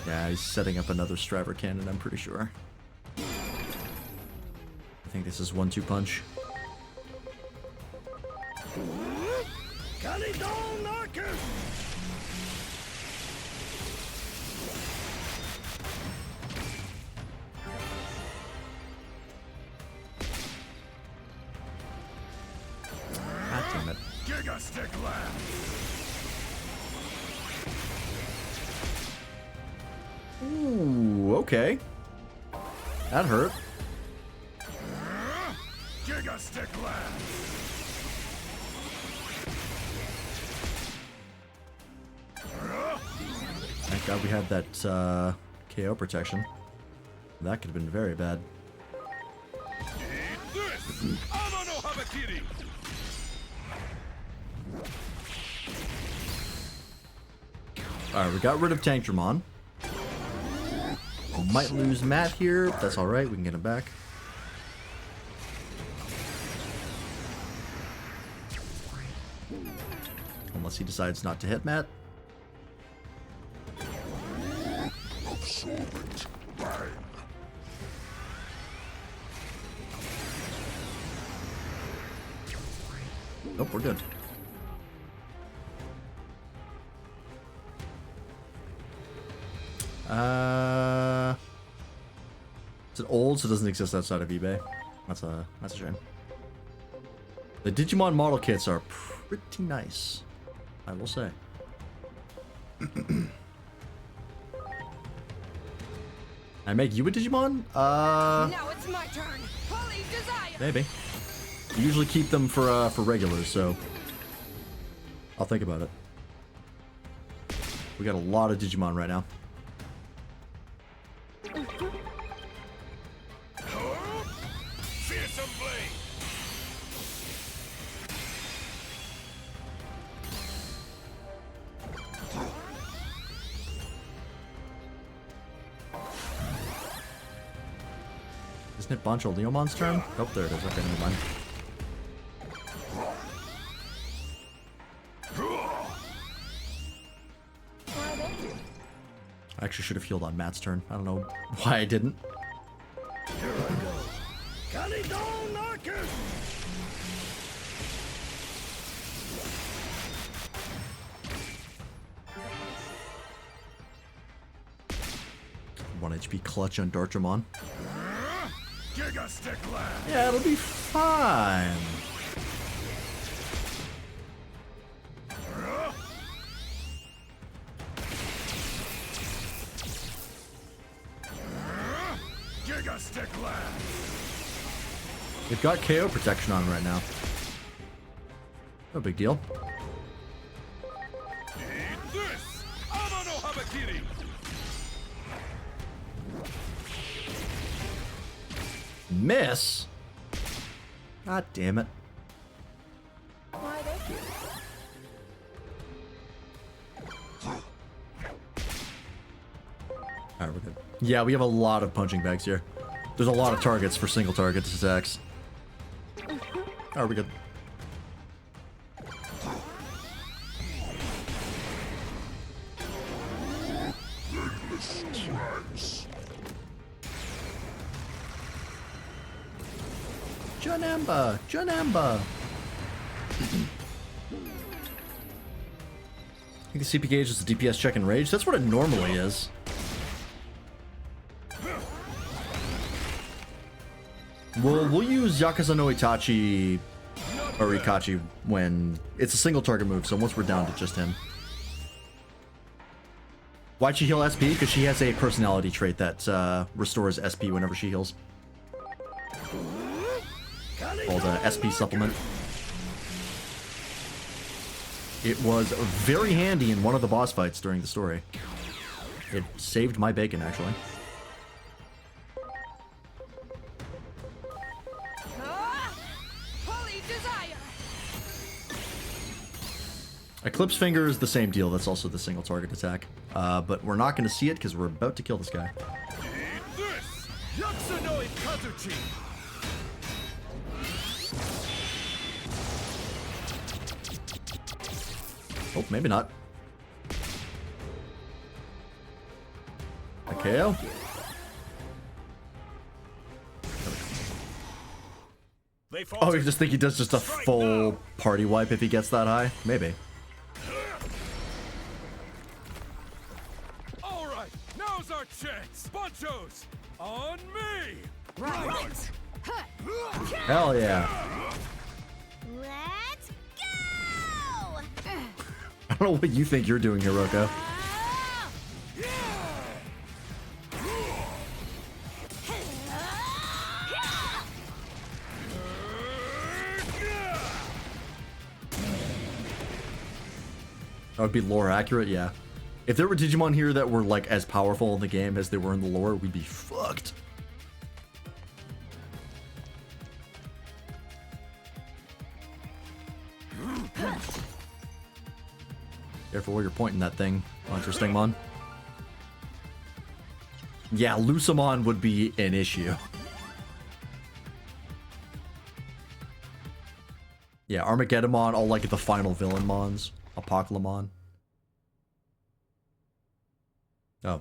Yeah, he's setting up another Striver cannon, I'm pretty sure. I think this is 1-2 punch. God damn it. Giga Stick Lab. Ooh, okay. That hurt. Giga Stick Lab. Thank God we had that KO protection. That could have been very bad. Eat this! Amano Habakiri! Alright, we got rid of Tankdramon. We might lose Matt here, but that's alright, we can get him back. Unless he decides not to hit Matt. Absorbent Bang. Nope, we're good. Is it old, so it doesn't exist outside of eBay? That's a shame. The Digimon model kits are pretty nice, I will say. I make you a Digimon? Now it's my turn. Holy desire. Maybe. You usually keep them for regulars, so I'll think about it. We got a lot of Digimon right now. Fearsome blade! Isn't it Bancho Leomon's turn? Oh, there it is. Okay, never mind. I actually should have healed on Matt's turn. I don't know why I didn't. Here I go. Kanidon Knocker! One HP clutch on Dartramon. Giga Stick Lab. Yeah, it'll be fine. Giga Stick Lab. They've got KO protection on right now. No big deal. Eat this! Amano Habakiri! Miss? God damn it. Alright, we're good. Yeah, we have a lot of punching bags here. There's a lot of targets for single target attacks. Alright, we're good. Legless Trance. Janamba! Janamba! I think the CP gauge is the DPS check and rage. That's what it normally is. We'll use Yakuza no Itachi or Ikachi when it's a single target move, so once we're down to just him. Why'd she heal SP? Because she has a personality trait that restores SP whenever she heals. Called SP supplement. It was very handy in one of the boss fights during the story. It saved my bacon, actually. Eclipse Finger is the same deal. That's also the single target attack. But we're not going to see it because we're about to kill this guy. Eat this! Yatsunoi Kazuchi! Oh, maybe not. A KO. Oh, you just think he does just a full party wipe if he gets that high? Maybe. All right, now's our chance. Bunchos, on me. Right. Hell yeah. Let's go! I don't know what you think you're doing here, Roko. That would be lore accurate, yeah. If there were Digimon here that were like as powerful in the game as they were in the lore, we'd be fucked. Careful where you're pointing that thing, Monster Stingmon. Yeah, Lucamon would be an issue. Yeah, Armageddonmon, all like the final villain mons. Apocalypse. Oh.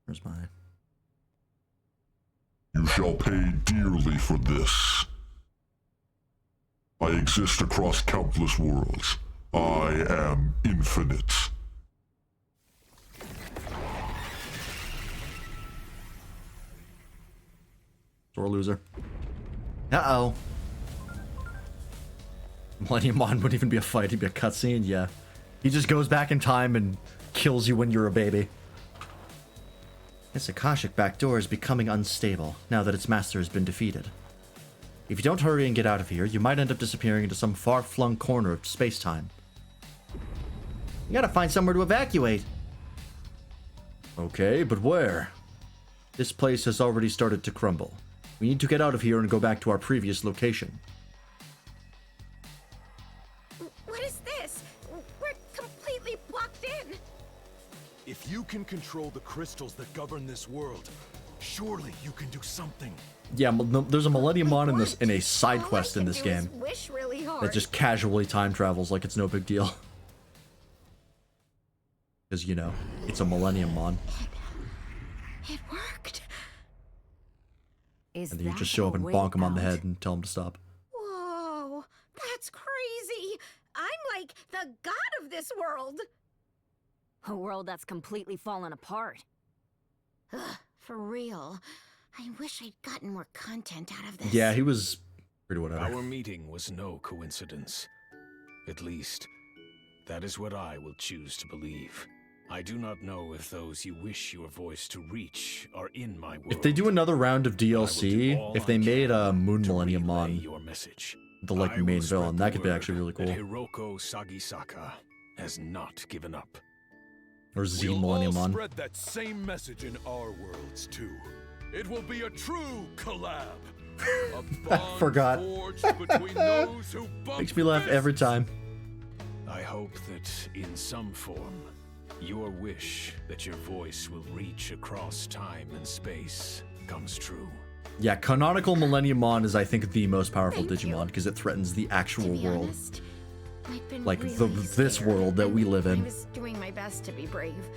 Where's my... You shall pay dearly for this. I exist across countless worlds. I am infinite. Sore loser. Uh-oh. Millennium Mon wouldn't even be a fight, he'd be a cutscene, yeah. He just goes back in time and kills you when you're a baby. This Akashic back door is becoming unstable, now that its master has been defeated. If you don't hurry and get out of here, you might end up disappearing into some far-flung corner of space-time. You gotta find somewhere to evacuate. Okay, but where? This place has already started to crumble. We need to get out of here and go back to our previous location. What is this? We're completely blocked in. If you can control the crystals that govern this world, surely you can do something. Yeah, there's a Millennium Mon in this in a side All quest I in can this do is game wish really hard. that just casually time travels like it's no big deal. Because, you know, it's a Millennium Mon. It worked. Is And then you that just show up the and way bonk him on the out? head and tell him to stop. Whoa, that's crazy. I'm like the god of this world. A world that's completely fallen apart. Ugh, for real. I wish I'd gotten more content out of this. Yeah, he was pretty whatever. Our meeting was no coincidence. At least, that is what I will choose to believe. I do not know if those you wish your voice to reach are in my world. If they do another round of I will do DLC, all if they I made a can Moon to Millennium relay Mon, your message. the like I will main spread villain, the that could be word actually really cool. that Hiroko Sagisaka has not given up. Or Z We'll Millennium all Mon. spread that same message in our worlds too. It will be a true collab. A bond Forgot. forged between those who bump Makes me laugh every fists. time. I hope that in some form, your wish that your voice will reach across time and space comes true. Yeah, canonical Millennium Mon is, I think, the most powerful Thank you. Digimon because it threatens the To actual be world. honest, I'd been Like, really this scared, world that we and live in. I was doing my best to be brave.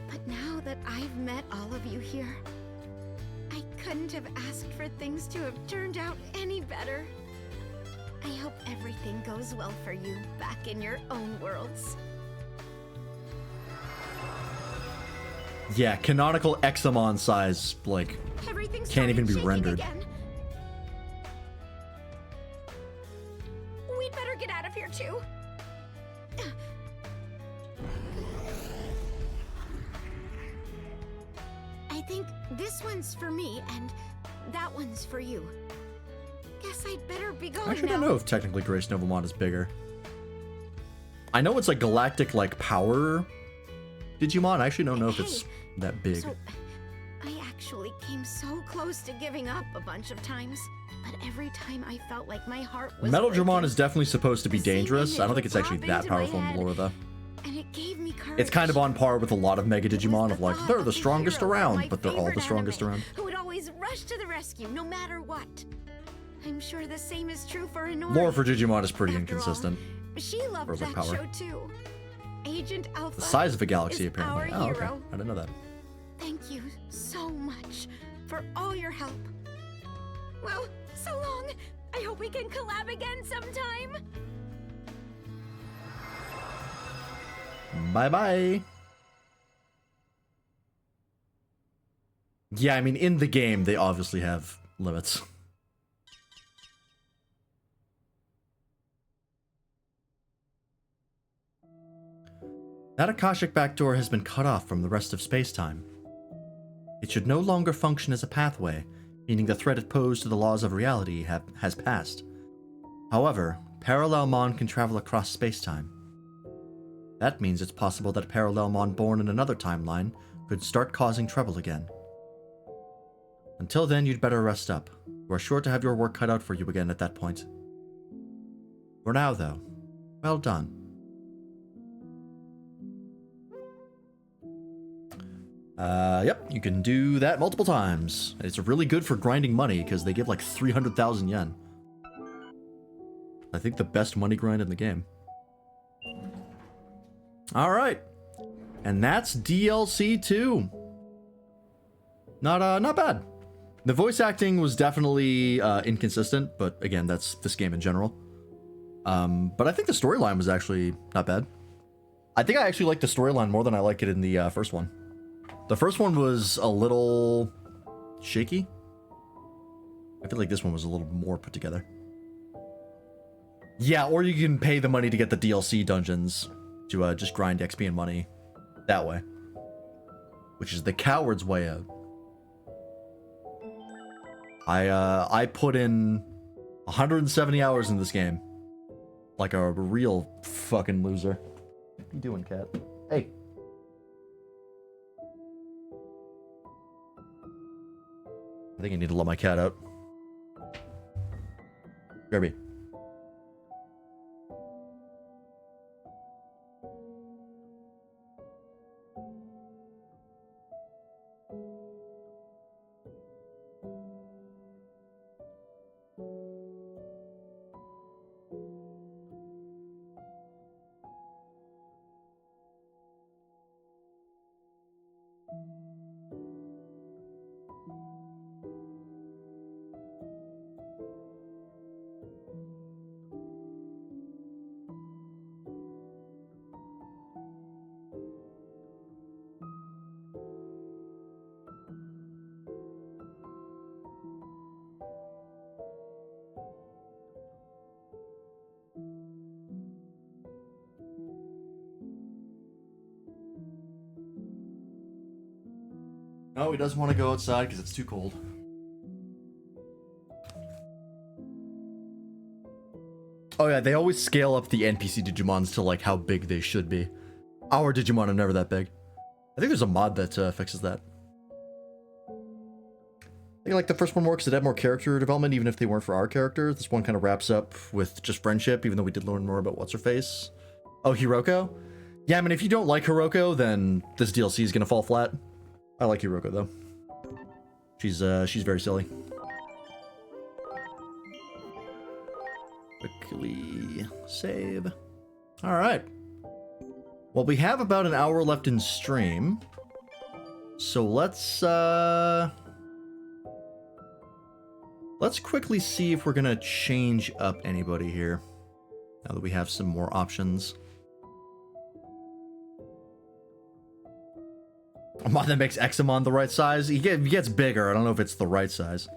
But now that I've met all of you here, I couldn't have asked for things to have turned out any better. I hope everything goes well for you back in your own worlds. Yeah, canonical Examon size, like, Everything's can't even be shaking rendered. Again. We'd better get out of here too. I think this one's for me and that one's for you. Guess I'd better be going I actually now. don't know if technically Grace Novamon is bigger. I know it's like galactic, like, power Digimon. I actually don't know if it's Hey, that big. So, I actually came so close to giving up a bunch of times, but But every time I felt like my heart was Metal Dramon breaking, is definitely supposed to be the same dangerous. I don't think image it's would actually pop that into my powerful in head, the lore, though. and it gave me courage. It's kind of on par with a lot of Mega It was Digimon the of like, thought they're of the strongest hero from around, my but they're all the favorite strongest anime, around. who would always rush to the rescue no matter what. I'm sure the same is true for Inori. Lore for Digimon is pretty After all, inconsistent. she loved Or, like, that power. show too. Agent Alpha. The size of a galaxy, is apparently. our Oh, okay. hero. I didn't know that. Thank you so much for all your help. Well, so long. I hope we can collab again sometime. Bye-bye. Yeah, I mean, in the game, they obviously have limits. That Akashic backdoor has been cut off from the rest of space-time. It should no longer function as a pathway, meaning the threat it posed to the laws of reality has passed. However, Parallelmon can travel across space-time. That means it's possible that a Parallelmon born in another timeline could start causing trouble again. Until then, you'd better rest up. You are sure to have your work cut out for you again at that point. For now, though, well done. Yep, you can do that multiple times. It's really good for grinding money because they give like 300,000 yen. I think the best money grind in the game. Alright. And that's DLC 2. Not bad. The voice acting was definitely inconsistent, but again, that's this game in general. But I think the storyline was actually not bad. I think I actually like the storyline more than I like it in the first one. The first one was a little shaky. I feel like this one was a little more put together. Yeah, or you can pay the money to get the DLC dungeons to just grind XP and money that way. Which is the coward's way out. I put in 170 hours in this game. Like a real fucking loser. What you doing, cat? Hey. I think I need to let my cat out. Kirby. No, he doesn't want to go outside because it's too cold. Oh yeah, they always scale up the NPC Digimons to like how big they should be. Our Digimon are never that big. I think there's a mod that fixes that. I think like the first one more because it had more character development even if they weren't for our character. This one kind of wraps up with just friendship even though we did learn more about what's-her-face. Oh, Hiroko? Yeah, I mean if you don't like Hiroko then this DLC is gonna fall flat. I like Hiroko though. She's very silly. Quickly save. All right. Well, we have about an hour left in stream, so let's quickly see if we're gonna change up anybody here. Now that we have some more options. A mod that makes Examon the right size. He gets bigger. I don't know if it's the right size.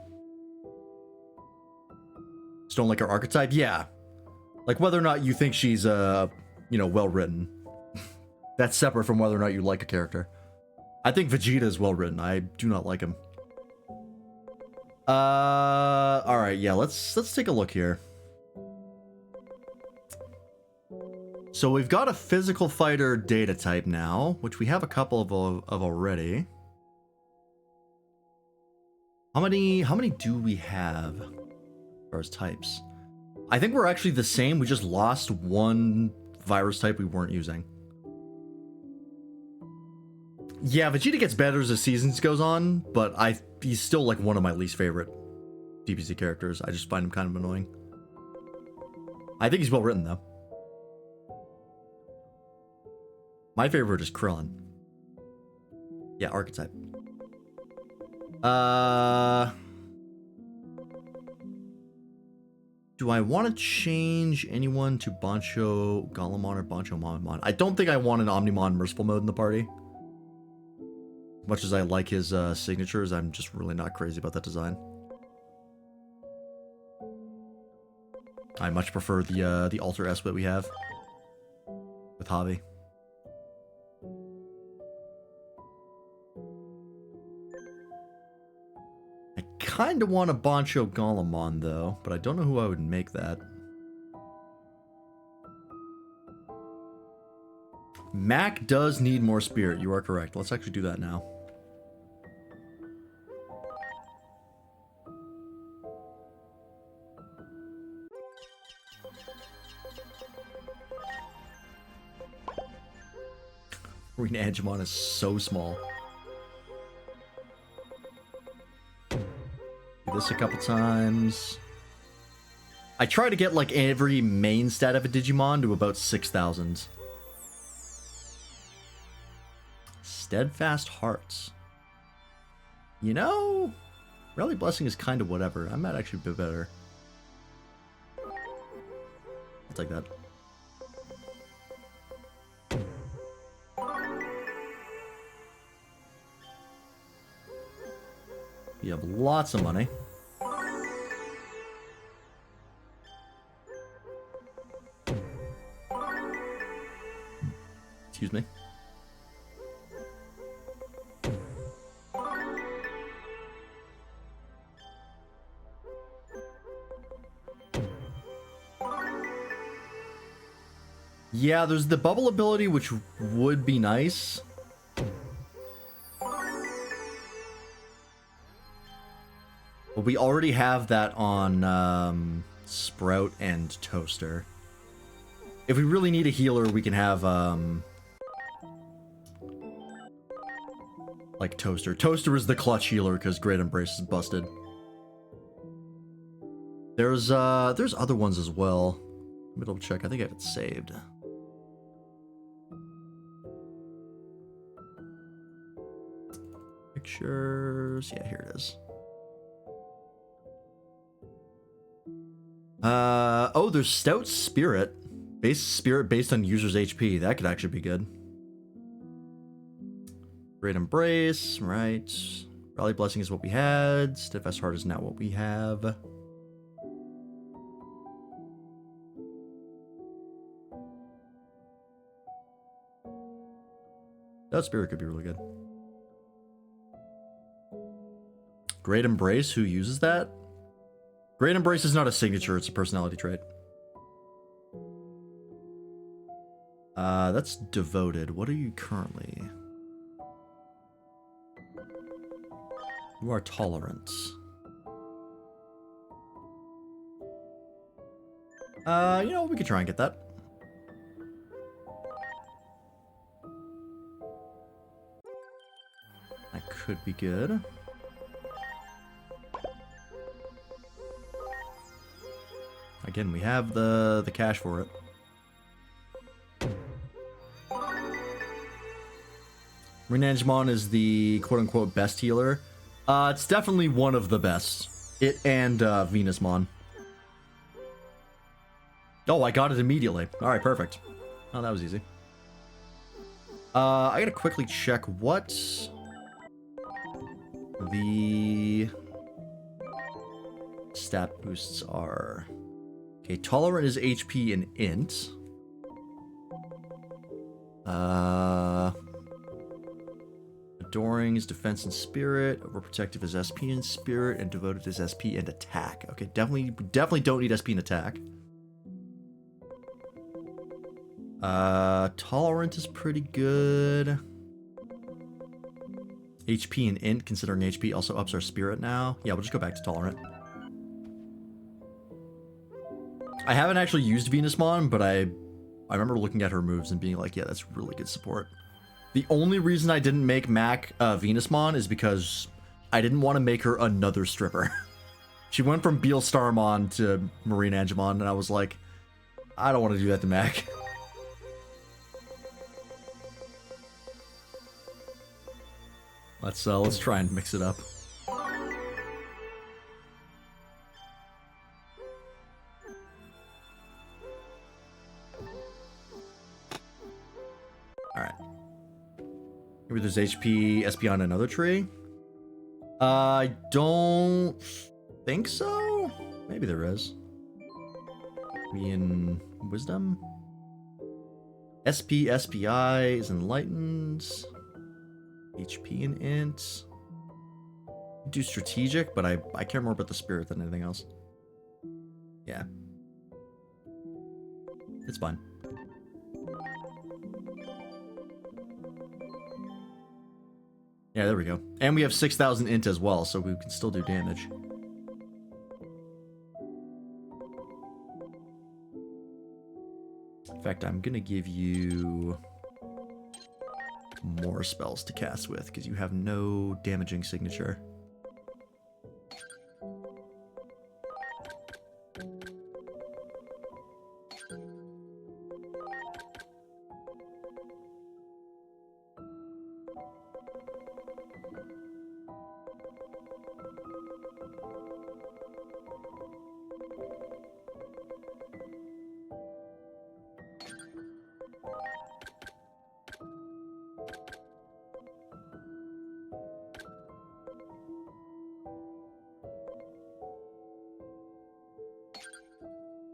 Just don't like her archetype? Yeah. Like whether or not you think she's, you know, well written. That's separate from whether or not you like a character. I think Vegeta is well written. I do not like him. Alright, yeah, let's take a look here. So we've got a physical fighter data type now, which we have a couple of already. How many do we have? far as types. I think we're actually the same. We just lost one virus type we weren't using. Yeah, Vegeta gets better as the seasons goes on, but he's still like one of my least favorite DBZ characters. I just find him kind of annoying. I think he's well written though. My favorite is Krillin. Yeah, archetype. Do I want to change anyone to Bancho Galamon or Bancho Mamamon? I don't think I want an Omnimon Merciful mode in the party. Much as I like his signatures, I'm just really not crazy about that design. I much prefer the Alter S that we have with Javi. I kind of want a Bancho Galamon though, but I don't know who I would make that. Mac does need more spirit. You are correct. Let's actually do that now. Green Angemon is so small. Do this a couple times. I try to get like every main stat of a Digimon to about 6,000. Steadfast Hearts. You know, Rally Blessing is kind of whatever. I might actually be better. I'll take that. You have lots of money. Excuse me. Yeah, there's the bubble ability, which would be nice. But we already have that on Sprout and Toaster. If we really need a healer, we can have like Toaster. Toaster is the clutch healer because Great Embrace is busted. There's other ones as well. Let me double check. I think I have it saved. Pictures. Yeah, here it is. Oh, there's Stout Spirit. Spirit based on user's HP. That could actually be good. Great Embrace, right. Rally Blessing is what we had. Steadfast Heart is now what we have. That Spirit could be really good. Great Embrace, who uses that? Great Embrace is not a signature, it's a personality trait. That's Devoted. What are you currently? You are Tolerant. You know, we could try and get that. That could be good. Again, we have the cash for it. Renangemon is the quote-unquote best healer. It's definitely one of the best. It and Venusmon. Oh, I got it immediately. Alright, perfect. Oh, that was easy. I gotta quickly check what the stat boosts are. Okay, Tolerant is HP and Int. Adoring is Defense and Spirit. Overprotective is SP and Spirit. And Devoted is SP and Attack. Okay, definitely don't need SP and Attack. Tolerant is pretty good. HP and Int, considering HP also ups our Spirit now. Yeah, we'll just go back to Tolerant. I haven't actually used Venusmon, but I remember looking at her moves and being like, yeah, that's really good support. The only reason I didn't make Mac Venusmon is because I didn't want to make her another stripper. She went from Beal Starmon to Marine Angemon, and I was like, I don't want to do that to Mac. Let's try and mix it up. Alright. Maybe there's HP, SP on another tree? I don't think so. Maybe there is. Maybe in Wisdom? SP, SPI is Enlightened. HP and Int. Do Strategic, but I care more about the Spirit than anything else. Yeah. It's fine. Yeah, there we go. And we have 6,000 int as well, so we can still do damage. In fact, I'm gonna give you more spells to cast with, because you have no damaging signature.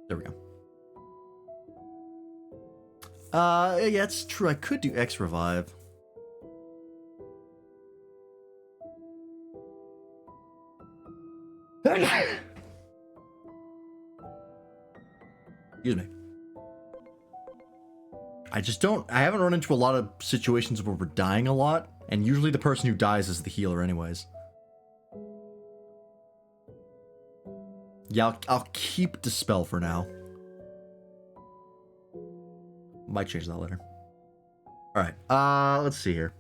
There we go. Yeah, it's true. I could do X Revive. Excuse me. I haven't run into a lot of situations where we're dying a lot, and usually the person who dies is the healer anyways. Yeah, I'll keep Dispel for now. Might change that later. Alright, let's see here.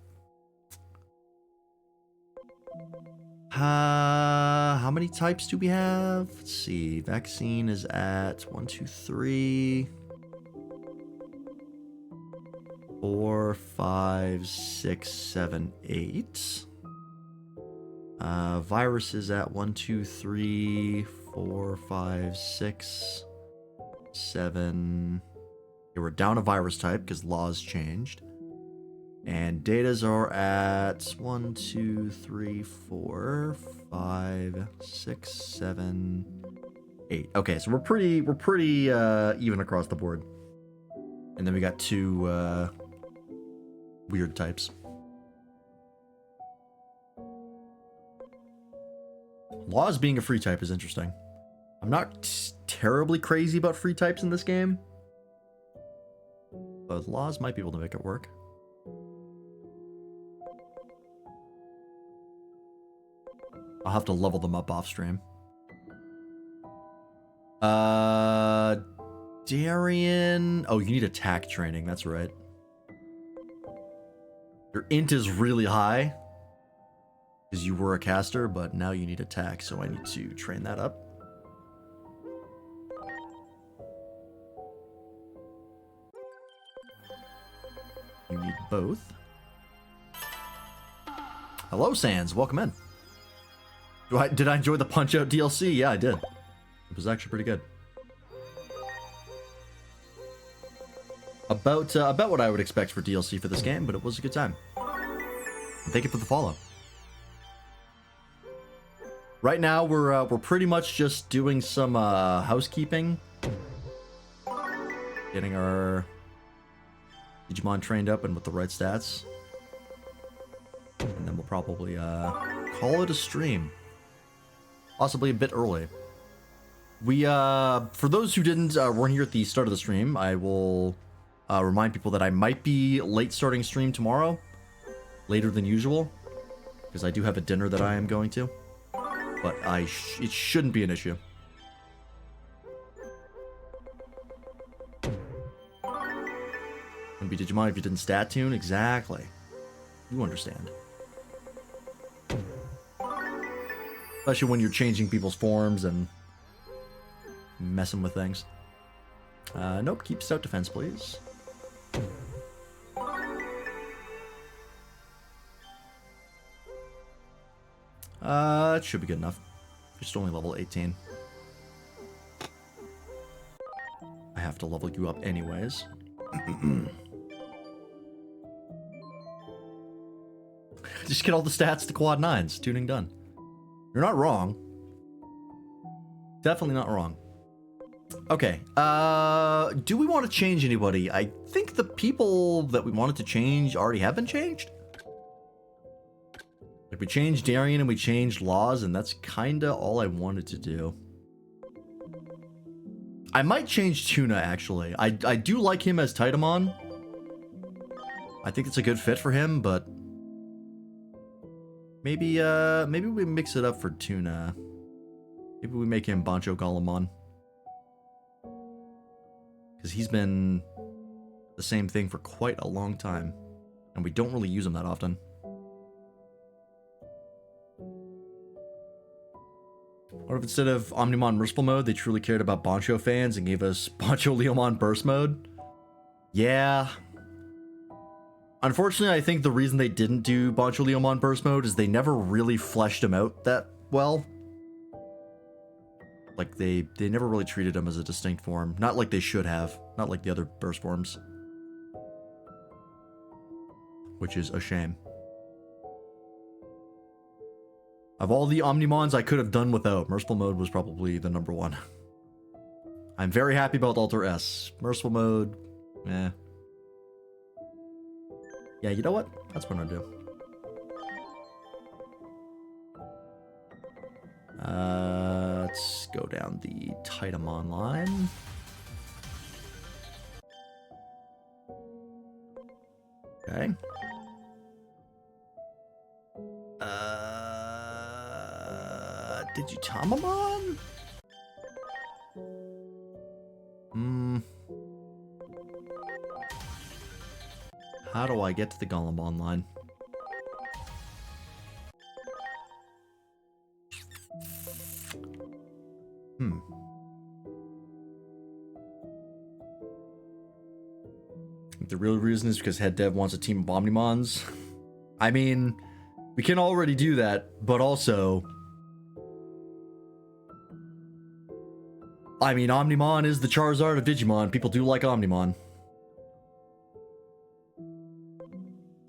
How many types do we have? Let's see. Vaccine is at 1, 2, 3, 4, 5, 6, 7, 8. Virus is at 1, 2, 3, 4, 5, 6, 7. Okay, we're down a virus type because laws changed. And datas are at 1, 2, 3, 4, 5, 6, 7, 8. Okay, so we're pretty even across the board. And then we got 2 weird types. Laws being a free type is interesting. I'm not terribly crazy about free types in this game, but laws might be able to make it work. I'll have to level them up off stream. Darian. Oh, you need attack training. That's right. Your int is really high because you were a caster, but now you need attack, so I need to train that up. You need both. Hello, Sans. Welcome in. Did I enjoy the Punch-Out DLC? Yeah, I did. It was actually pretty good. About what I would expect for DLC for this game, but it was a good time. And thank you for the follow. Right now, we're pretty much just doing some housekeeping, getting our Digimon trained up and with the right stats, and then we'll probably call it a stream. Possibly a bit early. We for those who weren't here at the start of the stream, I will remind people that I might be late starting stream tomorrow, later than usual, because I do have a dinner that I am going to. But it shouldn't be an issue. be Digimon if you didn't stat tune? Exactly. You understand. Especially when you're changing people's forms and messing with things. Nope, keep stout defense, please. It should be good enough. Just only level 18. I have to level you up anyways. Just get all the stats to quad 9s. Tuning done. You're not wrong. Definitely not wrong. Okay. Do we want to change anybody? I think the people that we wanted to change already have been changed. Like, we changed Darien and we changed Laws, and that's kinda all I wanted to do. I might change Tuna, actually. I do like him as Titamon. I think it's a good fit for him, but maybe we mix it up for Tuna. Maybe we make him Bancho Golemon. Because he's been the same thing for quite a long time. And we don't really use him that often. What if instead of Omnimon Merciful Mode, they truly cared about Bancho fans and gave us Bancho Leomon Burst Mode? Yeah. Unfortunately, I think the reason they didn't do Bancho Leomon Burst Mode is they never really fleshed him out that well. Like, they never really treated him as a distinct form. Not like they should have. Not like the other burst forms. Which is a shame. Of all the Omnimons I could have done without, Merciful Mode was probably the number one. I'm very happy about Alter S. Merciful Mode, eh. Yeah, you know what? That's what I'm gonna do. Let's go down the Titamon line. Okay. Digitamamon? How do I get to the Golemon line? I think the real reason is because head dev wants a team of Omnimons. I mean, we can already do that, but also, I mean, Omnimon is the Charizard of Digimon. People do like Omnimon.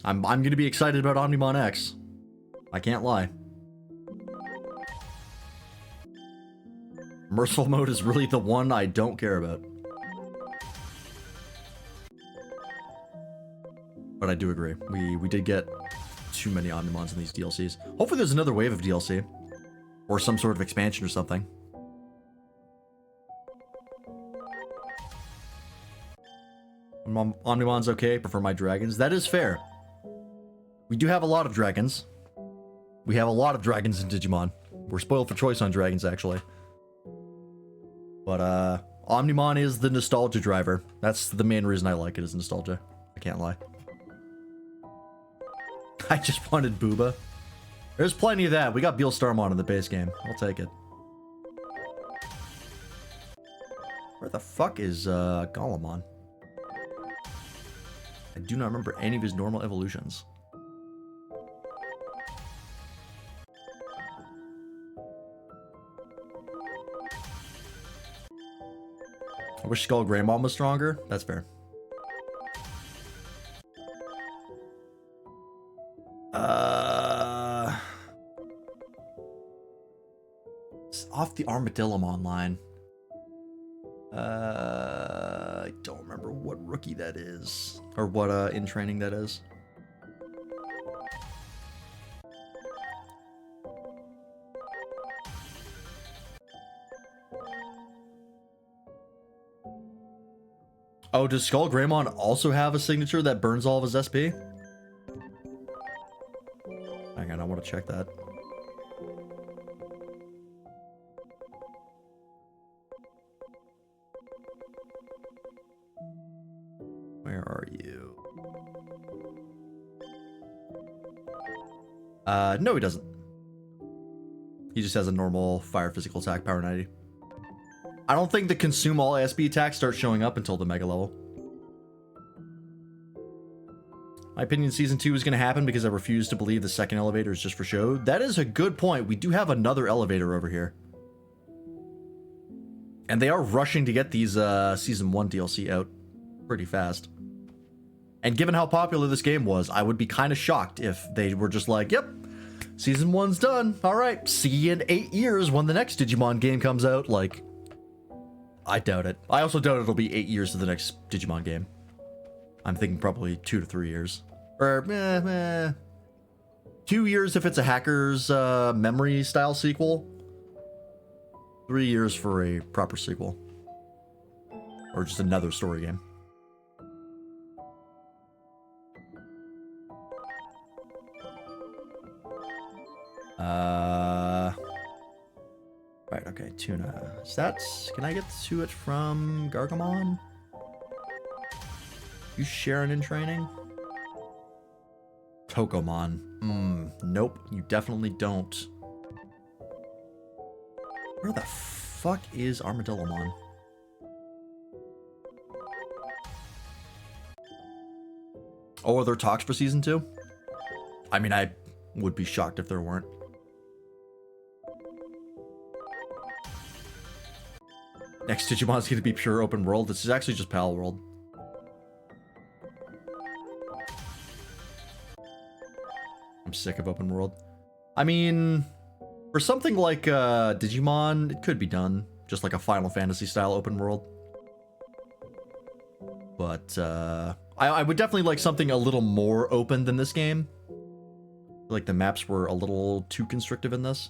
I'm gonna be excited about Omnimon X. I can't lie. Merciful Mode is really the one I don't care about. But I do agree. We did get too many Omnimons in these DLCs. Hopefully there's another wave of DLC. Or some sort of expansion or something. Omnimon's okay. Prefer my dragons. That is fair. We do have a lot of dragons. We have a lot of dragons in Digimon. We're spoiled for choice on dragons, actually. But, Omnimon is the nostalgia driver. That's the main reason I like it, is nostalgia. I can't lie. I just wanted Booba. There's plenty of that. We got Beal Starmon in the base game. I'll take it. Where the fuck is, Golemon? I do not remember any of his normal evolutions. I wish Skull Greymon was stronger. That's fair. It's off the Armadillomon line. I don't remember what rookie that is. Or what in training that is. Oh, does Skull Greymon also have a signature that burns all of his SP? Hang on, I want to check that. are you? No, he doesn't. He just has a normal fire physical attack, power 90. I don't think the consume all ASB attacks start showing up until the mega level. My opinion, season 2 is going to happen because I refuse to believe the second elevator is just for show. That is a good point. We do have another elevator over here. And they are rushing to get these season 1 DLC out pretty fast. And given how popular this game was, I would be kind of shocked if they were just like, yep, season 1's done. All right, see you in 8 years when the next Digimon game comes out. Like, I doubt it. I also doubt it'll be 8 years to the next Digimon game. I'm thinking probably 2 to 3 years. Or, 2 years if it's a hacker's memory style sequel. 3 years for a proper sequel. Or just another story game. Right, okay, tuna. Can I get to it from Gargamon? You sharing in training? Tokomon. Nope, you definitely don't. Where the fuck is Armadillomon? Oh, are there talks for season 2? I mean, I would be shocked if there weren't. Next Digimon's going to be pure open world. This is actually just Pal World. I'm sick of open world. I mean, for something like Digimon, it could be done. Just like a Final Fantasy style open world. But I would definitely like something a little more open than this game. Like the maps were a little too constrictive in this.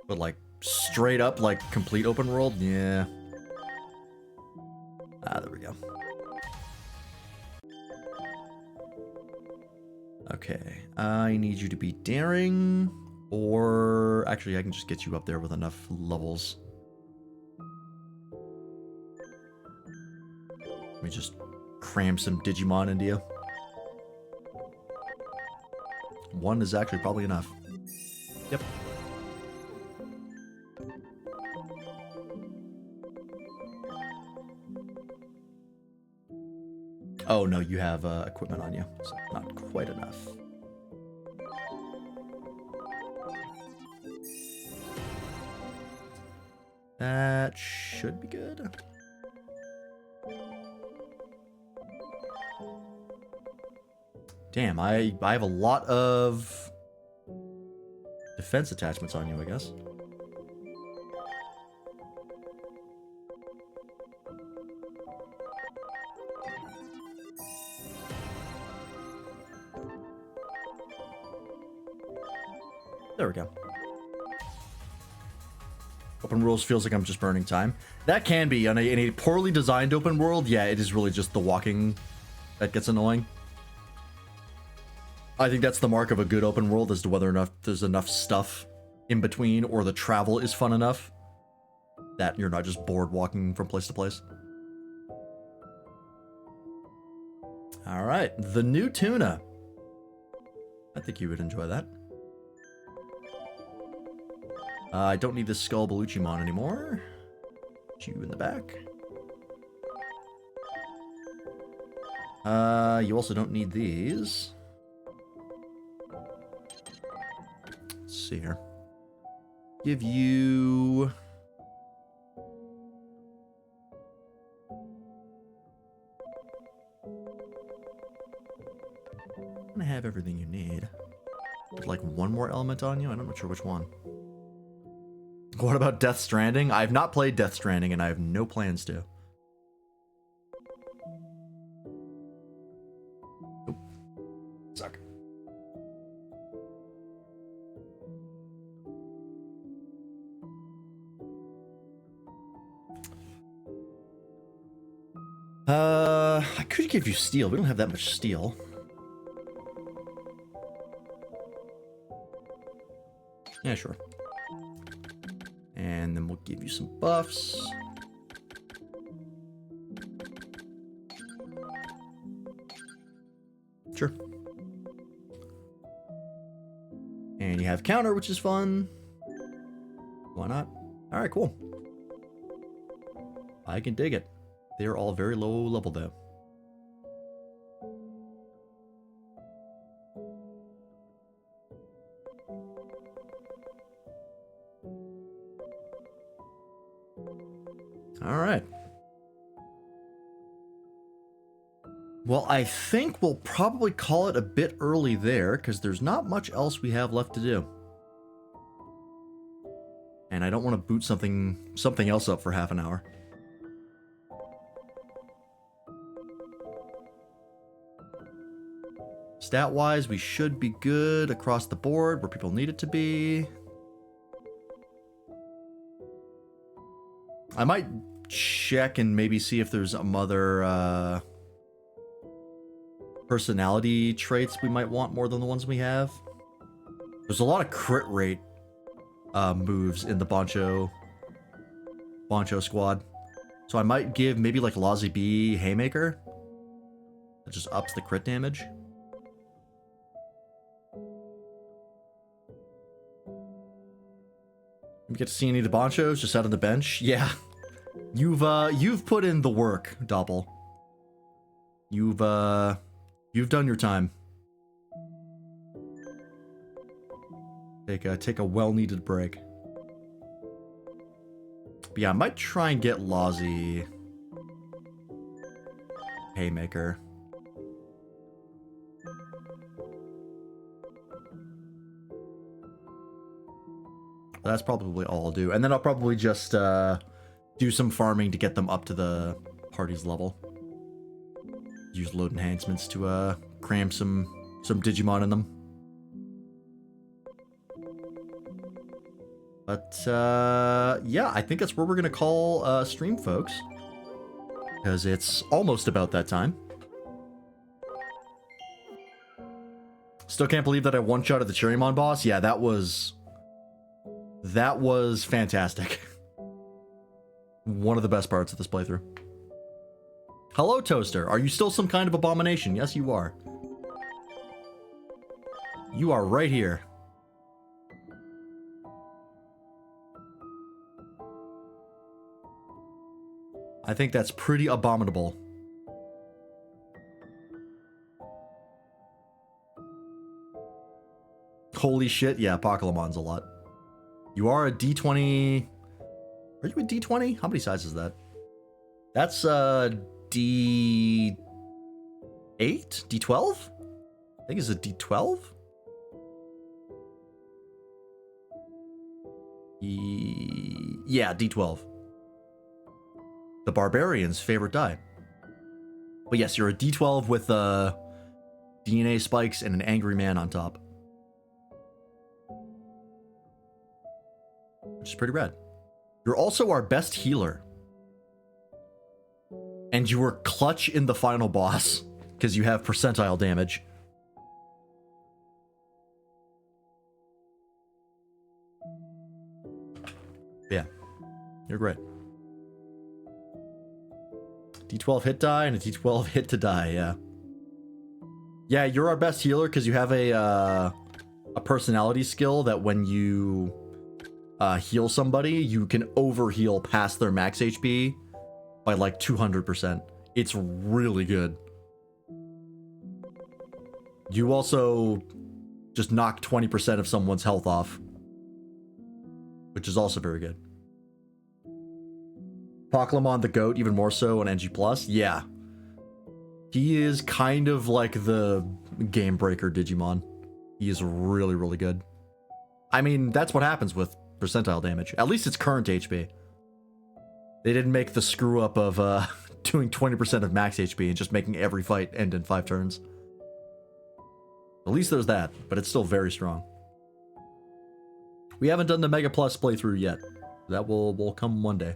But like straight up like complete open world, yeah. Ah, there we go. Okay, I need you to be daring, or actually I can just get you up there with enough levels. Let me just cram some Digimon into you. 1 is actually probably enough. Yep. Oh no, you have equipment on you, so not quite enough. That should be good. Damn, I have a lot of defense attachments on you, I guess. There we go. Open worlds feels like I'm just burning time. That can be. In a poorly designed open world, yeah, it is really just the walking that gets annoying. I think that's the mark of a good open world, as to whether or not there's enough stuff in between, or the travel is fun enough that you're not just bored walking from place to place. Alright, the new tuna. I think you would enjoy that. I don't need this Skull Beluchimon anymore. Put you in the back. You also don't need these. Let's see here. Give you... I'm gonna have everything you need. There's like one more element on you, and I'm not sure which one. What about Death Stranding? I have not played Death Stranding, and I have no plans to. Nope. Suck. I could give you steel. We don't have that much steel. Yeah, sure. And then we'll give you some buffs. have counter, which is fun. Why not? Alright, cool. I can dig it. They're all very low level though. Alright. Well, I think we'll probably call it a bit early there, because there's not much else we have left to do. And I don't want to boot something else up for half an hour. Stat-wise, we should be good across the board where people need it to be. I might check and maybe see if there's some other personality traits we might want more than the ones we have. There's a lot of crit rate moves in the Boncho squad. So I might give maybe like Lazy B Haymaker. That just ups the crit damage. You get to see any of the Bonchos just out on the bench? Yeah. You've put in the work, Doppel. You've done your time. Take a well-needed break. But yeah, I might try and get Lazy Haymaker. That's probably all I'll do. And then I'll probably just do some farming to get them up to the party's level. Use load enhancements to cram some Digimon in them. But yeah, I think that's where we're gonna call stream, folks, because it's almost about that time. Still can't believe that I one-shotted the Cherrymon boss. Yeah, that was fantastic. One of the best parts of this playthrough. Hello, Toaster. Are you still some kind of abomination? Yes, you are. You are right here. I think that's pretty abominable. Holy shit, yeah, Pokelemon's a lot. You are a D20... Are you a D20? How many sizes is that? That's D8? D12? I think it's a D12? Yeah, D12. The Barbarian's favorite die. But yes, you're a D12 with DNA spikes and an angry man on top. Which is pretty rad. You're also our best healer. And you were clutch in the final boss, because you have percentile damage. Yeah, you're great. D12 hit die and a D12 hit to die, yeah. Yeah, you're our best healer because you have a personality skill that when you heal somebody, you can overheal past their max HP by like 200%. It's really good. You also just knock 20% of someone's health off, which is also very good. Pokemon the GOAT, even more so on NG+. Yeah. He is kind of like the game breaker Digimon. He is really, really good. I mean, that's what happens with percentile damage. At least it's current HP. They didn't make the screw up of doing 20% of max HP and just making every fight end in 5 turns. At least there's that, but it's still very strong. We haven't done the Mega Plus playthrough yet. That will come one day.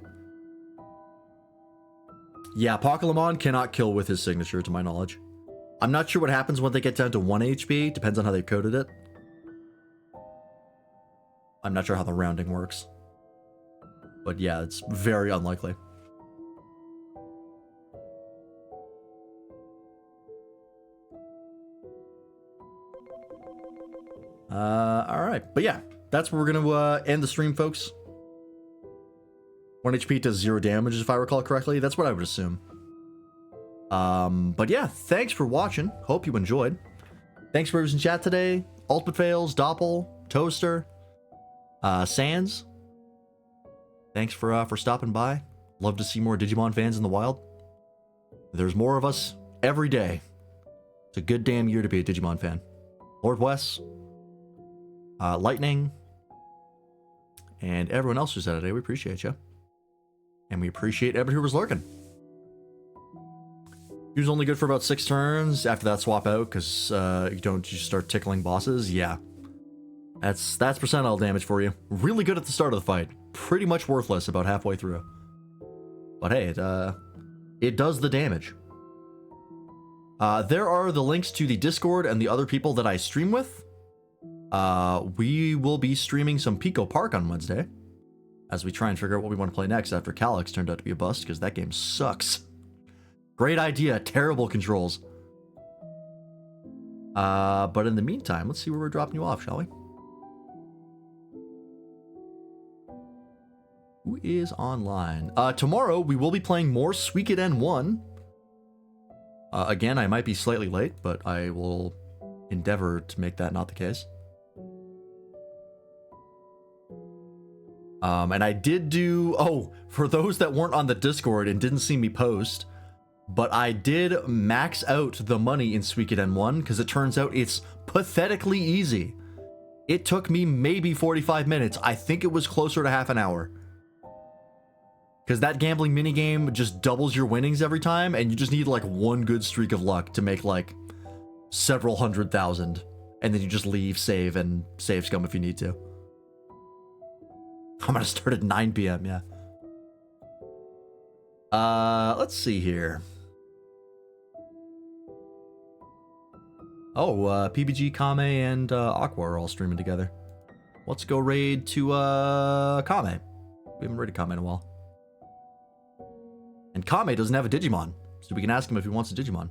Yeah, Pokemon cannot kill with his signature, to my knowledge. I'm not sure what happens when they get down to 1 HP. Depends on how they coded it. I'm not sure how the rounding works. But yeah, it's very unlikely. All right. But yeah, that's where we're going to end the stream, folks. 1 HP does 0 damage, if I recall correctly. That's what I would assume. But yeah, thanks for watching. Hope you enjoyed. Thanks for everyone in chat today. Ultimate Fails, Doppel, Toaster, Sans. Thanks for stopping by. Love to see more Digimon fans in the wild. There's more of us every day. It's a good damn year to be a Digimon fan. Lord Wes, Lightning, and everyone else who's out today. We appreciate you. And we appreciate everyone who was lurking. He was only good for about 6 turns. After that, swap out, because you don't just start tickling bosses. Yeah. That's percentile damage for you. Really good at the start of the fight. Pretty much worthless about halfway through. But hey, it does the damage. There are the links to the Discord and the other people that I stream with. We will be streaming some Pico Park on Wednesday, as we try and figure out what we want to play next after Calyx turned out to be a bust, because that game sucks. Great idea, terrible controls. But in the meantime, let's see where we're dropping you off, shall we? Who is online? Tomorrow, we will be playing more Suikoden 1. Again, I might be slightly late, but I will endeavor to make that not the case. And I did do... Oh, for those that weren't on the Discord and didn't see me post, but I did max out the money in Suikoden 1, because it turns out it's pathetically easy. It took me maybe 45 minutes. I think it was closer to half an hour. Because that gambling minigame just doubles your winnings every time, and you just need like one good streak of luck to make like several 100,000. And then you just leave, save, and save scum if you need to. I'm gonna start at 9 p.m., yeah. Let's see here. Oh, PBG, Kame, and Aqua are all streaming together. Let's go raid to Kame. We haven't raided Kame in a while. And Kame doesn't have a Digimon, so we can ask him if he wants a Digimon.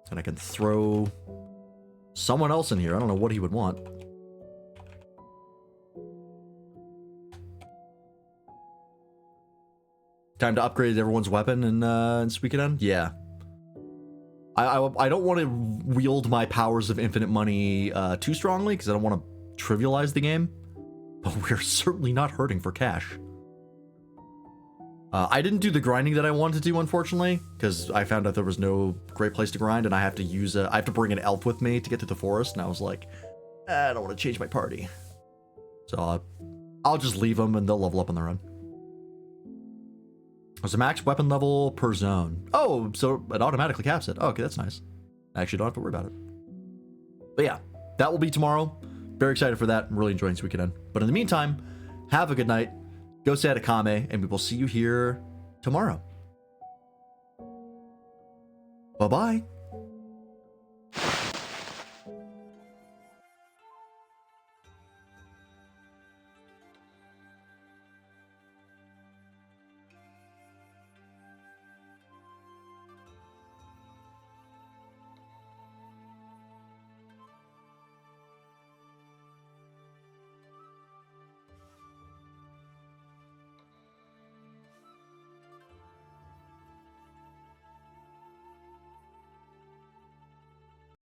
And I can throw someone else in here. I don't know what he would want. Time to upgrade everyone's weapon in Suikoden? Yeah. I don't want to wield my powers of infinite money too strongly, because I don't want to trivialize the game. But we're certainly not hurting for cash. I didn't do the grinding that I wanted to do, unfortunately, because I found out there was no great place to grind, and I have to use I have to bring an elf with me to get to the forest, and I was like, I don't want to change my party. So I'll just leave them, and they'll level up on their own. There's a max weapon level per zone. Oh, so it automatically caps it. Oh, okay, that's nice. I actually don't have to worry about it. But yeah, that will be tomorrow. Very excited for that. I'm really enjoying Suikoden. But in the meantime, have a good night. Go say hi to Kame, and we will see you here tomorrow. Bye-bye.